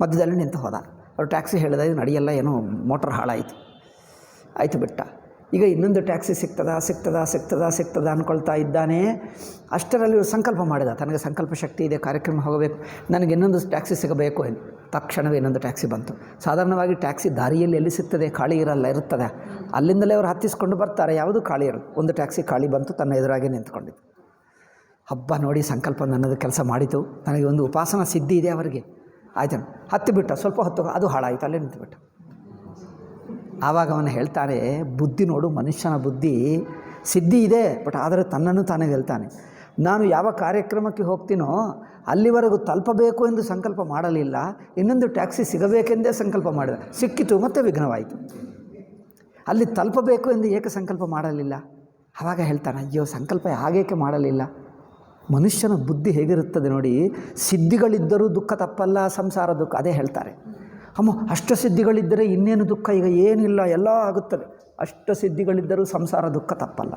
ಮಧ್ಯದಲ್ಲಿ ನಿಂತು ಹೋದ. ಅವರು ಟ್ಯಾಕ್ಸಿ ಹೇಳಿದ, ಇದು ನಡೆಯಲ್ಲ, ಏನೋ ಮೋಟ್ರ್ ಹಾಳಾಯಿತು. ಆಯಿತು, ಬಿಟ್ಟ. ಈಗ ಇನ್ನೊಂದು ಟ್ಯಾಕ್ಸಿ ಸಿಗ್ತದ ಅಂದ್ಕೊಳ್ತಾ ಇದ್ದಾನೆ. ಅಷ್ಟರಲ್ಲಿ ಸಂಕಲ್ಪ ಮಾಡಿದ, ತನಗೆ ಸಂಕಲ್ಪ ಶಕ್ತಿ ಇದೆ, ಕಾರ್ಯಕ್ರಮ ಹೋಗಬೇಕು, ನನಗೆ ಇನ್ನೊಂದು ಟ್ಯಾಕ್ಸಿ ಸಿಗಬೇಕು ಎಂದು. ತಕ್ಷಣವೇ ಇನ್ನೊಂದು ಟ್ಯಾಕ್ಸಿ ಬಂತು. ಸಾಧಾರಣವಾಗಿ ಟ್ಯಾಕ್ಸಿ ದಾರಿಯಲ್ಲಿ ಎಲ್ಲಿ ಸಿಗ್ತದೆ? ಖಾಲಿ ಇರುತ್ತದೆ. ಅಲ್ಲಿಂದಲೇ ಅವರು ಹತ್ತಿಸ್ಕೊಂಡು ಬರ್ತಾರೆ, ಯಾವುದು ಖಾಲಿ ಇರೋದು. ಒಂದು ಟ್ಯಾಕ್ಸಿ ಖಾಲಿ ಬಂತು, ತನ್ನ ಎದುರಾಗೆ ನಿಂತ್ಕೊಂಡಿತ್ತು. ಹಬ್ಬ ನೋಡಿ, ಸಂಕಲ್ಪ ನನ್ನದು ಕೆಲಸ ಮಾಡಿತು, ನನಗೆ ಒಂದು ಉಪಾಸನಾ ಸಿದ್ಧಿ ಇದೆ ಅವರಿಗೆ. ಆಯ್ತು, ಹತ್ತಿಬಿಟ್ಟ. ಸ್ವಲ್ಪ ಹೊತ್ತು ಅದು ಹಾಳಾಯಿತು, ಅಲ್ಲೇ ನಿಂತುಬಿಟ್ಟ. ಆವಾಗ ಅವನು ಹೇಳ್ತಾನೆ, ಬುದ್ಧಿ ನೋಡು, ಮನುಷ್ಯನ ಬುದ್ಧಿ ಸಿದ್ಧಿ ಇದೆ, ಬಟ್ ಆದರೆ ತನ್ನನ್ನು ತಾನೇ ಗೆಲ್ತಾನೆ. ನಾನು ಯಾವ ಕಾರ್ಯಕ್ರಮಕ್ಕೆ ಹೋಗ್ತೀನೋ ಅಲ್ಲಿವರೆಗೂ ತಲುಪಬೇಕು ಎಂದು ಸಂಕಲ್ಪ ಮಾಡಲಿಲ್ಲ, ಇನ್ನೊಂದು ಟ್ಯಾಕ್ಸಿ ಸಿಗಬೇಕೆಂದೇ ಸಂಕಲ್ಪ ಮಾಡಿದ. ಸಿಕ್ಕಿತು, ಮತ್ತೆ ವಿಘ್ನವಾಯಿತು. ಅಲ್ಲಿ ತಲುಪಬೇಕು ಎಂದು ಏಕೆ ಸಂಕಲ್ಪ ಮಾಡಲಿಲ್ಲ? ಆವಾಗ ಹೇಳ್ತಾನೆ, ಅಯ್ಯೋ ಸಂಕಲ್ಪ ಹಾಗೇಕೆ ಮಾಡಲಿಲ್ಲ. ಮನುಷ್ಯನ ಬುದ್ಧಿ ಹೇಗಿರುತ್ತದೆ ನೋಡಿ. ಸಿದ್ಧಿಗಳಿದ್ದರೂ ದುಃಖ ತಪ್ಪಲ್ಲ, ಸಂಸಾರ ದುಃಖ. ಅದೇ ಹೇಳ್ತಾರೆ, ಅಮ್ಮ ಅಷ್ಟ ಸಿದ್ಧಿಗಳಿದ್ದರೆ ಇನ್ನೇನು ದುಃಖ, ಈಗ ಏನಿಲ್ಲ, ಎಲ್ಲ ಆಗುತ್ತದೆ. ಅಷ್ಟ ಸಿದ್ಧಿಗಳಿದ್ದರೂ ಸಂಸಾರ ದುಃಖ ತಪ್ಪಲ್ಲ.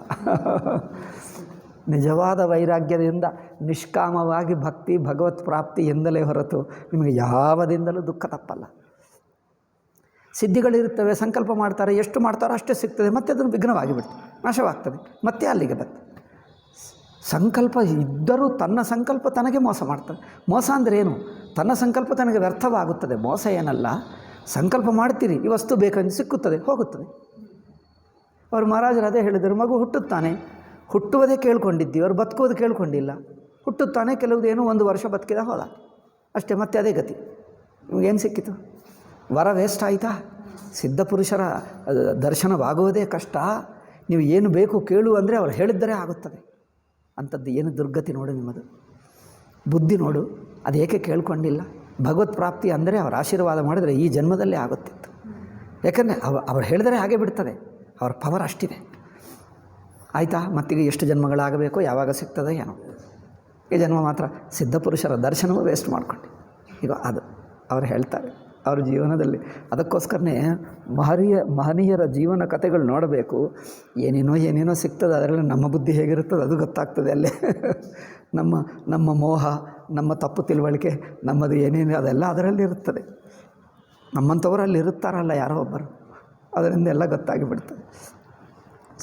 ನಿಜವಾದ ವೈರಾಗ್ಯದಿಂದ ನಿಷ್ಕಾಮವಾಗಿ ಭಕ್ತಿ ಭಗವತ್ ಪ್ರಾಪ್ತಿ ಎಂದಲೇ ಹೊರತು ನಿಮಗೆ ಯಾವದಿಂದಲೂ ದುಃಖ ತಪ್ಪಲ್ಲ. ಸಿದ್ಧಿಗಳಿರುತ್ತವೆ, ಸಂಕಲ್ಪ ಮಾಡ್ತಾರೆ, ಎಷ್ಟು ಮಾಡ್ತಾರೋ ಅಷ್ಟೇ ಸಿಗ್ತದೆ, ಮತ್ತೆ ಅದನ್ನು ವಿಘ್ನವಾಗಿ ಬಿಡ್ತದೆ, ನಾಶವಾಗ್ತದೆ, ಮತ್ತೆ ಅಲ್ಲಿಗೆ ಬರ್ತದೆ. ಸಂಕಲ್ಪ ಇದ್ದರೂ ತನ್ನ ಸಂಕಲ್ಪ ತನಗೆ ಮೋಸ ಮಾಡ್ತದೆ. ಮೋಸ ಅಂದರೆ ಏನು? ತನ್ನ ಸಂಕಲ್ಪ ತನಗೆ ವ್ಯರ್ಥವಾಗುತ್ತದೆ. ಮೋಸ ಏನಲ್ಲ. ಸಂಕಲ್ಪ ಮಾಡ್ತೀರಿ, ಈ ವಸ್ತು ಬೇಕಂದು ಸಿಕ್ಕುತ್ತದೆ, ಹೋಗುತ್ತದೆ. ಅವರು ಮಹಾರಾಜರು ಅದೇ ಹೇಳಿದರು, ಮಗು ಹುಟ್ಟುತ್ತಾನೆ, ಹುಟ್ಟುವುದೇ ಕೇಳ್ಕೊಂಡಿದ್ದೀವಿ, ಅವರು ಬದುಕುವುದು ಕೇಳ್ಕೊಂಡಿಲ್ಲ. ಹುಟ್ಟುತ್ತಾನೆ, ಕೆಲವುದೇನು 1 ವರ್ಷ ಬದುಕಿದ ಹೋದ ಅಷ್ಟೇ, ಮತ್ತೆ ಅದೇ ಗತಿ. ನಿಮಗೇನು ಸಿಕ್ಕಿತು? ವರ ವೇಸ್ಟ್ ಆಯಿತಾ? ಸಿದ್ಧಪುರುಷರ ದರ್ಶನವಾಗುವುದೇ ಕಷ್ಟ. ನೀವು ಏನು ಬೇಕು ಕೇಳು ಅಂದರೆ ಅವರು ಹೇಳಿದ್ದರೆ ಆಗುತ್ತದೆ. ಅಂಥದ್ದು ಏನು ದುರ್ಗತಿ ನೋಡು ನಿಮ್ಮದು. ಬುದ್ಧಿ ನೋಡು, ಅದು ಏಕೆ ಕೇಳ್ಕೊಂಡಿಲ್ಲ? ಭಗವತ್ ಪ್ರಾಪ್ತಿ ಅಂದರೆ ಅವರ ಆಶೀರ್ವಾದ ಮಾಡಿದರೆ ಈ ಜನ್ಮದಲ್ಲೇ ಆಗುತ್ತಿತ್ತು. ಯಾಕಂದರೆ ಅವ್ರು ಹೇಳಿದರೆ ಹಾಗೆ ಬಿಡ್ತದೆ, ಅವ್ರ ಪವರ್ ಅಷ್ಟಿದೆ. ಆಯಿತಾ? ಮತ್ತೀಗ ಎಷ್ಟು ಜನ್ಮಗಳಾಗಬೇಕು, ಯಾವಾಗ ಸಿಗ್ತದೆ ಏನೋ. ಈ ಜನ್ಮ ಮಾತ್ರ ಸಿದ್ಧಪುರುಷರ ದರ್ಶನವೂ ವೇಸ್ಟ್ ಮಾಡ್ಕೊಂಡು. ಈಗ ಅದು ಅವ್ರು ಹೇಳ್ತಾರೆ ಅವ್ರ ಜೀವನದಲ್ಲಿ. ಅದಕ್ಕೋಸ್ಕರನೇ ಮಹನೀಯರ ಜೀವನ ಕಥೆಗಳು ನೋಡಬೇಕು. ಏನೇನೋ ಸಿಗ್ತದೆ, ಅದರಲ್ಲಿ ನಮ್ಮ ಬುದ್ಧಿ ಹೇಗಿರುತ್ತದೆ ಅದು ಗೊತ್ತಾಗ್ತದೆ ಅಲ್ಲೇ. ನಮ್ಮ ಮೋಹ, ನಮ್ಮ ತಪ್ಪು ತಿಳುವಳಿಕೆ, ನಮ್ಮದು ಏನೇನು ಅದೆಲ್ಲ ಅದರಲ್ಲಿ ಇರುತ್ತದೆ. ನಮ್ಮಂಥವ್ರು ಅಲ್ಲಿ ಇರುತ್ತಾರಲ್ಲ ಯಾರೋ ಒಬ್ಬರು, ಅದರಿಂದ ಎಲ್ಲ ಗೊತ್ತಾಗಿ ಬಿಡ್ತದೆ.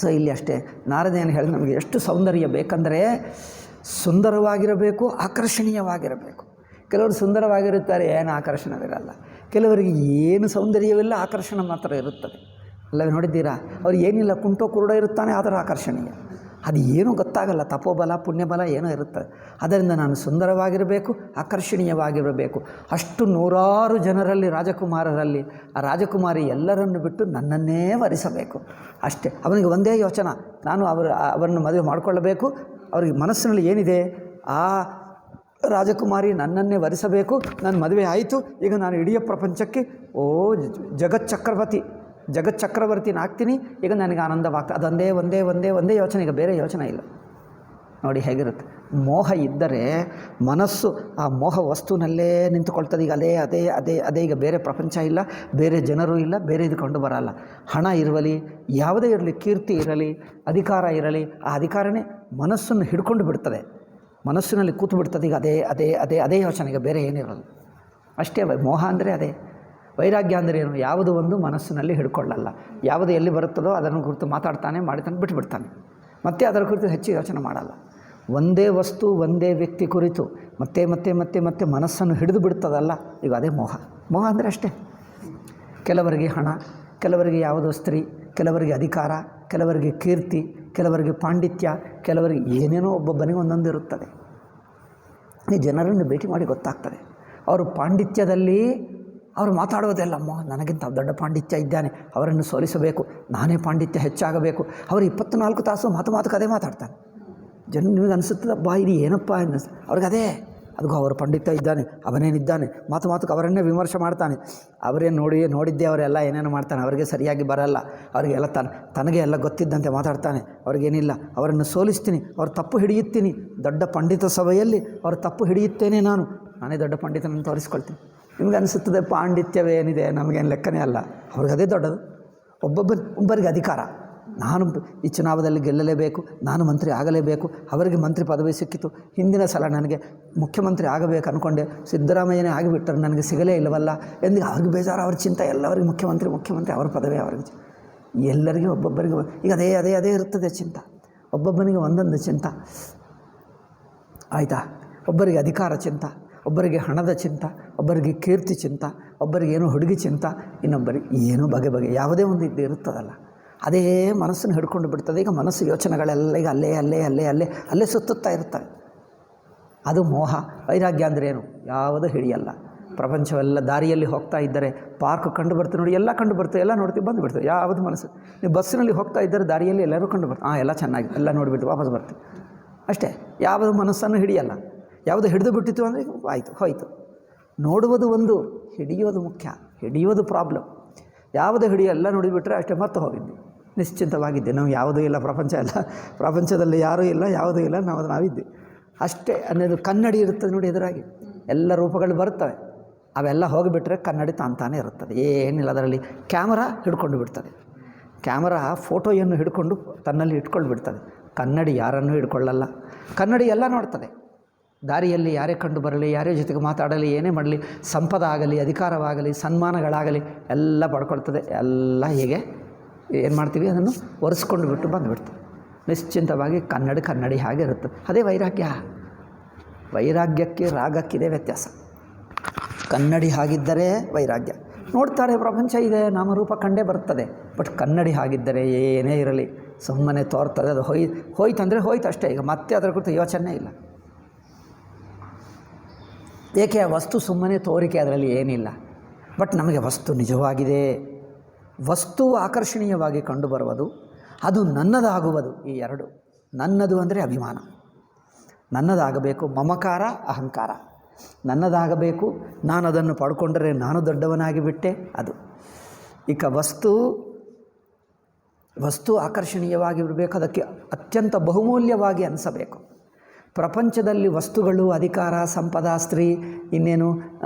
ಸೊ ಇಲ್ಲಿ ಅಷ್ಟೇ ನಾರದ ಏನು ಹೇಳಿದ್ರೆ, ನಮಗೆ ಎಷ್ಟು ಸೌಂದರ್ಯ ಬೇಕಂದರೆ ಸುಂದರವಾಗಿರಬೇಕು, ಆಕರ್ಷಣೀಯವಾಗಿರಬೇಕು. ಕೆಲವರು ಸುಂದರವಾಗಿರುತ್ತಾರೆ, ಏನು ಆಕರ್ಷಣವಿರಲ್ಲ. ಕೆಲವರಿಗೆ ಏನು ಸೌಂದರ್ಯವಿಲ್ಲ, ಆಕರ್ಷಣೆ ಮಾತ್ರ ಇರುತ್ತದೆ. ಅಲ್ಲವೇ ನೋಡಿದ್ದೀರಾ? ಅವ್ರು ಏನಿಲ್ಲ, ಕುಂಟೋ ಕುರುಡೋ ಇರುತ್ತಾನೆ, ಆದರೆ ಆಕರ್ಷಣೀಯ. ಅದು ಏನೂ ಗೊತ್ತಾಗಲ್ಲ, ತಪೋಬಲ ಪುಣ್ಯಬಲ ಏನೋ ಇರುತ್ತದೆ. ಅದರಿಂದ ನಾನು ಸುಂದರವಾಗಿರಬೇಕು, ಆಕರ್ಷಣೀಯವಾಗಿರಬೇಕು. ಅಷ್ಟು ನೂರಾರು ಜನರಲ್ಲಿ, ರಾಜಕುಮಾರರಲ್ಲಿ ಆ ರಾಜಕುಮಾರಿ ಎಲ್ಲರನ್ನು ಬಿಟ್ಟು ನನ್ನನ್ನೇ ವರಿಸಬೇಕು ಅಷ್ಟೇ. ಅವನಿಗೆ ಒಂದೇ ಯೋಚನೆ, ನಾನು ಅವರನ್ನು ಮದುವೆ ಮಾಡಿಕೊಳ್ಳಬೇಕು. ಅವರಿಗೆ ಮನಸ್ಸಿನಲ್ಲಿ ಏನಿದೆ, ಆ ರಾಜಕುಮಾರಿ ನನ್ನನ್ನೇ ವರಿಸಬೇಕು, ನನ್ನ ಮದುವೆ ಆಯಿತು, ಈಗ ನಾನು ಇಡೀ ಪ್ರಪಂಚಕ್ಕೆ ಜಗಚ್ಚಕ್ರವರ್ತಿನಾಗ್ತೀನಿ, ಈಗ ನನಗೆ ಆನಂದವಾಗ್ತದೆ. ಅದೊಂದೇ ಒಂದೇ ಒಂದೇ ಒಂದೇ ಯೋಚನೆ, ಈಗ ಬೇರೆ ಯೋಚನೆ ಇಲ್ಲ. ನೋಡಿ ಹೇಗಿರುತ್ತೆ. ಮೋಹ ಇದ್ದರೆ ಮನಸ್ಸು ಆ ಮೋಹ ವಸ್ತುವಿನಲ್ಲೇ ನಿಂತುಕೊಳ್ತದೆ. ಈಗ ಅದೇ ಈಗ ಬೇರೆ ಪ್ರಪಂಚ ಇಲ್ಲ, ಬೇರೆ ಜನರು ಇಲ್ಲ, ಬೇರೆ ಇದು ಕಂಡು ಬರಲ್ಲ. ಹಣ ಇರಲಿ, ಯಾವುದೇ ಇರಲಿ, ಕೀರ್ತಿ ಇರಲಿ, ಅಧಿಕಾರ ಇರಲಿ, ಆ ಅಧಿಕಾರನೇ ಮನಸ್ಸನ್ನು ಹಿಡ್ಕೊಂಡು ಬಿಡ್ತದೆ, ಮನಸ್ಸಿನಲ್ಲಿ ಕೂತು ಬಿಡ್ತದೆ. ಈಗ ಅದೇ ಯೋಚನೆ, ಈಗ ಬೇರೆ ಏನಿರಲ್ಲ. ಅಷ್ಟೇ ಮೋಹ ಅಂದರೆ ಅದೇ. ವೈರಾಗ್ಯ ಅಂದರೆ ಏನು? ಯಾವುದು ಒಂದು ಮನಸ್ಸಿನಲ್ಲಿ ಹಿಡ್ಕೊಳ್ಳಲ್ಲ, ಯಾವುದು ಎಲ್ಲಿ ಬರುತ್ತದೋ ಅದನ್ನು ಕುರಿತು ಮಾತಾಡ್ತಾನೆ, ಮಾಡಿತಾನೆ, ಬಿಟ್ಟುಬಿಡ್ತಾನೆ. ಮತ್ತೆ ಅದರ ಕುರಿತು ಹೆಚ್ಚು ಯೋಚನೆ ಮಾಡಲ್ಲ. ಒಂದೇ ವಸ್ತು, ಒಂದೇ ವ್ಯಕ್ತಿ ಕುರಿತು ಮತ್ತೆ ಮತ್ತೆ ಮತ್ತೆ ಮತ್ತೆ ಮನಸ್ಸನ್ನು ಹಿಡಿದು ಬಿಡ್ತದಲ್ಲ, ಈಗ ಅದೇ ಮೋಹ. ಮೋಹ ಅಂದರೆ ಅಷ್ಟೇ. ಕೆಲವರಿಗೆ ಹಣ, ಕೆಲವರಿಗೆ ಯಾವುದೋ ಸ್ತ್ರೀ, ಕೆಲವರಿಗೆ ಅಧಿಕಾರ, ಕೆಲವರಿಗೆ ಕೀರ್ತಿ, ಕೆಲವರಿಗೆ ಪಾಂಡಿತ್ಯ, ಕೆಲವರಿಗೆ ಏನೇನೋ ಒಬ್ಬೊಬ್ಬನಿಗೆ ಒಂದೊಂದು ಇರುತ್ತದೆ. ಈ ಜನರನ್ನು ಭೇಟಿ ಮಾಡಿ ಗೊತ್ತಾಗ್ತದೆ. ಅವರು ಪಾಂಡಿತ್ಯದಲ್ಲಿ ಅವರು ಮಾತಾಡೋದೆಲ್ಲ, ನನಗಿಂತ ದೊಡ್ಡ ಪಾಂಡಿತ್ಯ ಇದ್ದಾನೆ, ಅವರನ್ನು ಸೋಲಿಸಬೇಕು, ನಾನೇ ಪಾಂಡಿತ್ಯ ಹೆಚ್ಚಾಗಬೇಕು. ಅವರು 24 ತಾಸು ಮಾತು ಅದೇ ಮಾತಾಡ್ತಾನೆ. ನಿಮಗೆ ಅನಿಸುತ್ತದಪ್ಪ ಇದು ಏನಪ್ಪ ಅನ್ನಿಸ್ತು ಅವ್ರಿಗೆ. ಅದಕ್ಕೂ ಅವರು ಪಾಂಡಿತ್ಯ ಇದ್ದಾನೆ, ಅವನೇನಿದ್ದಾನೆ, ಮಾತು ಅವರನ್ನೇ ವಿಮರ್ಶೆ ಮಾಡ್ತಾನೆ. ಅವರೇನು ನೋಡಿದ್ದೆ ಅವರೆಲ್ಲ ಏನೇನು ಮಾಡ್ತಾನೆ, ಅವರಿಗೆ ಸರಿಯಾಗಿ ಬರಲ್ಲ, ಅವರಿಗೆಲ್ಲ ತನಗೆ ಎಲ್ಲ ಗೊತ್ತಿದ್ದಂತೆ ಮಾತಾಡ್ತಾನೆ. ಅವ್ರಿಗೇನಿಲ್ಲ, ಅವರನ್ನು ಸೋಲಿಸ್ತೀನಿ, ಅವ್ರ ತಪ್ಪು ಹಿಡಿಯುತ್ತೀನಿ, ದೊಡ್ಡ ಪಂಡಿತ ಸಭೆಯಲ್ಲಿ ಅವ್ರ ತಪ್ಪು ಹಿಡಿಯುತ್ತೇನೆ, ನಾನೇ ದೊಡ್ಡ ಪಂಡಿತನನ್ನು ತೋರಿಸ್ಕೊಳ್ತೀನಿ. ನಿಮ್ಗೆ ಅನಿಸುತ್ತದೆ ಪಾಂಡಿತ್ಯವೇನಿದೆ, ನಮಗೇನು ಲೆಕ್ಕನೇ ಅಲ್ಲ, ಅವ್ರಿಗೆ ಅದೇ ದೊಡ್ಡದು. ಒಬ್ಬರಿಗೆ ಅಧಿಕಾರ, ನಾನು ಈ ಚುನಾವಣೆಯಲ್ಲಿ ಗೆಲ್ಲಲೇಬೇಕು, ನಾನು ಮಂತ್ರಿ ಆಗಲೇಬೇಕು. ಅವರಿಗೆ ಮಂತ್ರಿ ಪದವಿ ಸಿಕ್ಕಿತು, ಹಿಂದಿನ ಸಲ ನನಗೆ ಮುಖ್ಯಮಂತ್ರಿ ಆಗಬೇಕು ಅಂದ್ಕೊಂಡೆ, ಸಿದ್ದರಾಮಯ್ಯನೇ ಆಗಿಬಿಟ್ಟರು, ನನಗೆ ಸಿಗಲೇ ಇಲ್ಲವಲ್ಲ ಎಂದು ಅವ್ರಿಗೆ ಬೇಜಾರು, ಅವ್ರ ಚಿಂತೆ. ಎಲ್ಲರಿಗೆ ಮುಖ್ಯಮಂತ್ರಿ ಅವರ ಪದವಿ ಅವರಿಗೆ. ಎಲ್ಲರಿಗೆ ಒಬ್ಬೊಬ್ಬರಿಗೆ ಈಗ ಅದೇ ಇರ್ತದೆ ಚಿಂತ. ಒಬ್ಬೊಬ್ಬನಿಗೆ ಒಂದೊಂದು ಚಿಂತ, ಆಯಿತಾ? ಒಬ್ಬರಿಗೆ ಅಧಿಕಾರ ಚಿಂತ, ಒಬ್ಬರಿಗೆ ಹಣದ ಚಿಂತ, ಒಬ್ಬರಿಗೆ ಕೀರ್ತಿ ಚಿಂತ, ಒಬ್ಬರಿಗೆ ಏನೋ ಹುಡುಗಿ ಚಿಂತ, ಇನ್ನೊಬ್ಬರಿಗೆ ಏನೋ ಬಗೆ ಯಾವುದೇ ಒಂದು ಇದು ಇರುತ್ತದಲ್ಲ, ಅದೇ ಮನಸ್ಸನ್ನು ಹಿಡ್ಕೊಂಡು ಬಿಡ್ತದೆ. ಈಗ ಮನಸ್ಸು ಯೋಚನೆಗಳೆಲ್ಲ ಈಗ ಅಲ್ಲೇ ಸುತ್ತುತ್ತಾ ಇರ್ತವೆ. ಅದು ಮೋಹ. ವೈರಾಗ್ಯ ಅಂದರೆ ಏನು? ಯಾವುದು ಹಿಡಿಯಲ್ಲ. ಪ್ರಪಂಚವೆಲ್ಲ ದಾರಿಯಲ್ಲಿ ಹೋಗ್ತಾ ಇದ್ದರೆ ಪಾರ್ಕ್ ಕಂಡು ಬರ್ತದೆ ನೋಡಿ, ಎಲ್ಲ ಕಂಡು ಬರ್ತದೆ, ಎಲ್ಲ ನೋಡ್ತೀವಿ, ಬಂದು ಬಿಡ್ತದೆ. ಯಾವುದು ಮನಸ್ಸು, ನೀವು ಬಸ್ಸಿನಲ್ಲಿ ಹೋಗ್ತಾ ಇದ್ದರೆ ದಾರಿಯಲ್ಲಿ ಎಲ್ಲರೂ ಕಂಡು ಬರ್ತಾರೆ, ಎಲ್ಲ ಚೆನ್ನಾಗಿ ಎಲ್ಲ ನೋಡಿಬಿಟ್ಟು ವಾಪಸ್ ಬರ್ತೀವಿ ಅಷ್ಟೇ. ಯಾವುದು ಮನಸ್ಸನ್ನು ಹಿಡಿಯಲ್ಲ. ಯಾವುದು ಹಿಡಿದು ಬಿಟ್ಟಿತ್ತು ಅಂದರೆ ಆಯಿತು, ಹೋಯಿತು. ನೋಡುವುದು ಒಂದು, ಹಿಡಿಯೋದು ಮುಖ್ಯ, ಹಿಡಿಯೋದು ಪ್ರಾಬ್ಲಮ್. ಯಾವುದು ಹಿಡಿಯಲ್ಲ ನೋಡಿಬಿಟ್ರೆ ಅಷ್ಟೇ, ಮತ್ತೆ ಹೋಗಿದ್ವಿ, ನಿಶ್ಚಿಂತವಾಗಿದ್ದೆ. ನಾವು ಯಾವುದೂ ಇಲ್ಲ, ಪ್ರಪಂಚದಲ್ಲಿ ಯಾರೂ ಇಲ್ಲ, ಯಾವುದೂ ಇಲ್ಲ, ನಾವಿದ್ವಿ ಅಷ್ಟೇ ಅನ್ನೋದು. ಕನ್ನಡಿ ಇರುತ್ತದೆ ನೋಡಿ ಎದುರಾಗಿ, ಎಲ್ಲ ರೂಪಗಳು ಬರುತ್ತವೆ, ಅವೆಲ್ಲ ಹೋಗಿಬಿಟ್ರೆ ಕನ್ನಡಿ ತಾನೇ ಇರುತ್ತದೆ, ಏನಿಲ್ಲ. ಅದರಲ್ಲಿ ಕ್ಯಾಮರಾ ಹಿಡ್ಕೊಂಡು ಬಿಡ್ತದೆ. ಕ್ಯಾಮರಾ ಫೋಟೋಯನ್ನು ಹಿಡ್ಕೊಂಡು ತನ್ನಲ್ಲಿ ಇಟ್ಕೊಂಡು ಬಿಡ್ತದೆ. ಕನ್ನಡಿ ಯಾರನ್ನೂ ಹಿಡ್ಕೊಳ್ಳಲ್ಲ. ಕನ್ನಡಿ ಎಲ್ಲ ನೋಡ್ತದೆ. ದಾರಿಯಲ್ಲಿ ಯಾರೇ ಕಂಡು ಬರಲಿ, ಯಾರೇ ಜೊತೆಗೆ ಮಾತಾಡಲಿ, ಏನೇ ಮಾಡಲಿ, ಸಂಪದ ಆಗಲಿ, ಅಧಿಕಾರವಾಗಲಿ, ಸನ್ಮಾನಗಳಾಗಲಿ ಎಲ್ಲ ಪಡ್ಕೊಳ್ತದೆ. ಎಲ್ಲ ಹೀಗೆ ಏನು ಮಾಡ್ತೀವಿ, ಅದನ್ನು ಒರೆಸ್ಕೊಂಡು ಬಿಟ್ಟು ಬಂದುಬಿಡ್ತೀವಿ ನಿಶ್ಚಿಂತವಾಗಿ. ಕನ್ನಡಿ ಹಾಗೆ ಇರುತ್ತೆ. ಅದೇ ವೈರಾಗ್ಯ. ವೈರಾಗ್ಯಕ್ಕೆ ರಾಗಕ್ಕಿದೆ ವ್ಯತ್ಯಾಸ. ಕನ್ನಡಿ ಹಾಗಿದ್ದರೆ ವೈರಾಗ್ಯ. ನೋಡ್ತಾರೆ ಪ್ರಪಂಚ ಇದೆ, ನಾಮರೂಪ ಕಂಡೇ ಬರ್ತದೆ. ಬಟ್ ಕನ್ನಡಿ ಹಾಗಿದ್ದರೆ ಏನೇ ಇರಲಿ ಸುಮ್ಮನೆ ತೋರ್ತದೆ. ಅದು ಹೋಯ್ತಂದರೆ ಹೋಯ್ತು ಅಷ್ಟೇ. ಈಗ ಮತ್ತೆ ಅದರ ಕುರಿತು ಯೋಚನೆ ಇಲ್ಲ. ಏಕೆ? ಆ ವಸ್ತು ಸುಮ್ಮನೆ ತೋರಿಕೆ, ಅದರಲ್ಲಿ ಏನಿಲ್ಲ. ಬಟ್ ನಮಗೆ ವಸ್ತು ನಿಜವಾಗಿದೆ. ವಸ್ತು ಆಕರ್ಷಣೀಯವಾಗಿ ಕಂಡುಬರುವುದು, ಅದು ನನ್ನದಾಗುವುದು. ಈ ಎರಡು. ನನ್ನದು ಅಂದರೆ ಅಭಿಮಾನ, ನನ್ನದಾಗಬೇಕು. ಮಮಕಾರ, ಅಹಂಕಾರ. ನನ್ನದಾಗಬೇಕು, ನಾನು ಅದನ್ನು ಪಡ್ಕೊಂಡರೆ ನಾನು ದೊಡ್ಡವನಾಗಿ ಬಿಟ್ಟೆ, ಅದು. ಈಗ ವಸ್ತು ಆಕರ್ಷಣೀಯವಾಗಿರಬೇಕು, ಅದಕ್ಕೆ ಅತ್ಯಂತ ಬಹುಮೂಲ್ಯವಾಗಿ ಅನಿಸಬೇಕು. ಪ್ರಪಂಚದಲ್ಲಿ ವಸ್ತುಗಳು, ಅಧಿಕಾರ, ಸಂಪದ, ಸ್ತ್ರೀ, ಇನ್ನೇನು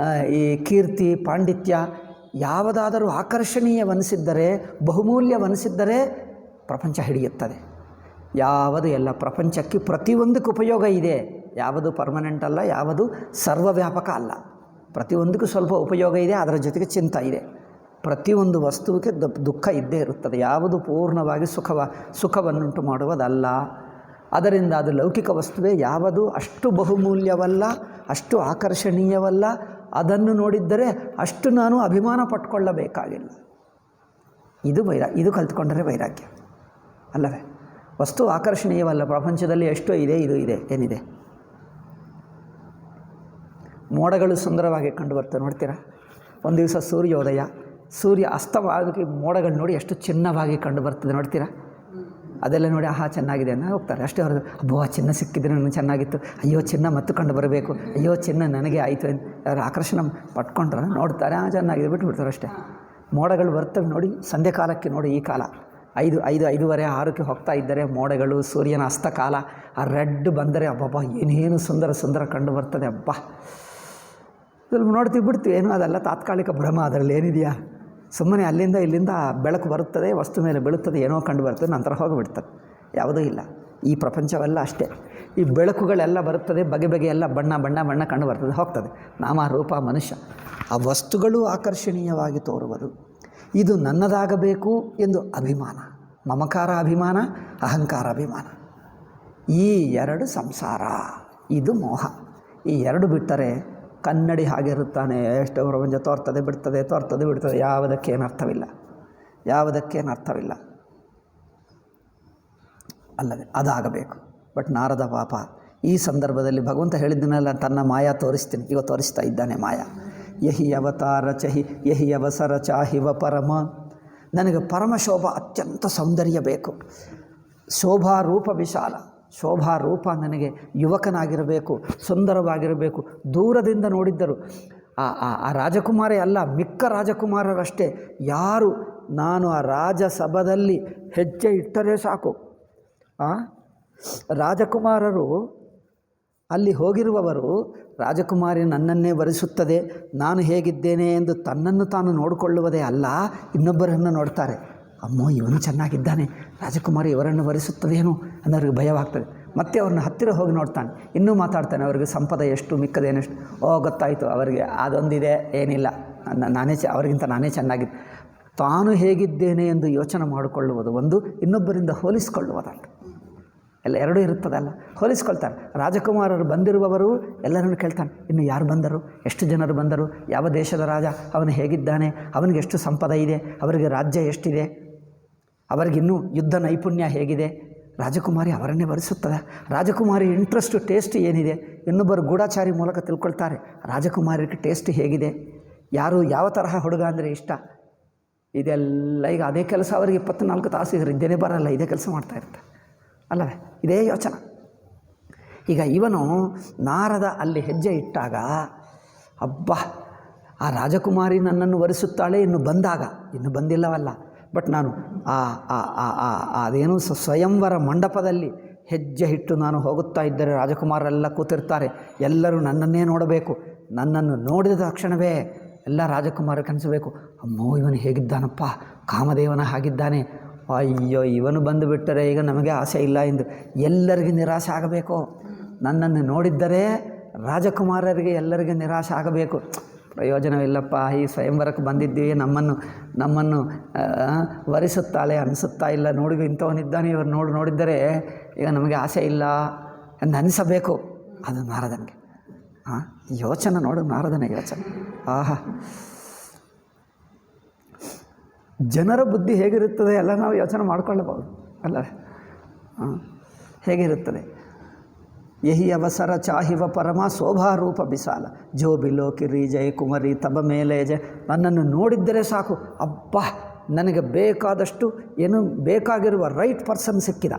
ಈ ಕೀರ್ತಿ, ಪಾಂಡಿತ್ಯ ಯಾವುದಾದರೂ ಆಕರ್ಷಣೀಯವನಿಸಿದ್ದರೆ, ಬಹುಮೂಲ್ಯವನಿಸಿದ್ದರೆ ಪ್ರಪಂಚ ಹಿಡಿಯುತ್ತದೆ. ಯಾವುದು ಎಲ್ಲ ಪ್ರಪಂಚಕ್ಕೆ ಪ್ರತಿಯೊಂದಕ್ಕೂ ಉಪಯೋಗ ಇದೆ. ಯಾವುದು ಪರ್ಮನೆಂಟ್ ಅಲ್ಲ, ಯಾವುದು ಸರ್ವವ್ಯಾಪಕ ಅಲ್ಲ. ಪ್ರತಿಯೊಂದಕ್ಕೂ ಸ್ವಲ್ಪ ಉಪಯೋಗ ಇದೆ, ಅದರ ಜೊತೆಗೆ ಚಿಂತ ಇದೆ. ಪ್ರತಿಯೊಂದು ವಸ್ತುವಿಗೆ ದುಃಖ ಇದ್ದೇ ಇರುತ್ತದೆ. ಯಾವುದು ಪೂರ್ಣವಾಗಿ ಸುಖವನ್ನುಂಟು ಮಾಡುವುದಲ್ಲ. ಅದರಿಂದ ಅದು ಲೌಕಿಕ ವಸ್ತುವೇ. ಯಾವುದು ಅಷ್ಟು ಬಹುಮೂಲ್ಯವಲ್ಲ, ಅಷ್ಟು ಆಕರ್ಷಣೀಯವಲ್ಲ, ಅದನ್ನು ನೋಡಿದ್ದರೆ ಅಷ್ಟು ನಾನು ಅಭಿಮಾನ ಪಟ್ಕೊಳ್ಳಬೇಕಾಗಿಲ್ಲ. ಇದು ಕಲ್ತ್ಕೊಂಡರೆ ವೈರಾಗ್ಯ ಅಲ್ಲವೇ? ವಸ್ತು ಆಕರ್ಷಣೀಯವಲ್ಲ. ಪ್ರಪಂಚದಲ್ಲಿ ಎಷ್ಟೋ ಇದೆ, ಇದು ಇದೆ, ಏನಿದೆ? ಮೋಡಗಳು ಸುಂದರವಾಗಿ ಕಂಡು ಬರ್ತವೆ, ನೋಡ್ತೀರಾ? ಒಂದು ದಿವಸ ಸೂರ್ಯೋದಯ, ಸೂರ್ಯ ಅಸ್ತವಾಗಿ ಮೋಡಗಳು ನೋಡಿ ಎಷ್ಟು ಚಿನ್ನವಾಗಿ ಕಂಡು ಬರ್ತದೆ, ನೋಡ್ತೀರಾ? ಅದೆಲ್ಲ ನೋಡಿ ಆಹಾ ಚೆನ್ನಾಗಿದೆ ಅಂತ ಹೋಗ್ತಾರೆ. ಅಷ್ಟೇ ಅವ್ರದ್ದು ಅಬ್ಬೋ ಚಿನ್ನ ಸಿಕ್ಕಿದ್ರೆ ನನಗೆ ಚೆನ್ನಾಗಿತ್ತು, ಅಯ್ಯೋ ಚಿನ್ನ ಮತ್ತು ಕಂಡು ಬರಬೇಕು, ಅಯ್ಯೋ ಚಿನ್ನ ನನಗೆ ಆಯಿತು ಅಂತ ಯಾರು ಆಕರ್ಷಣೆ ಪಟ್ಕೊಂಡ್ರೆ ನೋಡ್ತಾರೆ, ಚೆನ್ನಾಗಿದೆ ಬಿಟ್ಬಿಡ್ತಾರೆ ಅಷ್ಟೇ. ಮೋಡಗಳು ಬರ್ತವೆ ನೋಡಿ, ಸಂಧ್ಯೆ ಕಾಲಕ್ಕೆ ನೋಡಿ, ಈ ಕಾಲ 5:05 6ಕ್ಕೆ ಹೋಗ್ತಾ ಇದ್ದರೆ ಮೋಡಗಳು, ಸೂರ್ಯನ ಅಸ್ತಕಾಲ, ಆ ರೆಡ್ ಬಂದರೆ ಅಬ್ಬಬ್ಬಾ ಏನೇನು ಸುಂದರ ಕಂಡು ಬರ್ತದೆ. ಅಬ್ಬಾ ಸ್ವಲ್ಪ ನೋಡ್ತೀವಿ ಬಿಡ್ತೀವಿ, ಏನು ಅದೆಲ್ಲ ತಾತ್ಕಾಲಿಕ ಭ್ರಮ, ಅದರಲ್ಲಿ ಏನಿದೆಯಾ? ಸುಮ್ಮನೆ ಅಲ್ಲಿಂದ ಇಲ್ಲಿಂದ ಬೆಳಕು ಬರುತ್ತದೆ, ವಸ್ತು ಮೇಲೆ ಬೀಳುತ್ತದೆ, ಏನೋ ಕಂಡು ಬರ್ತದೆ, ನಂತರ ಹೋಗಿಬಿಡ್ತದೆ, ಯಾವುದೂ ಇಲ್ಲ. ಈ ಪ್ರಪಂಚವೆಲ್ಲ ಅಷ್ಟೇ. ಈ ಬೆಳಕುಗಳೆಲ್ಲ ಬರುತ್ತದೆ, ಬಗೆ ಎಲ್ಲ ಬಣ್ಣ ಕಂಡು ಬರ್ತದೆ, ಹೋಗ್ತದೆ. ನಾಮ ರೂಪ ಮನುಷ್ಯ, ಆ ವಸ್ತುಗಳು ಆಕರ್ಷಣೀಯವಾಗಿ ತೋರುವುದು, ಇದು ನನ್ನದಾಗಬೇಕು ಎಂದು ಅಭಿಮಾನ, ಮಮಕಾರ ಅಭಿಮಾನ, ಅಹಂಕಾರ ಅಭಿಮಾನ, ಈ ಎರಡು ಸಂಸಾರ, ಇದು ಮೋಹ. ಈ ಎರಡು ಬಿಟ್ಟರೆ ಕನ್ನಡಿ ಹಾಗಿರುತ್ತಾನೆ, ಎಷ್ಟು ಪ್ರಪಂಚ ತೋರ್ತದೆ ಬಿಡ್ತದೆ, ಯಾವುದಕ್ಕೇನು ಅರ್ಥವಿಲ್ಲ ಅಲ್ಲವೇ? ಅದಾಗಬೇಕು. ಬಟ್ ನಾರದ ಪಾಪ ಈ ಸಂದರ್ಭದಲ್ಲಿ ಭಗವಂತ ಹೇಳಿದ್ದನ್ನೆಲ್ಲ ತನ್ನ ಮಾಯಾ ತೋರಿಸ್ತೀನಿ, ಈಗ ತೋರಿಸ್ತಾ ಇದ್ದಾನೆ ಮಾಯಾ. ಯಹಿ ಅವತಾರ ಚಹಿ ಯಹಿ ಅವಸರ ಚಾಹಿವ ಪರಮ. ನನಗೆ ಪರಮಶೋಭ, ಅತ್ಯಂತ ಸೌಂದರ್ಯ ಬೇಕು, ಶೋಭಾ ರೂಪ ವಿಶಾಲ, ಶೋಭಾ ರೂಪ ನನಗೆ ಯುವಕನಾಗಿರಬೇಕು, ಸುಂದರವಾಗಿರಬೇಕು. ದೂರದಿಂದ ನೋಡಿದ್ದರು ಆ ರಾಜಕುಮಾರಿ ಅಲ್ಲ, ಮಿಕ್ಕ ರಾಜಕುಮಾರರಷ್ಟೇ. ಯಾರು ನಾನು ಆ ರಾಜಸಭದಲ್ಲಿ ಹೆಜ್ಜೆ ಇಟ್ಟರೆ ಸಾಕು, ರಾಜಕುಮಾರರು ಅಲ್ಲಿ ಹೋಗಿರುವವರು, ರಾಜಕುಮಾರಿ ನನ್ನನ್ನೇ ವರಿಸುತ್ತದೆ, ನಾನು ಹೇಗಿದ್ದೇನೆ ಎಂದು ತನ್ನನ್ನು ತಾನು ನೋಡಿಕೊಳ್ಳುವುದೇ ಅಲ್ಲ, ಇನ್ನೊಬ್ಬರನ್ನು ನೋಡ್ತಾರೆ. ಅಮ್ಮೋ ಇವನು ಚೆನ್ನಾಗಿದ್ದಾನೆ, ರಾಜಕುಮಾರಿ ಇವರನ್ನು ವರಿಸುತ್ತದೇನೋ ಅನ್ನೋರಿಗೆ ಭಯವಾಗ್ತದೆ. ಮತ್ತೆ ಅವ್ರನ್ನ ಹತ್ತಿರ ಹೋಗಿ ನೋಡ್ತಾನೆ, ಇನ್ನೂ ಮಾತಾಡ್ತಾನೆ, ಅವರಿಗೆ ಸಂಪದ ಎಷ್ಟು, ಮಿಕ್ಕದೇನೆಷ್ಟು, ಗೊತ್ತಾಯಿತು ಅವರಿಗೆ ಅದೊಂದಿದೆ, ಏನಿಲ್ಲ, ಅವರಿಗಿಂತ ನಾನೇ ಚೆನ್ನಾಗಿದೆ. ತಾನು ಹೇಗಿದ್ದೇನೆ ಎಂದು ಯೋಚನೆ ಮಾಡಿಕೊಳ್ಳುವುದು ಒಂದು, ಇನ್ನೊಬ್ಬರಿಂದ ಹೋಲಿಸಿಕೊಳ್ಳುವುದಲ್ಲ. ಎರಡೂ ಇರುತ್ತದಲ್ಲ, ಹೋಲಿಸ್ಕೊಳ್ತಾರೆ. ರಾಜಕುಮಾರರು ಬಂದಿರುವವರು ಎಲ್ಲರನ್ನು ಕೇಳ್ತಾನೆ, ಇನ್ನು ಯಾರು ಬಂದರು, ಎಷ್ಟು ಜನರು ಬಂದರು, ಯಾವ ದೇಶದ ರಾಜ, ಅವನು ಹೇಗಿದ್ದಾನೆ, ಅವನಿಗೆ ಎಷ್ಟು ಸಂಪದ ಇದೆ, ಅವರಿಗೆ ರಾಜ್ಯ ಎಷ್ಟಿದೆ, ಅವರಿಗಿನ್ನೂ ಯುದ್ಧ ನೈಪುಣ್ಯ ಹೇಗಿದೆ. ರಾಜಕುಮಾರಿ ಅವರನ್ನೇ ವರಿಸುತ್ತದೆ. ರಾಜಕುಮಾರಿ ಇಂಟ್ರೆಸ್ಟು, ಟೇಸ್ಟ್ ಏನಿದೆ, ಇನ್ನೊಬ್ಬರು ಗೂಢಾಚಾರಿ ಮೂಲಕ ತಿಳ್ಕೊಳ್ತಾರೆ ರಾಜಕುಮಾರಿಗೆ ಟೇಸ್ಟ್ ಹೇಗಿದೆ, ಯಾರು ಯಾವ ತರಹ ಹುಡುಗ ಅಂದರೆ ಇಷ್ಟ. ಇದೆಲ್ಲ ಈಗ ಅದೇ ಕೆಲಸ ಅವರಿಗೆ 24 ತಾಸು ಇದ್ದೇನೆ ಬರಲ್ಲ, ಇದೇ ಕೆಲಸ ಮಾಡ್ತಾಯಿರ್ತಾರೆ ಅಲ್ಲವೇ? ಇದೇ ಯೋಚನೆ. ಈಗ ಇವನು ನಾರದ ಅಲ್ಲಿ ಹೆಜ್ಜೆ ಇಟ್ಟಾಗ, ಅಬ್ಬಾ ಆ ರಾಜಕುಮಾರಿ ನನ್ನನ್ನು ವರಿಸುತ್ತಾಳೆ, ಇನ್ನು ಬಂದಿಲ್ಲವಲ್ಲ, ಬಟ್ ನಾನು ಅದೇನು ಸ್ವಯಂವರ ಮಂಟಪದಲ್ಲಿ ಹೆಜ್ಜೆ ಇಟ್ಟು ನಾನು ಹೋಗುತ್ತಾ ಇದ್ದರೆ ರಾಜಕುಮಾರರೆಲ್ಲ ಕೂತಿರ್ತಾರೆ, ಎಲ್ಲರೂ ನನ್ನನ್ನೇ ನೋಡಬೇಕು. ನನ್ನನ್ನು ನೋಡಿದ ತಕ್ಷಣವೇ ಎಲ್ಲ ರಾಜಕುಮಾರ ಕನಿಸಬೇಕು, ಅಮ್ಮೋ ಇವನು ಹೇಗಿದ್ದಾನಪ್ಪ, ಕಾಮದೇವನ ಹಾಗಿದ್ದಾನೆ, ಅಯ್ಯೋ ಇವನು ಬಂದು ಬಿಟ್ಟರೆ ಈಗ ನಮಗೆ ಆಸೆ ಇಲ್ಲ ಎಂದು ಎಲ್ಲರಿಗೆ ನಿರಾಶೆ ಆಗಬೇಕು. ನನ್ನನ್ನು ನೋಡಿದ್ದರೆ ರಾಜಕುಮಾರರಿಗೆ ಎಲ್ಲರಿಗೆ ನಿರಾಶೆ ಆಗಬೇಕು. ಪ್ರಯೋಜನವಿಲ್ಲಪ್ಪ, ಈ ಸ್ವಯಂವರಕ್ಕೆ ಬಂದಿದ್ದೀವಿ, ನಮ್ಮನ್ನು ವರಿಸುತ್ತಾಳೆ ಅನಿಸುತ್ತಾ ಇಲ್ಲ, ನೋಡಿ ಇಂಥವನಿದ್ದಾನೆ, ಇವರು ನೋಡಿದ್ದರೆ ಈಗ ನಮಗೆ ಆಸೆ ಇಲ್ಲ ಎಂದು ಅನಿಸಬೇಕು. ಅದು ನಾರದನಿಗೆ ಯೋಚನೆ, ನೋಡು ನಾರದನ ಯೋಚನೆ. ಜನರ ಬುದ್ಧಿ ಹೇಗಿರುತ್ತದೆ ಎಲ್ಲ ನಾವು ಯೋಚನೆ ಮಾಡಿಕೊಳ್ಳಬಹುದು ಅಲ್ಲವೇ? ಹೇಗಿರುತ್ತದೆ? ಯಹಿ ಅವಸರ ಚಾಹಿವ ಪರಮ ಶೋಭಾರೂಪ ಬಿಸಾಲ ಜೋ ಬಿಲೋಕಿರಿ ಜಯ ಕುಮರಿ ತಬ ಮೇಲೆ ಜಯ. ನನ್ನನ್ನು ನೋಡಿದ್ದರೆ ಸಾಕು, ಅಬ್ಬಾ ನನಗೆ ಬೇಕಾದಷ್ಟು ಏನು ಬೇಕಾಗಿರುವ ರೈಟ್ ಪರ್ಸನ್ ಸಿಕ್ಕಿದ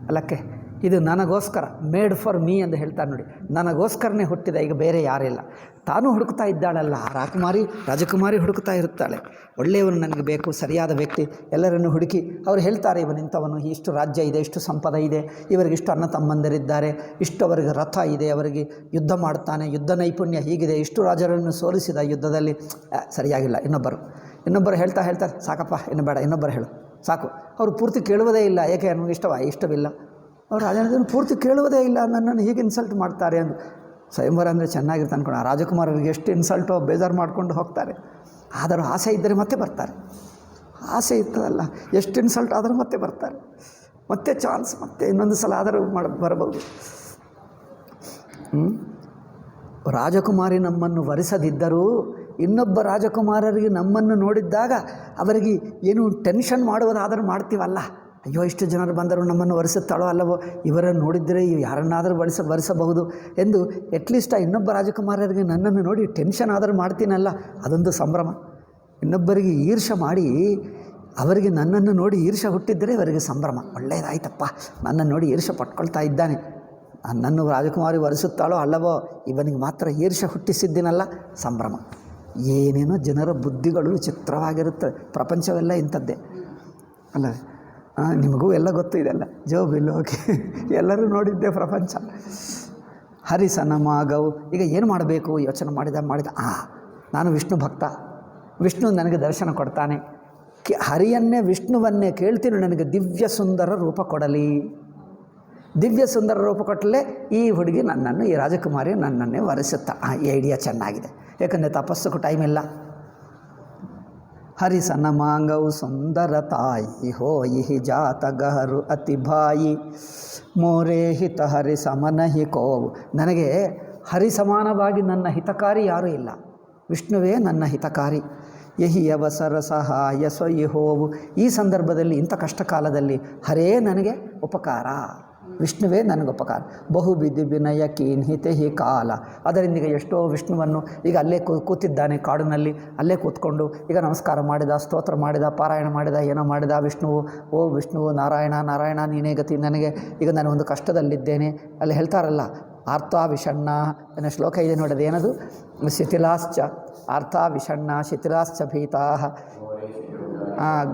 ಅಲ್ಲಕ್ಕೆ, ಇದು ನನಗೋಸ್ಕರ, ಮೇಡ್ ಫಾರ್ ಮೀ ಎಂದು ಹೇಳ್ತಾರೆ ನೋಡಿ, ನನಗೋಸ್ಕರನೇ ಹುಟ್ಟಿದ, ಈಗ ಬೇರೆ ಯಾರಿಲ್ಲ. ತಾನು ಹುಡುಕ್ತಾ ಇದ್ದಾಳಲ್ಲ ರಾಜಕುಮಾರಿ ಹುಡುಕ್ತಾ ಇರುತ್ತಾಳೆ, ಒಳ್ಳೆಯವನು ನನಗೆ ಬೇಕು, ಸರಿಯಾದ ವ್ಯಕ್ತಿ. ಎಲ್ಲರನ್ನು ಹುಡುಕಿ ಅವರು ಹೇಳ್ತಾರೆ, ಇವನಿಂಥವನು, ಇಷ್ಟು ರಾಜ್ಯ ಇದೆ, ಇಷ್ಟು ಸಂಪದ ಇದೆ, ಇವರಿಗೆ ಇಷ್ಟು ಅಣ್ಣ ತಮ್ಮಂದಿರಿದ್ದಾರೆ, ಇಷ್ಟು ಅವರಿಗೆ ರಥ ಇದೆ, ಅವರಿಗೆ ಯುದ್ಧ ಮಾಡ್ತಾನೆ, ಯುದ್ಧ ನೈಪುಣ್ಯ ಹೀಗಿದೆ, ಇಷ್ಟು ರಾಜರನ್ನು ಸೋಲಿಸಿದ ಯುದ್ಧದಲ್ಲಿ. ಸರಿಯಾಗಿಲ್ಲ. ಇನ್ನೊಬ್ಬರು ಹೇಳ್ತಾರೆ, ಸಾಕಪ್ಪ ಇನ್ನು ಬೇಡ, ಇನ್ನೊಬ್ಬರು ಹೇಳು ಸಾಕು. ಅವರು ಪೂರ್ತಿ ಕೇಳುವುದೇ ಇಲ್ಲ, ಏಕೆ ನನಗೆ ಇಷ್ಟವಿಲ್ಲ. ಅವರು ರಾಜನ ಪೂರ್ತಿ ಕೇಳುವುದೇ ಇಲ್ಲ, ನನ್ನನ್ನು ಹೀಗೆ ಇನ್ಸಲ್ಟ್ ಮಾಡ್ತಾರೆ ಅಂದು. ಸ್ವಯಂವರ ಅಂದರೆ ಚೆನ್ನಾಗಿರ್ತ ಅಂದ್ಕೊಂಡು ಆ ರಾಜಕುಮಾರರಿಗೆ ಎಷ್ಟು ಇನ್ಸಲ್ಟೋ ಬೇಜಾರು ಮಾಡ್ಕೊಂಡು ಹೋಗ್ತಾರೆ. ಆದರೂ ಆಸೆ ಇದ್ದರೆ ಮತ್ತೆ ಬರ್ತಾರೆ, ಆಸೆ ಇರ್ತದಲ್ಲ, ಎಷ್ಟು ಇನ್ಸಲ್ಟ್ ಆದರೂ ಮತ್ತೆ ಬರ್ತಾರೆ, ಮತ್ತೆ ಚಾನ್ಸ್, ಮತ್ತೆ ಇನ್ನೊಂದು ಸಲ ಆದರೂ ಬರಬಹುದು. ರಾಜಕುಮಾರಿ ನಮ್ಮನ್ನು ವರಿಸದಿದ್ದರೂ ಇನ್ನೊಬ್ಬ ರಾಜಕುಮಾರರಿಗೆ ನಮ್ಮನ್ನು ನೋಡಿದ್ದಾಗ ಅವರಿಗೆ ಏನು ಟೆನ್ಷನ್ ಮಾಡುವುದಾದರೂ ಮಾಡ್ತೀವಲ್ಲ, ಅಯ್ಯೋ ಇಷ್ಟು ಜನರು ಬಂದರು ನಮ್ಮನ್ನು ವರಿಸುತ್ತಾಳೋ ಅಲ್ಲವೋ, ಇವರನ್ನು ನೋಡಿದರೆ ಯಾರನ್ನಾದರೂ ವರಿಸಬಹುದು ಎಂದು ಅಟ್ಲೀಸ್ಟ್ ಆ ಇನ್ನೊಬ್ಬ ರಾಜಕುಮಾರರಿಗೆ ನನ್ನನ್ನು ನೋಡಿ ಟೆನ್ಷನ್ ಆದರೂ ಮಾಡ್ತೀನಲ್ಲ, ಅದೊಂದು ಸಂಭ್ರಮ. ಇನ್ನೊಬ್ಬರಿಗೆ ಈರ್ಷೆ ಮಾಡಿ ಅವರಿಗೆ ನನ್ನನ್ನು ನೋಡಿ ಈರ್ಷೆ ಹುಟ್ಟಿದ್ದರೆ ಅವರಿಗೆ ಸಂಭ್ರಮ. ಒಳ್ಳೆಯದಾಯ್ತಪ್ಪ, ನನ್ನನ್ನು ನೋಡಿ ಈರ್ಷೆ ಪಟ್ಕೊಳ್ತಾ ಇದ್ದಾನೆ, ನನ್ನನ್ನು ರಾಜಕುಮಾರಿ ವರಿಸುತ್ತಾಳೋ ಅಲ್ಲವೋ, ಇವನಿಗೆ ಮಾತ್ರ ಈರ್ಷೆ ಹುಟ್ಟಿಸಿದ್ದೀನಲ್ಲ, ಸಂಭ್ರಮ. ಏನೇನೋ ಜನರ ಬುದ್ಧಿಗಳು ವಿಚಿತ್ರವಾಗಿರುತ್ತವೆ. ಪ್ರಪಂಚವೆಲ್ಲ ಇಂಥದ್ದೇ ಅಲ್ಲ, ನಿಮಗೂ ಎಲ್ಲ ಗೊತ್ತು ಇದೆಲ್ಲ. ಜೋಬಿಲೋಕೆ ಎಲ್ಲರೂ ನೋಡಿದ್ದೆ ಪ್ರಪಂಚ. ಹರಿಸನಮಾಗವು. ಈಗ ಏನು ಮಾಡಬೇಕು ಯೋಚನೆ ಮಾಡಿದ ನಾನು ವಿಷ್ಣು ಭಕ್ತ, ವಿಷ್ಣು ನನಗೆ ದರ್ಶನ ಕೊಡ್ತಾನೆ, ಹರಿಯನ್ನೇ ವಿಷ್ಣುವನ್ನೇ ಕೇಳ್ತೀನಿ, ನನಗೆ ದಿವ್ಯ ಸುಂದರ ರೂಪ ಕೊಡಲಿ. ದಿವ್ಯ ಸುಂದರ ರೂಪ ಕೊಟ್ಟಲೇ ಈ ಹುಡುಗಿ ನನ್ನನ್ನು, ಈ ರಾಜಕುಮಾರಿ ನನ್ನನ್ನೇ ವರಿಸುತ್ತಾ. ಈ ಐಡಿಯಾ ಚೆನ್ನಾಗಿದೆ, ಯಾಕಂದರೆ ತಪಸ್ಸಕ್ಕೂ ಟೈಮ್ ಇಲ್ಲ. ಹರಿಸನ ಮಾಂಗವು ಸುಂದರ ತಾಯಿ ಹೋಯಿ ಜಾತ ಗಹರು ಅತಿ ಬಾಯಿ ಮೋರೇ ಹಿತ ಹರಿ ಸಮನಹಿ ಕೋವು. ನನಗೆ ಹರಿ ಸಮಾನವಾಗಿ ನನ್ನ ಹಿತಕಾರಿ ಯಾರೂ ಇಲ್ಲ, ವಿಷ್ಣುವೇ ನನ್ನ ಹಿತಕಾರಿ. ಯಹಿ ಅವಸರ ಸಹಾಯ ಸೊಯಿ ಹೋವು. ಈ ಸಂದರ್ಭದಲ್ಲಿ, ಇಂಥ ಕಷ್ಟ ಕಾಲದಲ್ಲಿ ಹರೇ ನನಗೆ ಉಪಕಾರ, ವಿಷ್ಣುವೇ ನನಗೆ ಉಪಕಾರ. ಬಹು ಬಿದಿ ವಿನಯ ಕೀನ್ಹಿತೆ ಹಿ ಕಾಲ. ಅದರಿಂದ ಈಗ ಎಷ್ಟೋ ವಿಷ್ಣುವನ್ನು ಈಗ ಅಲ್ಲೇ ಕೂತಿದ್ದಾನೆ ಕಾಡಿನಲ್ಲಿ, ಅಲ್ಲೇ ಕೂತ್ಕೊಂಡು ಈಗ ನಮಸ್ಕಾರ ಮಾಡಿದ, ಸ್ತೋತ್ರ ಮಾಡಿದ, ಪಾರಾಯಣ ಮಾಡಿದ, ಏನೋ ಮಾಡಿದ. ವಿಷ್ಣುವು, ಓ ವಿಷ್ಣುವು, ನಾರಾಯಣ ನಾರಾಯಣ ನೀನೇ ಗತಿ ನನಗೆ, ಈಗ ನಾನು ಒಂದು ಕಷ್ಟದಲ್ಲಿದ್ದೇನೆ. ಅಲ್ಲಿ ಹೇಳ್ತಾರಲ್ಲ, ಆರ್ತಾ ವಿಷಣ್ಣ ಅನ್ನೋ ಶ್ಲೋಕ ಇದೆ ನೋಡಿ, ಅದು ಏನದು? ಶಿಥಿಲಾಶ್ಚ ಆರ್ತಾ ವಿಷಣ್ಣ ಶಿಥಿಲಾಶ್ಚ ಭೀತಾ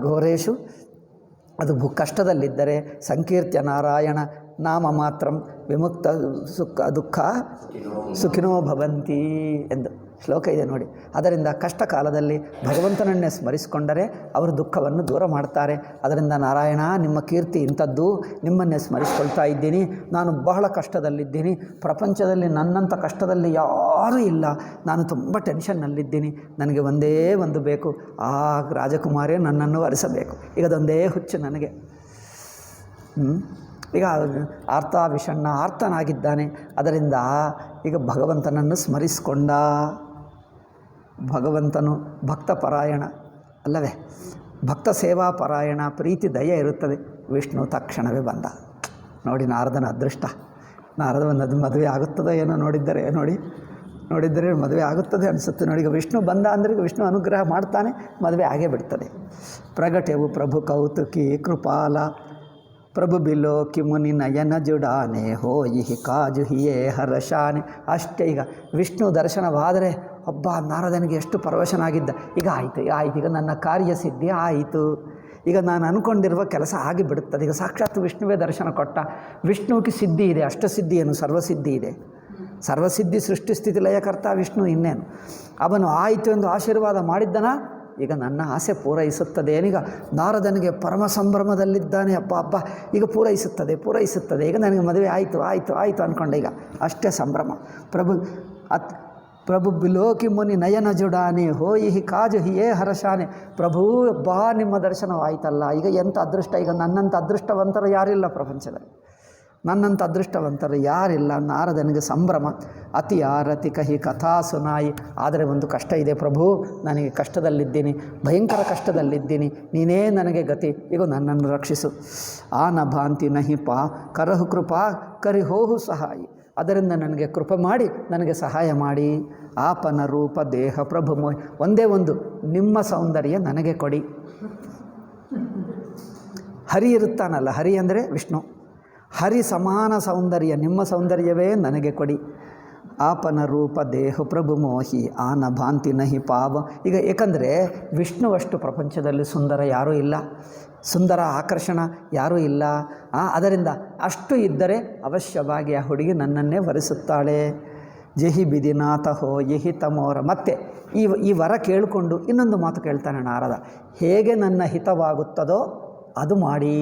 ಘೋರೇಶು. ಅದು ಕಷ್ಟದಲ್ಲಿದ್ದರೆ ಸಂಕೀರ್ತ್ಯ ನಾರಾಯಣ ನಾಮ ಮಾತ್ರ ವಿಮುಕ್ತ ದುಃಖ ಸುಖಿನೋ ಭವಂತಿ ಎಂದು ಶ್ಲೋಕ ಇದೆ ನೋಡಿ. ಅದರಿಂದ ಕಷ್ಟ ಕಾಲದಲ್ಲಿ ಭಗವಂತನನ್ನೇ ಸ್ಮರಿಸಿಕೊಂಡರೆ ಅವರು ದುಃಖವನ್ನು ದೂರ ಮಾಡ್ತಾರೆ. ಅದರಿಂದ ನಾರಾಯಣ ನಿಮ್ಮ ಕೀರ್ತಿ ಇಂಥದ್ದು, ನಿಮ್ಮನ್ನೇ ಸ್ಮರಿಸ್ಕೊಳ್ತಾ ಇದ್ದೀನಿ, ನಾನು ಬಹಳ ಕಷ್ಟದಲ್ಲಿದ್ದೀನಿ, ಪ್ರಪಂಚದಲ್ಲಿ ನನ್ನಂಥ ಕಷ್ಟದಲ್ಲಿ ಯಾರೂ ಇಲ್ಲ, ನಾನು ತುಂಬ ಟೆನ್ಷನ್ನಲ್ಲಿದ್ದೀನಿ, ನನಗೆ ಒಂದೇ ಒಂದು ಬೇಕು, ಆ ರಾಜಕುಮಾರಿ ನನ್ನನ್ನು ವರಿಸಬೇಕು. ಈಗ ಅದೊಂದೇ ಹುಚ್ಚು ನನಗೆ. ಈಗ ಆರ್ತಾ ವಿಷಣ್ಣ, ಆರ್ತನಾಗಿದ್ದಾನೆ. ಅದರಿಂದ ಈಗ ಭಗವಂತನನ್ನು ಸ್ಮರಿಸಿಕೊಂಡ. ಭಗವಂತನು ಭಕ್ತ ಪರಾಯಣ ಅಲ್ಲವೇ, ಭಕ್ತ ಸೇವಾ ಪರಾಯಣ, ಪ್ರೀತಿ ದಯೆ ಇರುತ್ತದೆ. ವಿಷ್ಣು ತಕ್ಷಣವೇ ಬಂದ. ನೋಡಿ ನಾರದನ ಅದೃಷ್ಟ. ನಾರದವನ್ನದು ಮದುವೆ ಆಗುತ್ತದೋ ಏನೋ ನೋಡಿದ್ದರೆ ಮದುವೆ ಆಗುತ್ತದೆ ಅನಿಸುತ್ತೆ ನೋಡಿ. ಈಗ ವಿಷ್ಣು ಬಂದ ಅಂದರೆ ವಿಷ್ಣು ಅನುಗ್ರಹ ಮಾಡ್ತಾನೆ, ಮದುವೆ ಆಗೇ ಬಿಡ್ತದೆ. ಪ್ರಗಟೆವು ಪ್ರಭು ಕೌತುಕಿ ಕೃಪಾಲ ಪ್ರಭು ಬಿಲೋಕಿ ಮುನಿ ನಯನ ಜುಡಾನೆ ಹೋಯಿ ಕಾಜು ಹಿಯೇ ಹರಶಾನೆ. ಅಷ್ಟೇ, ಈಗ ವಿಷ್ಣು ದರ್ಶನವಾದರೆ ಒಬ್ಬ ನಾರದನಿಗೆ ಎಷ್ಟು ಪರವಶನಾಗಿದ್ದ. ಈಗ ಆಯಿತು, ಈಗ ನನ್ನ ಕಾರ್ಯಸಿದ್ಧಿ ಆಯಿತು, ಈಗ ನಾನು ಅಂದ್ಕೊಂಡಿರುವ ಕೆಲಸ ಆಗಿಬಿಡುತ್ತದೆ. ಈಗ ಸಾಕ್ಷಾತ್ ವಿಷ್ಣುವೇ ದರ್ಶನ ಕೊಟ್ಟ. ವಿಷ್ಣುವಿಗೆ ಸಿದ್ಧಿ ಇದೆ, ಅಷ್ಟಸಿದ್ಧಿ ಏನು, ಸರ್ವಸಿದ್ಧಿ ಇದೆ. ಸರ್ವಸಿದ್ಧಿ ಸೃಷ್ಟಿ ಸ್ಥಿತಿ ಲಯಕರ್ತ ವಿಷ್ಣು, ಇನ್ನೇನು. ಅವನು ಆಯಿತು ಎಂದು ಆಶೀರ್ವಾದ ಮಾಡಿದ್ದನ. ಈಗ ನನ್ನ ಆಸೆ ಪೂರೈಸುತ್ತದೆ. ಏನೀಗ ನಾರದನಿಗೆ ಪರಮ ಸಂಭ್ರಮದಲ್ಲಿದ್ದಾನೆ. ಅಪ್ಪ ಈಗ ಪೂರೈಸುತ್ತದೆ. ಈಗ ನನಗೆ ಮದುವೆ ಆಯಿತು ಅಂದ್ಕೊಂಡೆ. ಈಗ ಅಷ್ಟೇ ಸಂಭ್ರಮ. ಪ್ರಭು ಬಿಲೋಕಿ ಮುನಿ ನಯನ ಜುಡಾನೆ ಹೋಯಿ ಕಾಜು ಹಿಯೇ ಹರಶಾನೆ. ಪ್ರಭು ಬಾ, ನಿಮ್ಮ ದರ್ಶನವಾಯ್ತಲ್ಲ, ಈಗ ಎಂಥ ಅದೃಷ್ಟ. ಈಗ ನನ್ನಂಥ ಅದೃಷ್ಟವಂತರು ಯಾರಿಲ್ಲ ಪ್ರಪಂಚದಲ್ಲಿ, ನನ್ನಂಥ ಅದೃಷ್ಟವಂತರು ಯಾರಿಲ್ಲ. ನಾರದನಿಗೆ ಸಂಭ್ರಮ. ಅತಿ ಆರತಿ ಕಹಿ ಕಥಾ ಸುನಾಯಿ. ಆದರೆ ಒಂದು ಕಷ್ಟ ಇದೆ ಪ್ರಭು, ನನಗೆ ಕಷ್ಟದಲ್ಲಿದ್ದೀನಿ, ಭಯಂಕರ ಕಷ್ಟದಲ್ಲಿದ್ದೀನಿ, ನೀನೇ ನನಗೆ ಗತಿ, ಈಗ ನನ್ನನ್ನು ರಕ್ಷಿಸು. ಆನ ಭಾಂತಿ ನಹಿ ಪಾ ಕರಹು ಕೃಪಾ ಕರಿಹೋಹು ಸಹಾಯಿ. ಅದರಿಂದ ನನಗೆ ಕೃಪೆ ಮಾಡಿ ನನಗೆ ಸಹಾಯ ಮಾಡಿ. ಆಪನ ರೂಪ ದೇಹ ಪ್ರಭು ಮೋಹಿ. ಒಂದೇ ಒಂದು, ನಿಮ್ಮ ಸೌಂದರ್ಯ ನನಗೆ ಕೊಡಿ. ಹರಿ ಇರುತ್ತಾನಲ್ಲ, ಹರಿ ಅಂದರೆ ವಿಷ್ಣು, ಹರಿ ಸಮಾನ ಸೌಂದರ್ಯ, ನಿಮ್ಮ ಸೌಂದರ್ಯವೇ ನನಗೆ ಕೊಡಿ. ಆಪನ ರೂಪ ದೇಹ ಪ್ರಭು ಮೋಹಿ ಆನ ಭಾಂತಿ ನಹಿ ಪಾವ. ಈಗ ಏಕೆಂದರೆ ವಿಷ್ಣುವಷ್ಟು ಪ್ರಪಂಚದಲ್ಲಿ ಸುಂದರ ಯಾರೂ ಇಲ್ಲ, ಸುಂದರ ಆಕರ್ಷಣ ಯಾರೂ ಇಲ್ಲ. ಅದರಿಂದ ಅಷ್ಟು ಇದ್ದರೆ ಅವಶ್ಯವಾಗಿ ಆ ಹುಡುಗಿ ನನ್ನನ್ನೇ ವರಿಸುತ್ತಾಳೆ. ಜಹಿ ಬಿದಿನಾಥ ಹೋ ಯಹಿ ತಮೋರ. ಮತ್ತೆ ಈ ವರ ಕೇಳಿಕೊಂಡು ಇನ್ನೊಂದು ಮಾತು ಕೇಳ್ತಾನೆ ನಾರದ, ಹೇಗೆ ನನ್ನ ಹಿತವಾಗುತ್ತದೋ ಅದು ಮಾಡಿ.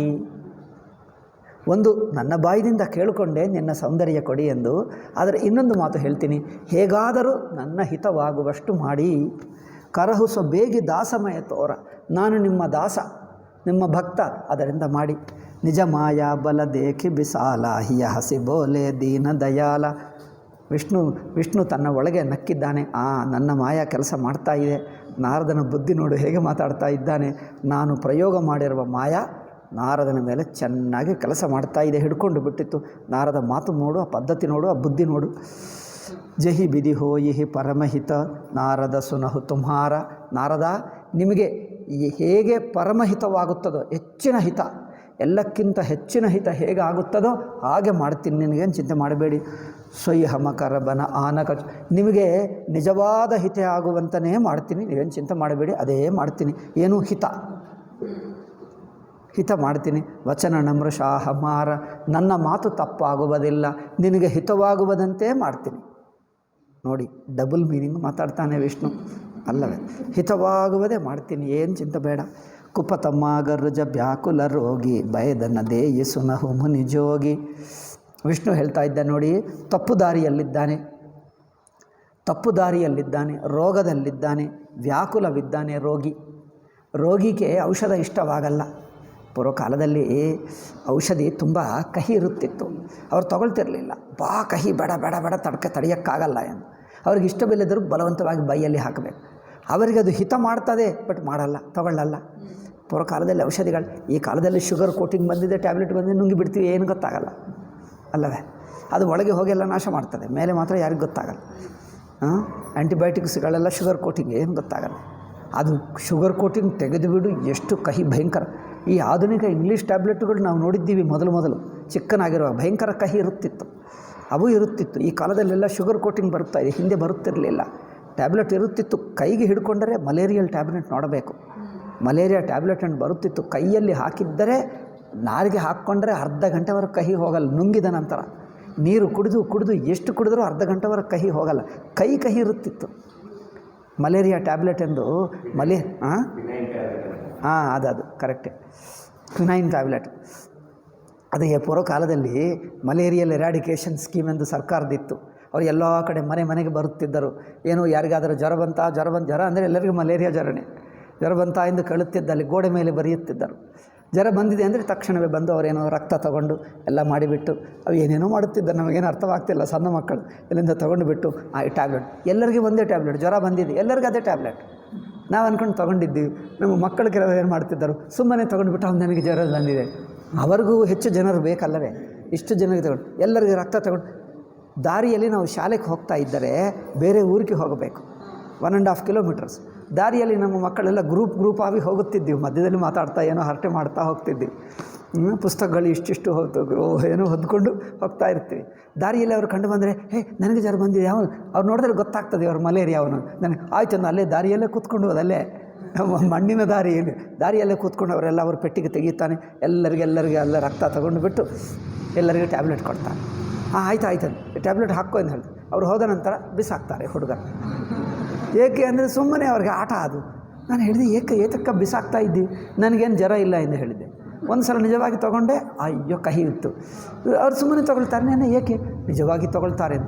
ಒಂದು, ನನ್ನ ಬಾಯಿದಿಂದ ಕೇಳಿಕೊಂಡೆ ನಿನ್ನ ಸೌಂದರ್ಯ ಕೊಡಿ ಎಂದು. ಆದರೆ ಇನ್ನೊಂದು ಮಾತು ಹೇಳ್ತೀನಿ, ಹೇಗಾದರೂ ನನ್ನ ಹಿತವಾಗುವಷ್ಟು ಮಾಡಿ. ಕರಹುಸ ಬೇಗಿ ದಾಸಮಯ ತೋರ. ನಾನು ನಿಮ್ಮ ದಾಸ, ನಿಮ್ಮ ಭಕ್ತ, ಅದರಿಂದ ಮಾಡಿ. ನಿಜ ಮಾಯಾ ಬಲ ದೇಖಿ ಬಿಸಾಲ ಹಿಯ ಹಸಿ ಬೋಲೆ ದೀನ ದಯಾಲ. ವಿಷ್ಣು ತನ್ನ ಒಳಗೆ ನಕ್ಕಿದ್ದಾನೆ. ನನ್ನ ಮಾಯ ಕೆಲಸ ಮಾಡ್ತಾ ಇದೆ. ನಾರದನ ಬುದ್ಧಿ ನೋಡು ಹೇಗೆ ಮಾತಾಡ್ತಾ ಇದ್ದಾನೆ. ನಾನು ಪ್ರಯೋಗ ಮಾಡಿರುವ ಮಾಯ ನಾರದನ ಮೇಲೆ ಚೆನ್ನಾಗಿ ಕೆಲಸ ಮಾಡ್ತಾ ಇದೆ, ಹಿಡ್ಕೊಂಡು ಬಿಟ್ಟಿತ್ತು. ನಾರದ ಮಾತು ನೋಡು, ಆ ಪದ್ಧತಿ ನೋಡು, ಆ ಬುದ್ಧಿ ನೋಡು. ಜಹಿ ಬಿದಿ ಹೋಯಿಹಿ ಪರಮಹಿತ ನಾರದ ಸುನಹು ತುಮ್ಹಾರ. ನಾರದ, ನಿಮಗೆ ಹೇಗೆ ಪರಮಹಿತವಾಗುತ್ತದೋ, ಹೆಚ್ಚಿನ ಹಿತ, ಎಲ್ಲಕ್ಕಿಂತ ಹೆಚ್ಚಿನ ಹಿತ ಹೇಗೆ ಆಗುತ್ತದೋ ಹಾಗೆ ಮಾಡ್ತೀನಿ, ನಿನಗೇನು ಚಿಂತೆ ಮಾಡಬೇಡಿ. ಸ್ವಯಹಮಕರಬನ ಆನಕ, ನಿಮಗೆ ನಿಜವಾದ ಹಿತ ಆಗುವಂತನೇ ಮಾಡ್ತೀನಿ, ನೀವೇನು ಚಿಂತೆ ಮಾಡಬೇಡಿ, ಅದೇ ಮಾಡ್ತೀನಿ. ಏನು ಹಿತ ಮಾಡ್ತೀನಿ. ವಚನ ನಮೃಷಾಹಮಾರ, ನನ್ನ ಮಾತು ತಪ್ಪಾಗುವುದಿಲ್ಲ, ನಿನಗೆ ಹಿತವಾಗುವುದಂತೆ ಮಾಡ್ತೀನಿ. ನೋಡಿ, ಡಬಲ್ ಮೀನಿಂಗ್ ಮಾತಾಡ್ತಾನೆ ವಿಷ್ಣು ಅಲ್ಲವೇ. ಹಿತವಾಗುವುದೇ ಮಾಡ್ತೀನಿ, ಏನು ಚಿಂತೆ ಬೇಡ. ಕುಪತಮ್ಮ ಗರ್ಜ ವ್ಯಾಕುಲ ರೋಗಿ ಭಯದನ ದೇಯಿಸುನಹು ಮುನಿಜೋಗಿ. ವಿಷ್ಣು ಹೇಳ್ತಾ ಇದ್ದ ನೋಡಿ, ತಪ್ಪು ದಾರಿಯಲ್ಲಿದ್ದಾನೆ, ರೋಗದಲ್ಲಿದ್ದಾನೆ, ವ್ಯಾಕುಲವಿದ್ದಾನೆ ರೋಗಿಗೆ ಔಷಧ ಇಷ್ಟವಾಗಲ್ಲ. ಪೂರ್ವಕಾಲದಲ್ಲಿ ಔಷಧಿ ತುಂಬ ಕಹಿ ಇರುತ್ತಿತ್ತು, ಅವ್ರು ತಗೊಳ್ತಿರಲಿಲ್ಲ. ಕಹಿ ಬೇಡ ತಡೆಯೋಕ್ಕಾಗಲ್ಲ ಎಂದು ಅವ್ರಿಗೆ ಇಷ್ಟವಿಲ್ಲದರೂ ಬಲವಂತವಾಗಿ ಬೈಯಲ್ಲಿ ಹಾಕಬೇಕು. ಅವರಿಗೆ ಅದು ಹಿತ ಮಾಡ್ತದೆ, ಬಟ್ ತಗೊಳ್ಳಲ್ಲ. ಪೂರ್ವಕಾಲದಲ್ಲಿ ಔಷಧಿಗಳು, ಈ ಕಾಲದಲ್ಲಿ ಶುಗರ್ ಕೋಟಿಂಗ್ ಬಂದಿದೆ, ಟ್ಯಾಬ್ಲೆಟ್ ಬಂದಿದೆ, ನುಂಗಿ ಬಿಡ್ತೀವಿ, ಏನು ಗೊತ್ತಾಗಲ್ಲ ಅಲ್ಲವೇ. ಅದು ಒಳಗೆ ಹೋಗೆಲ್ಲ ನಾಶ ಮಾಡ್ತದೆ, ಮೇಲೆ ಮಾತ್ರ ಯಾರಿಗೂ ಗೊತ್ತಾಗಲ್ಲ. ಆ್ಯಂಟಿಬಯೋಟಿಕ್ಸ್ಗಳೆಲ್ಲ ಶುಗರ್ ಕೋಟಿಂಗ್, ಏನು ಗೊತ್ತಾಗಲ್ಲ. ಅದು ಶುಗರ್ ಕೋಟಿಂಗ್ ತೆಗೆದುಬಿಡು, ಎಷ್ಟು ಕಹಿ ಭಯಂಕರ. ಈ ಆಧುನಿಕ ಇಂಗ್ಲೀಷ್ ಟ್ಯಾಬ್ಲೆಟ್ಗಳು ನಾವು ನೋಡಿದ್ದೀವಿ ಮೊದಲು ಚಿಕ್ಕನಾಗಿರುವಾಗ ಭಯಂಕರ ಕಹಿ ಇರುತ್ತಿತ್ತು. ಈ ಕಾಲದಲ್ಲೆಲ್ಲ ಶುಗರ್ ಕೋಟಿಂಗ್ ಬರುತ್ತಾ ಇದೆ, ಹಿಂದೆ ಬರುತ್ತಿರಲಿಲ್ಲ. ಟ್ಯಾಬ್ಲೆಟ್ ಇರುತ್ತಿತ್ತು, ಕೈಗೆ ಹಿಡ್ಕೊಂಡರೆ ಮಲೇರಿಯಲ್ ಟ್ಯಾಬ್ಲೆಟ್ ನೋಡಬೇಕು. ಮಲೇರಿಯಾ ಟ್ಯಾಬ್ಲೆಟ್ ಅಂತ ಬರುತ್ತಿತ್ತು, ಕೈಯಲ್ಲಿ ಹಾಕಿದ್ದರೆ ನಾರಿಗೆ ಹಾಕ್ಕೊಂಡ್ರೆ ಅರ್ಧ ಗಂಟೆವರೆಗೆ ಕಹಿ ಹೋಗಲ್ಲ. ನುಂಗಿದ ನಂತರ ನೀರು ಕುಡಿದು ಎಷ್ಟು ಕುಡಿದ್ರೂ ಅರ್ಧ ಗಂಟೆವರೆಗೆ ಕಹಿ ಹೋಗಲ್ಲ, ಕಹಿ ಇರುತ್ತಿತ್ತು. ಮಲೇರಿಯಾ ಟ್ಯಾಬ್ಲೆಟ್ ಎಂದು ಅದು ಕರೆಕ್ಟೇ, ಕ್ವಿನೈನ್ ಟ್ಯಾಬ್ಲೆಟ್. ಅದು ಪೂರ್ವ ಕಾಲದಲ್ಲಿ ಮಲೇರಿಯಲ್ ಎರಾಡಿಕೇಷನ್ ಸ್ಕೀಮ್ ಎಂದು ಸರ್ಕಾರದಿತ್ತು. ಅವರು ಎಲ್ಲ ಕಡೆ ಮನೆಗೆ ಬರುತ್ತಿದ್ದರು. ಏನು ಯಾರಿಗಾದರೂ ಜ್ವರ ಅಂದರೆ ಎಲ್ಲರಿಗೂ ಮಲೇರಿಯಾ ಜ್ವರ ಬಂತ ಎಂದು ಕೇಳುತ್ತಿದ್ದಲ್ಲಿ ಗೋಡೆ ಮೇಲೆ ಬರೆಯುತ್ತಿದ್ದರು. ಜ್ವರ ಬಂದಿದೆ ಅಂದರೆ ತಕ್ಷಣವೇ ಬಂದು ಅವರೇನೋ ರಕ್ತ ತಗೊಂಡು ಎಲ್ಲ ಮಾಡಿಬಿಟ್ಟು ಅವು ಏನೇನೋ ಮಾಡುತ್ತಿದ್ದರು. ನಮಗೇನು ಅರ್ಥವಾಗ್ತಿಲ್ಲ, ಸಣ್ಣ ಮಕ್ಕಳು ಎಲ್ಲಿಂದ ತೊಗೊಂಡು ಬಿಟ್ಟು ಈ ಟ್ಯಾಬ್ಲೆಟ್, ಎಲ್ಲರಿಗೂ ಒಂದೇ ಟ್ಯಾಬ್ಲೆಟ್, ಜ್ವರ ಬಂದಿದೆ ಎಲ್ಲರಿಗೂ ಅದೇ ಟ್ಯಾಬ್ಲೆಟ್. ನಾವು ಅಂದ್ಕೊಂಡು ತೊಗೊಂಡಿದ್ದೀವಿ. ನಮ್ಮ ಮಕ್ಕಳು ಕೆಲವರು ಏನು ಮಾಡ್ತಿದ್ದರು, ಸುಮ್ಮನೆ ತೊಗೊಂಡುಬಿಟ್ಟು ಅವ್ನು ನನಗೆ ಜ್ವರ ಬಂದಿದೆ. ಅವರಿಗೂ ಹೆಚ್ಚು ಜನರು ಬೇಕಲ್ಲವೇ, ಇಷ್ಟು ಜನರಿಗೆ ತಗೊಂಡು ಎಲ್ಲರಿಗೂ ರಕ್ತ ತಗೊಂಡು. ದಾರಿಯಲ್ಲಿ ನಾವು ಶಾಲೆಗೆ ಹೋಗ್ತಾ ಇದ್ದರೆ ಬೇರೆ ಊರಿಗೆ ಹೋಗಬೇಕು, 1.5 ಕಿಲೋಮೀಟರ್ಸ್. ದಾರಿಯಲ್ಲಿ ನಮ್ಮ ಮಕ್ಕಳೆಲ್ಲ ಗ್ರೂಪ್ ಆಗಿ ಹೋಗುತ್ತಿದ್ದೀವಿ. ಮಧ್ಯದಲ್ಲಿ ಮಾತಾಡ್ತಾ ಏನೋ ಹರಟೆ ಮಾಡ್ತಾ ಹೋಗ್ತಿದ್ದೀವಿ. ಪುಸ್ತಕಗಳು ಇಷ್ಟಿಷ್ಟು ಏನೋ ಹೊದ್ಕೊಂಡು ಹೋಗ್ತಾ ಇರ್ತೀವಿ. ದಾರಿಯಲ್ಲಿ ಅವ್ರು ಕಂಡು ಬಂದರೆ ನನಗೆ ಜ್ವರ ಬಂದಿದೆ, ಅವ್ರು ನೋಡಿದ್ರೆ ಗೊತ್ತಾಗ್ತದೆ ಅವ್ರು ಮಲೇರಿಯಾ ನನಗೆ ಆಯ್ತು. ಅಲ್ಲೇ ದಾರಿಯಲ್ಲೇ ಕೂತ್ಕೊಂಡು ಅಲ್ಲೇ ಮಣ್ಣಿನ ದಾರಿಯಲ್ಲೇ ಕೂತ್ಕೊಂಡು ಅವರೆಲ್ಲ ಅವ್ರ ಪೆಟ್ಟಿಗೆ ತೆಗಿತಾನೆ. ಎಲ್ಲರಿಗೆ ಎಲ್ಲ ರಕ್ತ ತಗೊಂಡು ಬಿಟ್ಟು ಎಲ್ಲರಿಗೂ ಟ್ಯಾಬ್ಲೆಟ್ ಕೊಡ್ತಾನೆ. ಆಯ್ತು ಟ್ಯಾಬ್ಲೆಟ್ ಹಾಕೋ ಅಂತ ಹೇಳ್ತಾರೆ. ಅವ್ರು ಹೋದ ನಂತರ ಬಿಸಾಕ್ತಾರೆ ಹುಡುಗರು. ಏಕೆ ಅಂದರೆ ಸುಮ್ಮನೆ ಅವ್ರಿಗೆ ಆಟ ಅದು. ನಾನು ಹೇಳಿದೆ ಏತಕ್ಕ ಬಿಸಾಕ್ತಾ ಇದ್ದೀವಿ, ನನಗೇನು ಜ್ವರ ಇಲ್ಲ ಎಂದು ಹೇಳಿದ್ದೆ. ಒಂದು ಸಲ ನಿಜವಾಗಿ ತೊಗೊಂಡೆ, ಅಯ್ಯೋ ಕಹಿ ಇತ್ತು. ಅವ್ರು ಸುಮ್ಮನೆ ತೊಗೊಳ್ತಾರೆ, ಏಕೆ ನಿಜವಾಗಿ ತೊಗೊಳ್ತಾರೆ.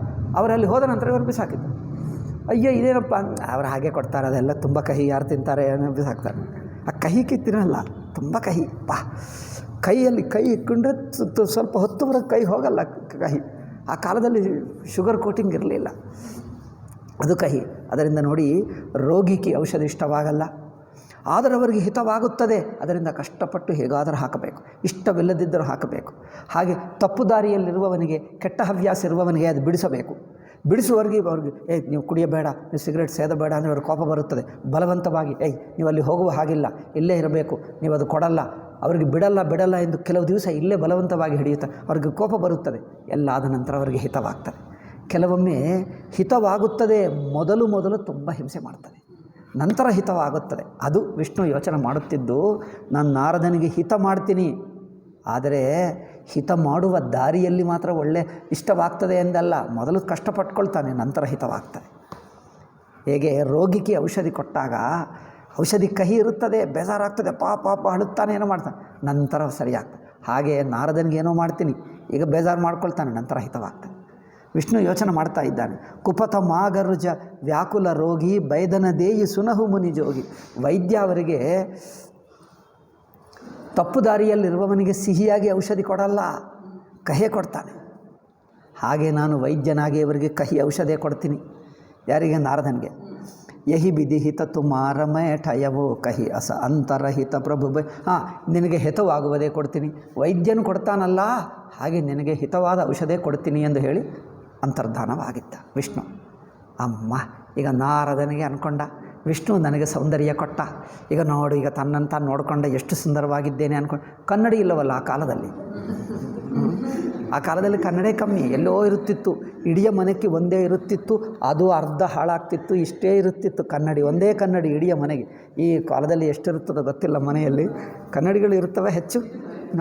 ಅವರಲ್ಲಿ ಹೋದ ನಂತರ ಇವರು ಬಿಸಾಕಿದ್ದು. ಅಯ್ಯೋ ಇದೇನಪ್ಪ, ಅವ್ರು ಹಾಗೆ ಕೊಡ್ತಾರೆ, ಅದೆಲ್ಲ ತುಂಬ ಕಹಿ, ಯಾರು ತಿಂತಾರೆ ಏನೋ ಬಿಸಾಕ್ತಾರೆ. ಆ ಕಹಿಗೆ ತಿನ್ನಲ್ಲ, ತುಂಬ ಕಹಿ. ಕೈಯಲ್ಲಿ ಕೈ ಇಟ್ಕೊಂಡ್ರೆ ಸ್ವಲ್ಪ ಹೊತ್ತುವರೆಗೆ ಕೈ ಹೋಗಲ್ಲ ಕಹಿ. ಆ ಕಾಲದಲ್ಲಿ ಶುಗರ್ ಕೋಟಿಂಗ್ ಇರಲಿಲ್ಲ, ಅದು ಕಹಿ. ಅದರಿಂದ ನೋಡಿ, ರೋಗಿಗೆ ಔಷಧಿ ಇಷ್ಟವಾಗಲ್ಲ, ಆದರೆ ಅವರಿಗೆ ಹಿತವಾಗುತ್ತದೆ. ಅದರಿಂದ ಕಷ್ಟಪಟ್ಟು ಹೇಗಾದರೂ ಹಾಕಬೇಕು, ಇಷ್ಟವಿಲ್ಲದಿದ್ದರೂ ಹಾಕಬೇಕು. ಹಾಗೆ ತಪ್ಪು ದಾರಿಯಲ್ಲಿರುವವನಿಗೆ, ಕೆಟ್ಟ ಹವ್ಯಾಸ ಇರುವವನಿಗೆ ಅದು ಬಿಡಿಸಬೇಕು. ಬಿಡಿಸುವವರಿಗೆ ಅವ್ರಿಗೆ ನೀವು ಕುಡಿಯಬೇಡ, ನೀವು ಸಿಗರೇಟ್ ಸೇದಬೇಡ ಅಂದರೆ ಅವ್ರಿಗೆ ಕೋಪ ಬರುತ್ತದೆ. ಬಲವಂತವಾಗಿ ನೀವು ಅಲ್ಲಿ ಹೋಗುವ ಹಾಗಿಲ್ಲ, ಇಲ್ಲೇ ಇರಬೇಕು, ನೀವು ಅದು ಕೊಡಲ್ಲ, ಅವರಿಗೆ ಬಿಡಲ್ಲ ಎಂದು ಕೆಲವು ದಿವಸ ಇಲ್ಲೇ ಬಲವಂತವಾಗಿ ಹಿಡಿಯುತ್ತಾರೆ. ಅವ್ರಿಗೆ ಕೋಪ ಬರುತ್ತದೆ. ಎಲ್ಲ ಆದ ನಂತರ ಅವರಿಗೆ ಹಿತವಾಗ್ತದೆ. ಕೆಲವೊಮ್ಮೆ ಹಿತವಾಗುತ್ತದೆ, ಮೊದಲು ತುಂಬ ಹಿಂಸೆ ಮಾಡ್ತದೆ, ನಂತರ ಹಿತವಾಗುತ್ತದೆ. ಅದು ವಿಷ್ಣು ಯೋಚನೆ ಮಾಡುತ್ತಿದ್ದು, ನಾನು ನಾರದನಿಗೆ ಹಿತ ಮಾಡ್ತೀನಿ, ಆದರೆ ಹಿತ ಮಾಡುವ ದಾರಿಯಲ್ಲಿ ಮಾತ್ರ ಒಳ್ಳೆ ಇಷ್ಟವಾಗ್ತದೆ ಎಂದಲ್ಲ, ಮೊದಲು ಕಷ್ಟಪಟ್ಕೊಳ್ತಾನೆ, ನಂತರ ಹಿತವಾಗ್ತದೆ. ಹೇಗೆ ರೋಗಿಗೆ ಔಷಧಿ ಕೊಟ್ಟಾಗ ಔಷಧಿ ಕಹಿ ಇರುತ್ತದೆ, ಬೇಜಾರಾಗ್ತದೆ, ಪಾಪ ಅಳುತ್ತಾನೆ, ಏನೋ ಮಾಡ್ತಾನೆ, ನಂತರ ಸರಿಯಾಗ್ತದೆ. ಹಾಗೆ ನಾರದನಿಗೆ ಏನೋ ಮಾಡ್ತೀನಿ, ಈಗ ಬೇಜಾರು ಮಾಡ್ಕೊಳ್ತಾನೆ, ನಂತರ ಹಿತವಾಗ್ತದೆ. ವಿಷ್ಣು ಯೋಚನೆ ಮಾಡ್ತಾ ಇದ್ದಾನೆ. ಕುಪಥ ಮಾಗರುಜ ವ್ಯಾಕುಲ ರೋಗಿ ಬೈದನ ದೇಯಿ ಸುನಹು ಮುನಿಜೋಗಿ. ವೈದ್ಯ ಅವರಿಗೆ ತಪ್ಪು ದಾರಿಯಲ್ಲಿರುವವನಿಗೆ ಸಿಹಿಯಾಗಿ ಔಷಧಿ ಕೊಡಲ್ಲ, ಕಹೆ ಕೊಡ್ತಾನೆ. ಹಾಗೆ ನಾನು ವೈದ್ಯನಾಗಿ ಇವರಿಗೆ ಕಹಿ ಔಷಧಿ ಕೊಡ್ತೀನಿ. ಯಾರಿಗೆ? ನಾರದನಿಗೆ. ಯಹಿ ವಿಧಿಹಿತ ತುಮಾರಮಯ ಠಯವೋ ಕಹಿ ಅಸ ಅಂತರಹಿತ ಪ್ರಭು ಹಾಂ, ನಿನಗೆ ಹಿತವಾಗುವುದೇ ಕೊಡ್ತೀನಿ. ವೈದ್ಯನು ಕೊಡ್ತಾನಲ್ಲ, ಹಾಗೆ ನಿನಗೆ ಹಿತವಾದ ಔಷಧಿ ಕೊಡ್ತೀನಿ ಎಂದು ಹೇಳಿ ಅಂತರ್ಧಾನವಾಗಿದ್ದ ವಿಷ್ಣು. ಅಮ್ಮ, ಈಗ ನಾರದನಿಗೆ ಅಂದ್ಕೊಂಡ, ವಿಷ್ಣು ನನಗೆ ಸೌಂದರ್ಯ ಕೊಟ್ಟ, ಈಗ ನೋಡು, ಈಗ ತನ್ನಂತ ನೋಡಿಕೊಂಡ ಎಷ್ಟು ಸುಂದರವಾಗಿದ್ದೇನೆ ಅಂದ್ಕೊಂಡು. ಕನ್ನಡಿ ಇಲ್ಲವಲ್ಲ ಆ ಕಾಲದಲ್ಲಿ. ಆ ಕಾಲದಲ್ಲಿ ಕನ್ನಡ ಕಮ್ಮಿ, ಎಲ್ಲೋ ಇರುತ್ತಿತ್ತು. ಇಡೀ ಮನೆಗೆ ಒಂದೇ ಇರುತ್ತಿತ್ತು, ಅದು ಅರ್ಧ ಹಾಳಾಗ್ತಿತ್ತು. ಇಷ್ಟೇ ಇರುತ್ತಿತ್ತು ಕನ್ನಡಿ, ಒಂದೇ ಕನ್ನಡಿ ಇಡೀ ಮನೆಗೆ. ಈ ಕಾಲದಲ್ಲಿ ಎಷ್ಟಿರುತ್ತದೋ ಗೊತ್ತಿಲ್ಲ, ಮನೆಯಲ್ಲಿ ಕನ್ನಡಿಗಳು ಇರುತ್ತವೆ ಹೆಚ್ಚು.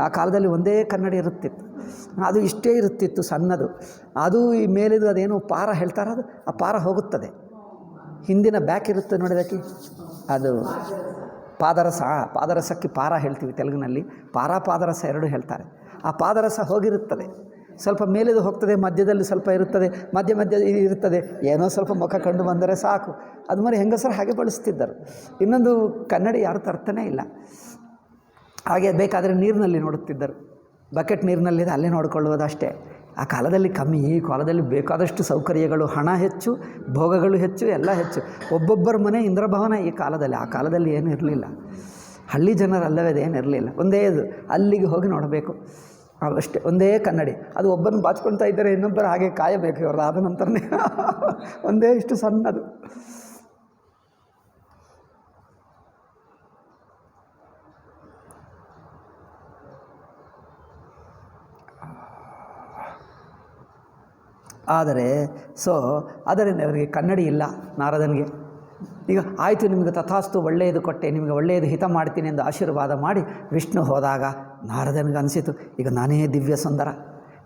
ಆ ಕಾಲದಲ್ಲಿ ಒಂದೇ ಕನ್ನಡಿ ಇರುತ್ತಿತ್ತು, ಅದು ಇಷ್ಟೇ ಇರುತ್ತಿತ್ತು, ಸಣ್ಣದು. ಅದು ಈ ಮೇಲಿದು ಅದೇನು ಪಾರ ಹೇಳ್ತಾರೆ, ಅದು ಆ ಪಾರ ಹೋಗುತ್ತದೆ. ಹಿಂದಿನ ಬ್ಯಾಕ್ ಇರುತ್ತೆ ನೋಡಿದಕ್ಕೆ, ಅದು ಪಾದರಸ. ಪಾದರಸಕ್ಕೆ ಪಾರ ಹೇಳ್ತೀವಿ ತೆಲುಗಿನಲ್ಲಿ, ಪಾದರಸ ಎರಡು ಹೇಳ್ತಾರೆ. ಆ ಪಾದರಸ ಹೋಗಿರುತ್ತದೆ, ಸ್ವಲ್ಪ ಮೇಲಿದು ಹೋಗ್ತದೆ, ಮಧ್ಯದಲ್ಲಿ ಸ್ವಲ್ಪ ಇರುತ್ತದೆ, ಮಧ್ಯ ಇರುತ್ತದೆ. ಏನೋ ಸ್ವಲ್ಪ ಮುಖ ಕಂಡು ಬಂದರೆ ಸಾಕು. ಅದು ಮರಿ ಹೆಂಗಸರು ಹಾಗೆ ಬಳಸ್ತಿದ್ದರು. ಇನ್ನೊಂದು ಕನ್ನಡಿ ಯಾರು ತರ್ತಾನೇ ಇಲ್ಲ. ಹಾಗೆ ಬೇಕಾದರೆ ನೀರಿನಲ್ಲಿ ನೋಡುತ್ತಿದ್ದರು, ಬಕೆಟ್ ನೀರಿನಲ್ಲಿದೆ ಅಲ್ಲೇ ನೋಡಿಕೊಳ್ಳುವುದು ಅಷ್ಟೇ. ಆ ಕಾಲದಲ್ಲಿ ಕಮ್ಮಿ. ಈ ಕಾಲದಲ್ಲಿ ಬೇಕಾದಷ್ಟು ಸೌಕರ್ಯಗಳು, ಹಣ ಹೆಚ್ಚು, ಭೋಗಗಳು ಹೆಚ್ಚು, ಎಲ್ಲ ಹೆಚ್ಚು. ಒಬ್ಬೊಬ್ಬರ ಮನೆ ಇಂದ್ರಭವನ ಈ ಕಾಲದಲ್ಲಿ. ಆ ಕಾಲದಲ್ಲಿ ಏನೂ ಇರಲಿಲ್ಲ. ಹಳ್ಳಿ ಜನರಲ್ಲವೇ ಏನಿರಲಿಲ್ಲ. ಒಂದೇ ಇದು, ಅಲ್ಲಿಗೆ ಹೋಗಿ ನೋಡಬೇಕು ಅಷ್ಟೇ. ಒಂದೇ ಕನ್ನಡಿ, ಅದು ಒಬ್ಬರನ್ನು ಬಾಚ್ಕೊಳ್ತಾ ಇದ್ದರೆ ಇನ್ನೊಬ್ಬರು ಹಾಗೆ ಕಾಯಬೇಕು. ಇವರು ಆದ ನಂತರನೇ ಒಂದೇ ಇಷ್ಟು ಸಣ್ಣದು. ಆದರೆ ಅದರಿಂದ ಅವರಿಗೆ ಕನ್ನಡಿ ಇಲ್ಲ ನಾರದನಿಗೆ. ಈಗ ಆಯಿತು, ನಿಮಗೆ ತಥಾಸ್ತು, ಒಳ್ಳೆಯದು ಕೊಟ್ಟೆ, ನಿಮಗೆ ಒಳ್ಳೆಯದು ಹಿತ ಮಾಡ್ತೀನಿ ಎಂದು ಆಶೀರ್ವಾದ ಮಾಡಿ ವಿಷ್ಣು ಹೋದಾಗ ನಾರದನಿಗೆ ಅನಿಸಿತು, ಈಗ ನಾನೇ ದಿವ್ಯ ಸುಂದರ,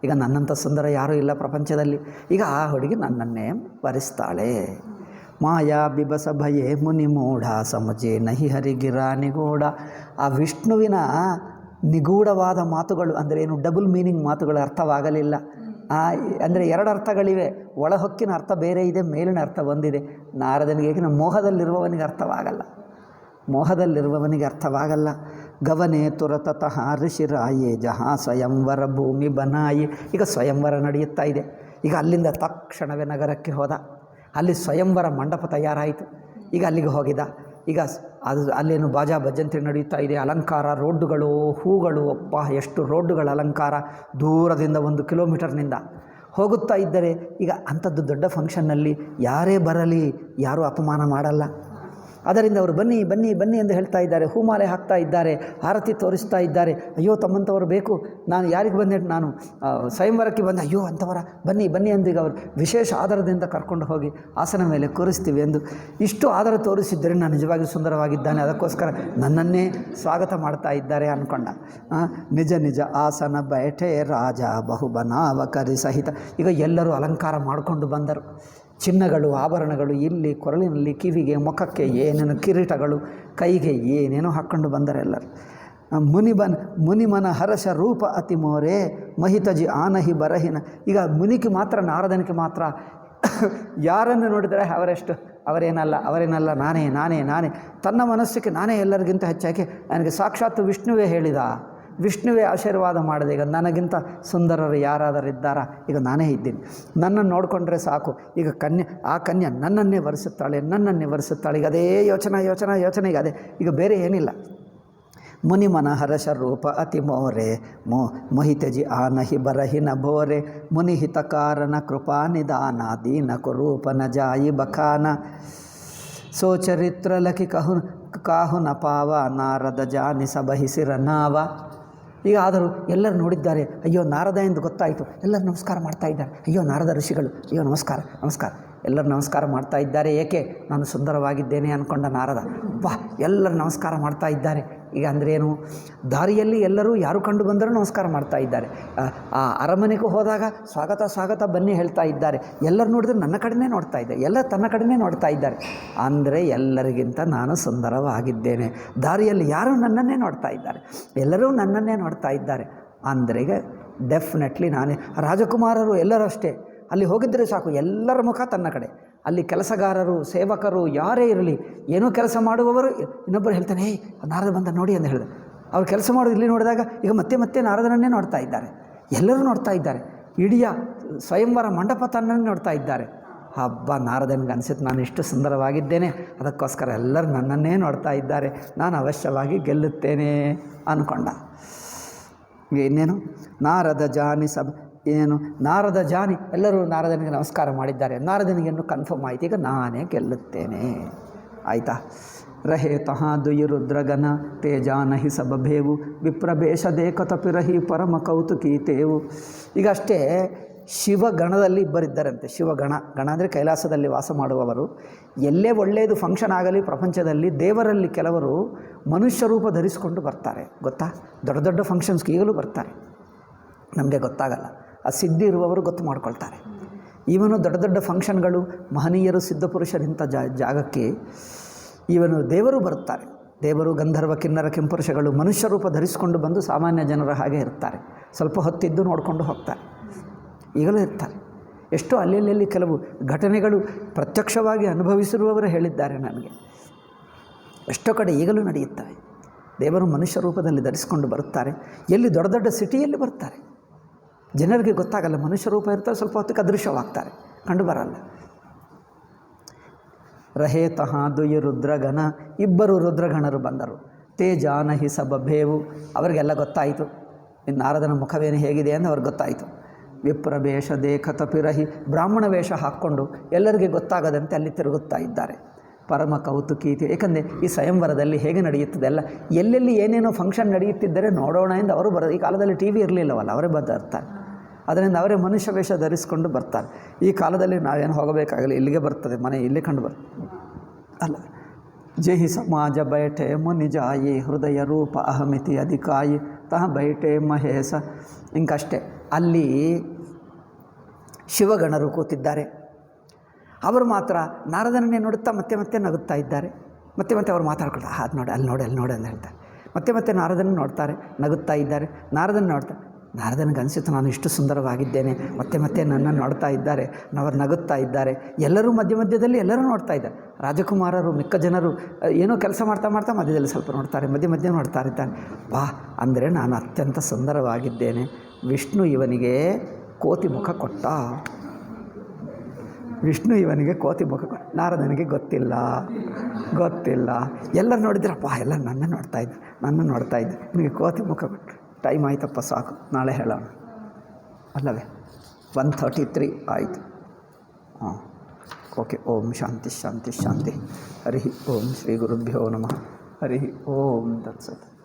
ಈಗ ನನ್ನಂಥ ಸುಂದರ ಯಾರೂ ಇಲ್ಲ ಪ್ರಪಂಚದಲ್ಲಿ. ಈಗ ಆ ಹುಡುಗಿ ನನ್ನನ್ನೇ ವರಿಸ್ತಾಳೆ. ಮಾಯಾ ಬಿಬಸ ಭಯೇ ಮುನಿ ಮೂಢ ಸಮಜೆ ನಹಿ ಹರಿಗಿರ ನಿಗೂಢ. ಆ ವಿಷ್ಣುವಿನ ನಿಗೂಢವಾದ ಮಾತುಗಳು ಅಂದರೆ ಏನು, ಡಬಲ್ ಮೀನಿಂಗ್ ಮಾತುಗಳು ಅರ್ಥವಾಗಲಿಲ್ಲ. ಅಂದರೆ ಎರಡು ಅರ್ಥಗಳಿವೆ. ಒಳಹೊಕ್ಕಿನ ಅರ್ಥ ಬೇರೆ ಇದೆ, ಮೇಲಿನ ಅರ್ಥ ಒಂದಿದೆ. ನಾರದನಿಗೆ ಏಕೆಂದರೆ ಮೋಹದಲ್ಲಿರುವವನಿಗೆ ಅರ್ಥವಾಗಲ್ಲ. ಗವನೆ ತುರತಃ ಋಷಿರಾಯೇ ಜಹಾ ಸ್ವಯಂವರ ಭೂಮಿ ಬನಾಯಿ. ಈಗ ಸ್ವಯಂವರ ನಡೆಯುತ್ತಾ ಇದೆ. ಈಗ ಅಲ್ಲಿಂದ ತಕ್ಷಣವೇ ನಗರಕ್ಕೆ ಹೋದ. ಅಲ್ಲಿ ಸ್ವಯಂವರ ಮಂಟಪ ತಯಾರಾಯಿತು. ಈಗ ಅಲ್ಲಿಗೆ ಹೋಗಿದ್ದ. ಈಗ ಅದು ಅಲ್ಲೇನು ಬಾಜಾ ಭಜಂತ್ರಿ ನಡೆಯುತ್ತಾ ಇದೆ. ಅಲಂಕಾರ, ರೋಡ್ಡುಗಳು, ಹೂಗಳು, ಅಪ್ಪ ಎಷ್ಟು ರೋಡ್ಡುಗಳ ಅಲಂಕಾರ. ದೂರದಿಂದ 1 ಕಿಲೋಮೀಟರ್ನಿಂದ ಹೋಗುತ್ತಾ ಇದ್ದರೆ, ಈಗ ಅಂಥದ್ದು ದೊಡ್ಡ ಫಂಕ್ಷನ್ನಲ್ಲಿ ಯಾರೇ ಬರಲಿ ಯಾರೂ ಅಪಮಾನ ಮಾಡಲ್ಲ. ಅದರಿಂದ ಅವರು ಬನ್ನಿ ಬನ್ನಿ ಬನ್ನಿ ಎಂದು ಹೇಳ್ತಾ ಇದ್ದಾರೆ, ಹೂಮಾಲೆ ಹಾಕ್ತಾ ಇದ್ದಾರೆ, ಆರತಿ ತೋರಿಸ್ತಾ ಇದ್ದಾರೆ. ಅಯ್ಯೋ ತಮ್ಮಂಥವರು ಬೇಕು, ನಾನು ಯಾರಿಗೆ ಬಂದೆ, ನಾನು ಸ್ವಯಂವರಕ್ಕೆ ಬಂದೆ, ಅಯ್ಯೋ ಅಂಥವರ ಬನ್ನಿ ಬನ್ನಿ ಎಂದು ಈಗ ಅವರು ವಿಶೇಷ ಆಧಾರದಿಂದ ಕರ್ಕೊಂಡು ಹೋಗಿ ಆಸನ ಮೇಲೆ ಕೂರಿಸ್ತೀವಿ ಎಂದು ಇಷ್ಟು ಆಧಾರ ತೋರಿಸಿದ್ದರೆ ನಾನು ನಿಜವಾಗಿ ಸುಂದರವಾಗಿದ್ದಾನೆ, ಅದಕ್ಕೋಸ್ಕರ ನನ್ನನ್ನೇ ಸ್ವಾಗತ ಮಾಡ್ತಾ ಇದ್ದಾರೆ ಅಂದ್ಕೊಂಡ. ನಿಜ ನಿಜ ಆಸನ ಬೈಠೆ ರಾಜ ಬಹುಬನಾವ ಕರಿ ಸಹಿತ. ಈಗ ಎಲ್ಲರೂ ಅಲಂಕಾರ ಮಾಡಿಕೊಂಡು ಬಂದರು. ಚಿನ್ನಗಳು, ಆಭರಣಗಳು, ಇಲ್ಲಿ ಕೊರಳಿನಲ್ಲಿ, ಕಿವಿಗೆ, ಮುಖಕ್ಕೆ ಏನೇನು ಕಿರೀಟಗಳು, ಕೈಗೆ ಏನೇನೋ ಹಾಕ್ಕೊಂಡು ಬಂದರೆಲ್ಲರು. ಮುನಿಮನ ಹರಷ ರೂಪ ಅತಿ ಮೋರೆ ಮಹಿತಜಿ ಆನಹಿ ಬರಹಿನ. ಈಗ ಮುನಿಗೆ ಮಾತ್ರ, ನಾರದನಿಗೆ ಮಾತ್ರ ಯಾರನ್ನು ನೋಡಿದರೆ ಅವರೇನಲ್ಲ, ನಾನೇ ತನ್ನ ಮನಸ್ಸಿಗೆ ನಾನೇ ಎಲ್ಲರಿಗಿಂತ ಹೆಚ್ಚಾಗಿ ನನಗೆ ಸಾಕ್ಷಾತ್ ವಿಷ್ಣುವೇ ಹೇಳಿದ, ವಿಷ್ಣುವೇ ಆಶೀರ್ವಾದ ಮಾಡಿದೆ. ಈಗ ನನಗಿಂತ ಸುಂದರರು ಯಾರಾದರೂ ಇದ್ದಾರಾ? ಈಗ ನಾನೇ ಇದ್ದೀನಿ, ನನ್ನನ್ನು ನೋಡಿಕೊಂಡ್ರೆ ಸಾಕು. ಈಗ ಆ ಕನ್ಯೆ ನನ್ನನ್ನೇ ವರಿಸುತ್ತಾಳೆ. ಈಗ ಅದೇ ಯೋಚನೆ ಈಗ ಅದೇ, ಈಗ ಬೇರೆ ಏನಿಲ್ಲ. ಮುನಿಮನ ಹರಷ ರೂಪ ಅತಿ ಮೋರೆ ಮೋಹಿತಜಿ ಆನಹಿ ಬರಹಿನ ಬೋರೆ ಮುನಿಹಿತ ಕಾರಣ ಕೃಪಾ ನಿಧಾನ ದೀನ ಕುರೂಪನ ಜಾಯಿ ಬಖಾನ ಸೋಚರಿತ್ರ ಲಖಿ ಕಾಹುನ ಪಾವ ನಾರದ ಜಾನಿ ಸಬಹಿಸಿರ ನಾವ. ಈಗ ಆದರೂ ಎಲ್ಲರೂ ನೋಡಿದ್ದಾರೆ, ಅಯ್ಯೋ ನಾರದ ಎಂದು ಗೊತ್ತಾಯಿತು, ಎಲ್ಲರೂ ನಮಸ್ಕಾರ ಮಾಡ್ತಾ ಇದ್ದಾರೆ. ಅಯ್ಯೋ ನಾರದ ಋಷಿಗಳು, ಅಯ್ಯೋ ನಮಸ್ಕಾರ. ಎಲ್ಲರೂ ನಮಸ್ಕಾರ ಮಾಡ್ತಾ ಇದ್ದಾರೆ. ಏಕೆ? ನಾನು ಸುಂದರವಾಗಿದ್ದೇನೆ ಅಂದ್ಕೊಂಡ ನಾರದ. ಎಲ್ಲರೂ ನಮಸ್ಕಾರ ಮಾಡ್ತಾ ಇದ್ದಾರೆ. ಈಗ ಅಂದ್ರೇನು, ದಾರಿಯಲ್ಲಿ ಎಲ್ಲರೂ ಯಾರು ಕಂಡು ಬಂದರೂ ನಮಸ್ಕಾರ ಮಾಡ್ತಾ ಇದ್ದಾರೆ. ಆ ಅರಮನೆಗೂ ಹೋದಾಗ ಸ್ವಾಗತ ಬನ್ನಿ ಹೇಳ್ತಾ ಇದ್ದಾರೆ. ಎಲ್ಲರೂ ನೋಡಿದ್ರೆ ನನ್ನ ಕಡೆನೇ ನೋಡ್ತಾ ಇದ್ದಾರೆ, ಎಲ್ಲ ತನ್ನ ಕಡೆನೇ ನೋಡ್ತಾ ಇದ್ದಾರೆ. ಅಂದರೆ ಎಲ್ಲರಿಗಿಂತ ನಾನು ಸುಂದರವಾಗಿದ್ದೇನೆ. ದಾರಿಯಲ್ಲಿ ಯಾರೂ ನನ್ನನ್ನೇ ನೋಡ್ತಾ ಇದ್ದಾರೆ, ಎಲ್ಲರೂ ನನ್ನನ್ನೇ ನೋಡ್ತಾ ಇದ್ದಾರೆ. ಅಂದರೆ ಈಗ ಡೆಫಿನೆಟ್ಲಿ ನಾನೇ. ರಾಜಕುಮಾರರು ಎಲ್ಲರೂ ಅಷ್ಟೇ, ಅಲ್ಲಿ ಹೋಗಿದ್ದರೆ ಸಾಕು ಎಲ್ಲರ ಮುಖ ತನ್ನ ಕಡೆ. ಅಲ್ಲಿ ಕೆಲಸಗಾರರು, ಸೇವಕರು ಯಾರೇ ಇರಲಿ, ಏನೋ ಕೆಲಸ ಮಾಡುವವರು ಇನ್ನೊಬ್ಬರು ಹೇಳ್ತಾನೆ, ಹೇ ನಾರದ ಬಂದ ನೋಡಿ ಅಂತ ಹೇಳಿದೆ. ಅವ್ರು ಕೆಲಸ ಮಾಡೋದು ಇಲ್ಲಿ ನೋಡಿದಾಗ ಈಗ ಮತ್ತೆ ನಾರದನನ್ನೇ ನೋಡ್ತಾ ಇದ್ದಾರೆ, ಎಲ್ಲರೂ ನೋಡ್ತಾ ಇದ್ದಾರೆ. ಇಡೀ ಸ್ವಯಂವರ ಮಂಟಪ ತನ್ನನ್ನು ನೋಡ್ತಾ ಇದ್ದಾರೆ. ಹಬ್ಬ, ನಾರದನಿಗೆ ಅನಿಸುತ್ತೆ ನಾನು ಇಷ್ಟು ಸುಂದರವಾಗಿದ್ದೇನೆ, ಅದಕ್ಕೋಸ್ಕರ ಎಲ್ಲರೂ ನನ್ನನ್ನೇ ನೋಡ್ತಾ ಇದ್ದಾರೆ, ನಾನು ಅವಶ್ಯವಾಗಿ ಗೆಲ್ಲುತ್ತೇನೆ ಅಂದ್ಕೊಂಡ. ಇನ್ನೇನು ನಾರದ ಜಾನಿ ಏನು ನಾರದ ಜಾನಿ, ಎಲ್ಲರೂ ನಾರದನಿಗೆ ನಮಸ್ಕಾರ ಮಾಡಿದ್ದಾರೆ. ನಾರದನಿಗೇನು ಕನ್ಫರ್ಮ್ ಆಯ್ತು, ಈಗ ನಾನೇ ಗೆಲ್ಲುತ್ತೇನೆ ಆಯಿತಾ. ರಹೇ ತಹಾ ದುಯಿ ರುದ್ರಗನ ತೇಜಾನಹಿ ಸಬಭೇವು ವಿಪ್ರಭೇಷ ದೇಕತಪಿರಹಿ ಪರಮ ಕೌತುಕೀತೇವು. ಈಗ ಅಷ್ಟೇ ಶಿವಗಣದಲ್ಲಿ ಇಬ್ಬರಿದ್ದಾರಂತೆ. ಶಿವಗಣ, ಗಣ ಅಂದರೆ ಕೈಲಾಸದಲ್ಲಿ ವಾಸ ಮಾಡುವವರು. ಎಲ್ಲೇ ಒಳ್ಳೆಯದು ಫಂಕ್ಷನ್ ಆಗಲಿ ಪ್ರಪಂಚದಲ್ಲಿ, ದೇವರಲ್ಲಿ ಕೆಲವರು ಮನುಷ್ಯ ರೂಪ ಧರಿಸಿಕೊಂಡು ಬರ್ತಾರೆ ಗೊತ್ತಾ. ದೊಡ್ಡ ದೊಡ್ಡ ಫಂಕ್ಷನ್ಸ್ಗೆ ಈಗಲೂ ಬರ್ತಾರೆ, ನಮಗೆ ಗೊತ್ತಾಗಲ್ಲ. ಆ ಸಿದ್ಧಿ ಇರುವವರು ಗೊತ್ತು ಮಾಡ್ಕೊಳ್ತಾರೆ. ಇವನು ದೊಡ್ಡ ದೊಡ್ಡ ಫಂಕ್ಷನ್ಗಳು, ಮಹನೀಯರು ಸಿದ್ಧಪುರುಷರಿಂಥ ಜಾಗಕ್ಕೆ ಇವನು ದೇವರು ಬರುತ್ತಾರೆ. ದೇವರು, ಗಂಧರ್ವ, ಕಿನ್ನರ, ಕೆಂಪುರುಷಗಳು ಮನುಷ್ಯ ರೂಪ ಧರಿಸಿಕೊಂಡು ಬಂದು ಸಾಮಾನ್ಯ ಜನರ ಹಾಗೆ ಇರ್ತಾರೆ. ಸ್ವಲ್ಪ ಹೊತ್ತಿದ್ದು ನೋಡಿಕೊಂಡು ಹೋಗ್ತಾರೆ, ಈಗಲೂ ಇರ್ತಾರೆ. ಎಷ್ಟೋ ಅಲ್ಲಿ ಕೆಲವು ಘಟನೆಗಳು ಪ್ರತ್ಯಕ್ಷವಾಗಿ ಅನುಭವಿಸಿರುವವರು ಹೇಳಿದ್ದಾರೆ ನನಗೆ. ಎಷ್ಟೋ ಕಡೆ ಈಗಲೂ ನಡೆಯುತ್ತವೆ. ದೇವರು ಮನುಷ್ಯ ರೂಪದಲ್ಲಿ ಧರಿಸಿಕೊಂಡು ಬರುತ್ತಾರೆ. ಎಲ್ಲಿ ದೊಡ್ಡ ದೊಡ್ಡ ಸಿಟಿಯಲ್ಲಿ ಬರ್ತಾರೆ, ಜನರಿಗೆ ಗೊತ್ತಾಗಲ್ಲ. ಮನುಷ್ಯ ರೂಪ ಇರ್ತಾರೆ, ಸ್ವಲ್ಪ ಹೊತ್ತಿಗೆ ಅದೃಶ್ಯವಾಗ್ತಾರೆ, ಕಂಡು ಬರಲ್ಲ. ರಹೇ ತಹಾ ದುಯಿ ರುದ್ರಗಣ, ಇಬ್ಬರು ರುದ್ರಗಣರು ಬಂದರು. ತೇಜಾನಹಿ ಸಬಭೇವು, ಅವರಿಗೆಲ್ಲ ಗೊತ್ತಾಯಿತು ನಾರದನ ಮುಖವೇನು ಹೇಗಿದೆ ಎಂದು ಅವ್ರಿಗೆ ಗೊತ್ತಾಯಿತು. ವಿಪ್ರವೇಷ ದೇಖತ ಪಿರಹಿ, ಬ್ರಾಹ್ಮಣ ವೇಷ ಹಾಕ್ಕೊಂಡು ಎಲ್ಲರಿಗೆ ಗೊತ್ತಾಗದಂತೆ ಅಲ್ಲಿ ತಿರುಗುತ್ತಾ ಇದ್ದಾರೆ. ಪರಮ ಕೌತುಕೀತಿ, ಏಕೆಂದರೆ ಈ ಸ್ವಯಂವರದಲ್ಲಿ ಹೇಗೆ ನಡೆಯುತ್ತದೆ ಎಲ್ಲ, ಎಲ್ಲೆಲ್ಲಿ ಏನೇನೋ ಫಂಕ್ಷನ್ ನಡೆಯುತ್ತಿದ್ದರೆ ನೋಡೋಣ ಎಂದು ಅವರು ಈ ಕಾಲದಲ್ಲಿ ಟಿ ವಿ ಇರಲಿಲ್ಲವಲ್ಲ, ಅವರೇ ಬರ್ತಾರೆ. ಅದರಿಂದ ಅವರೇ ಮನುಷ್ಯ ವೇಷ ಧರಿಸಿಕೊಂಡು ಬರ್ತಾರೆ. ಈ ಕಾಲದಲ್ಲಿ ನಾವೇನು ಹೋಗಬೇಕಾಗಲಿ, ಇಲ್ಲಿಗೆ ಬರ್ತದೆ, ಮನೆ ಇಲ್ಲೇ ಕಂಡು ಬರ್ತದೆ ಅಲ್ಲ. ಜೇಹಿ ಸಮಾಜ ಬೈಠೆ ಮುನಿಜಾಯಿ ಹೃದಯ ರೂಪ ಅಹಮಿತಿ ಅಧಿಕಾಯಿ ತಹ ಬೈಠೆ ಮಹೇಶ. ಇಂಕಷ್ಟೇ ಅಲ್ಲಿ ಶಿವಗಣರು ಕೂತಿದ್ದಾರೆ. ಅವರು ಮಾತ್ರ ನಾರದನನ್ನೇ ನೋಡುತ್ತಾ ಮತ್ತೆ ಮತ್ತೆ ನಗುತ್ತಾ ಇದ್ದಾರೆ. ಮತ್ತೆ ಮತ್ತೆ ಅವರು ಮಾತಾಡ್ಕೊಳ್ತಾರೆ, ಅದು ನೋಡಿ, ಅಲ್ಲಿ ನೋಡಿ, ಅಲ್ಲಿ ನೋಡಿ ಅಂತ ಹೇಳ್ತಾರೆ. ಮತ್ತೆ ಮತ್ತೆ ನಾರದನ ನೋಡ್ತಾರೆ, ನಗುತ್ತಾ ಇದ್ದಾರೆ. ನಾರದನ ನೋಡ್ತಾರೆ. ನಾರದನಿಗೆ ಅನಿಸುತ್ತೆ ನಾನು ಇಷ್ಟು ಸುಂದರವಾಗಿದ್ದೇನೆ, ಮತ್ತೆ ಮತ್ತೆ ನನ್ನನ್ನು ನೋಡ್ತಾ ಇದ್ದಾರೆ, ಅವರು ನಗುತ್ತಾ ಇದ್ದಾರೆ. ಎಲ್ಲರೂ ಮಧ್ಯದಲ್ಲಿ ಎಲ್ಲರೂ ನೋಡ್ತಾ ಇದ್ದಾರೆ. ರಾಜಕುಮಾರರು, ಮಿಕ್ಕ ಜನರು ಏನೋ ಕೆಲಸ ಮಾಡ್ತಾ ಮಧ್ಯದಲ್ಲಿ ಸ್ವಲ್ಪ ನೋಡ್ತಾರೆ, ಮಧ್ಯೆ ನೋಡ್ತಾ ಇದ್ದಾನೆ. ವಾ, ಅಂದರೆ ನಾನು ಅತ್ಯಂತ ಸುಂದರವಾಗಿದ್ದೇನೆ. ವಿಷ್ಣು ಇವನಿಗೆ ಕೋತಿ ಮುಖ ಕೊಟ್ಟ. ನಾರದನಿಗೆ ಗೊತ್ತಿಲ್ಲ. ಎಲ್ಲರೂ ನೋಡಿದ್ರಪ್ಪ, ಎಲ್ಲ ನನ್ನ ನೋಡ್ತಾ ಇದ್ದೆ, ನಿನಗೆ ಕೋತಿ ಮುಖ ಕೊಟ್ಟು. ಟೈಮ್ ಆಯ್ತಪ್ಪ, ಸಾಕು, ನಾಳೆ ಹೇಳೋಣ ಅಲ್ಲವೇ. 1:33 ಆಯಿತು. ಹಾಂ, ಓಕೆ. ಓಂ ಶಾಂತಿ ಶಾಂತಿ ಶಾಂತಿ. ಹರಿ ಓಂ ಶ್ರೀ ಗುರುಭ್ಯೋ ನಮಃ. ಹರಿ ಓಂ ತತ್ಸತ್.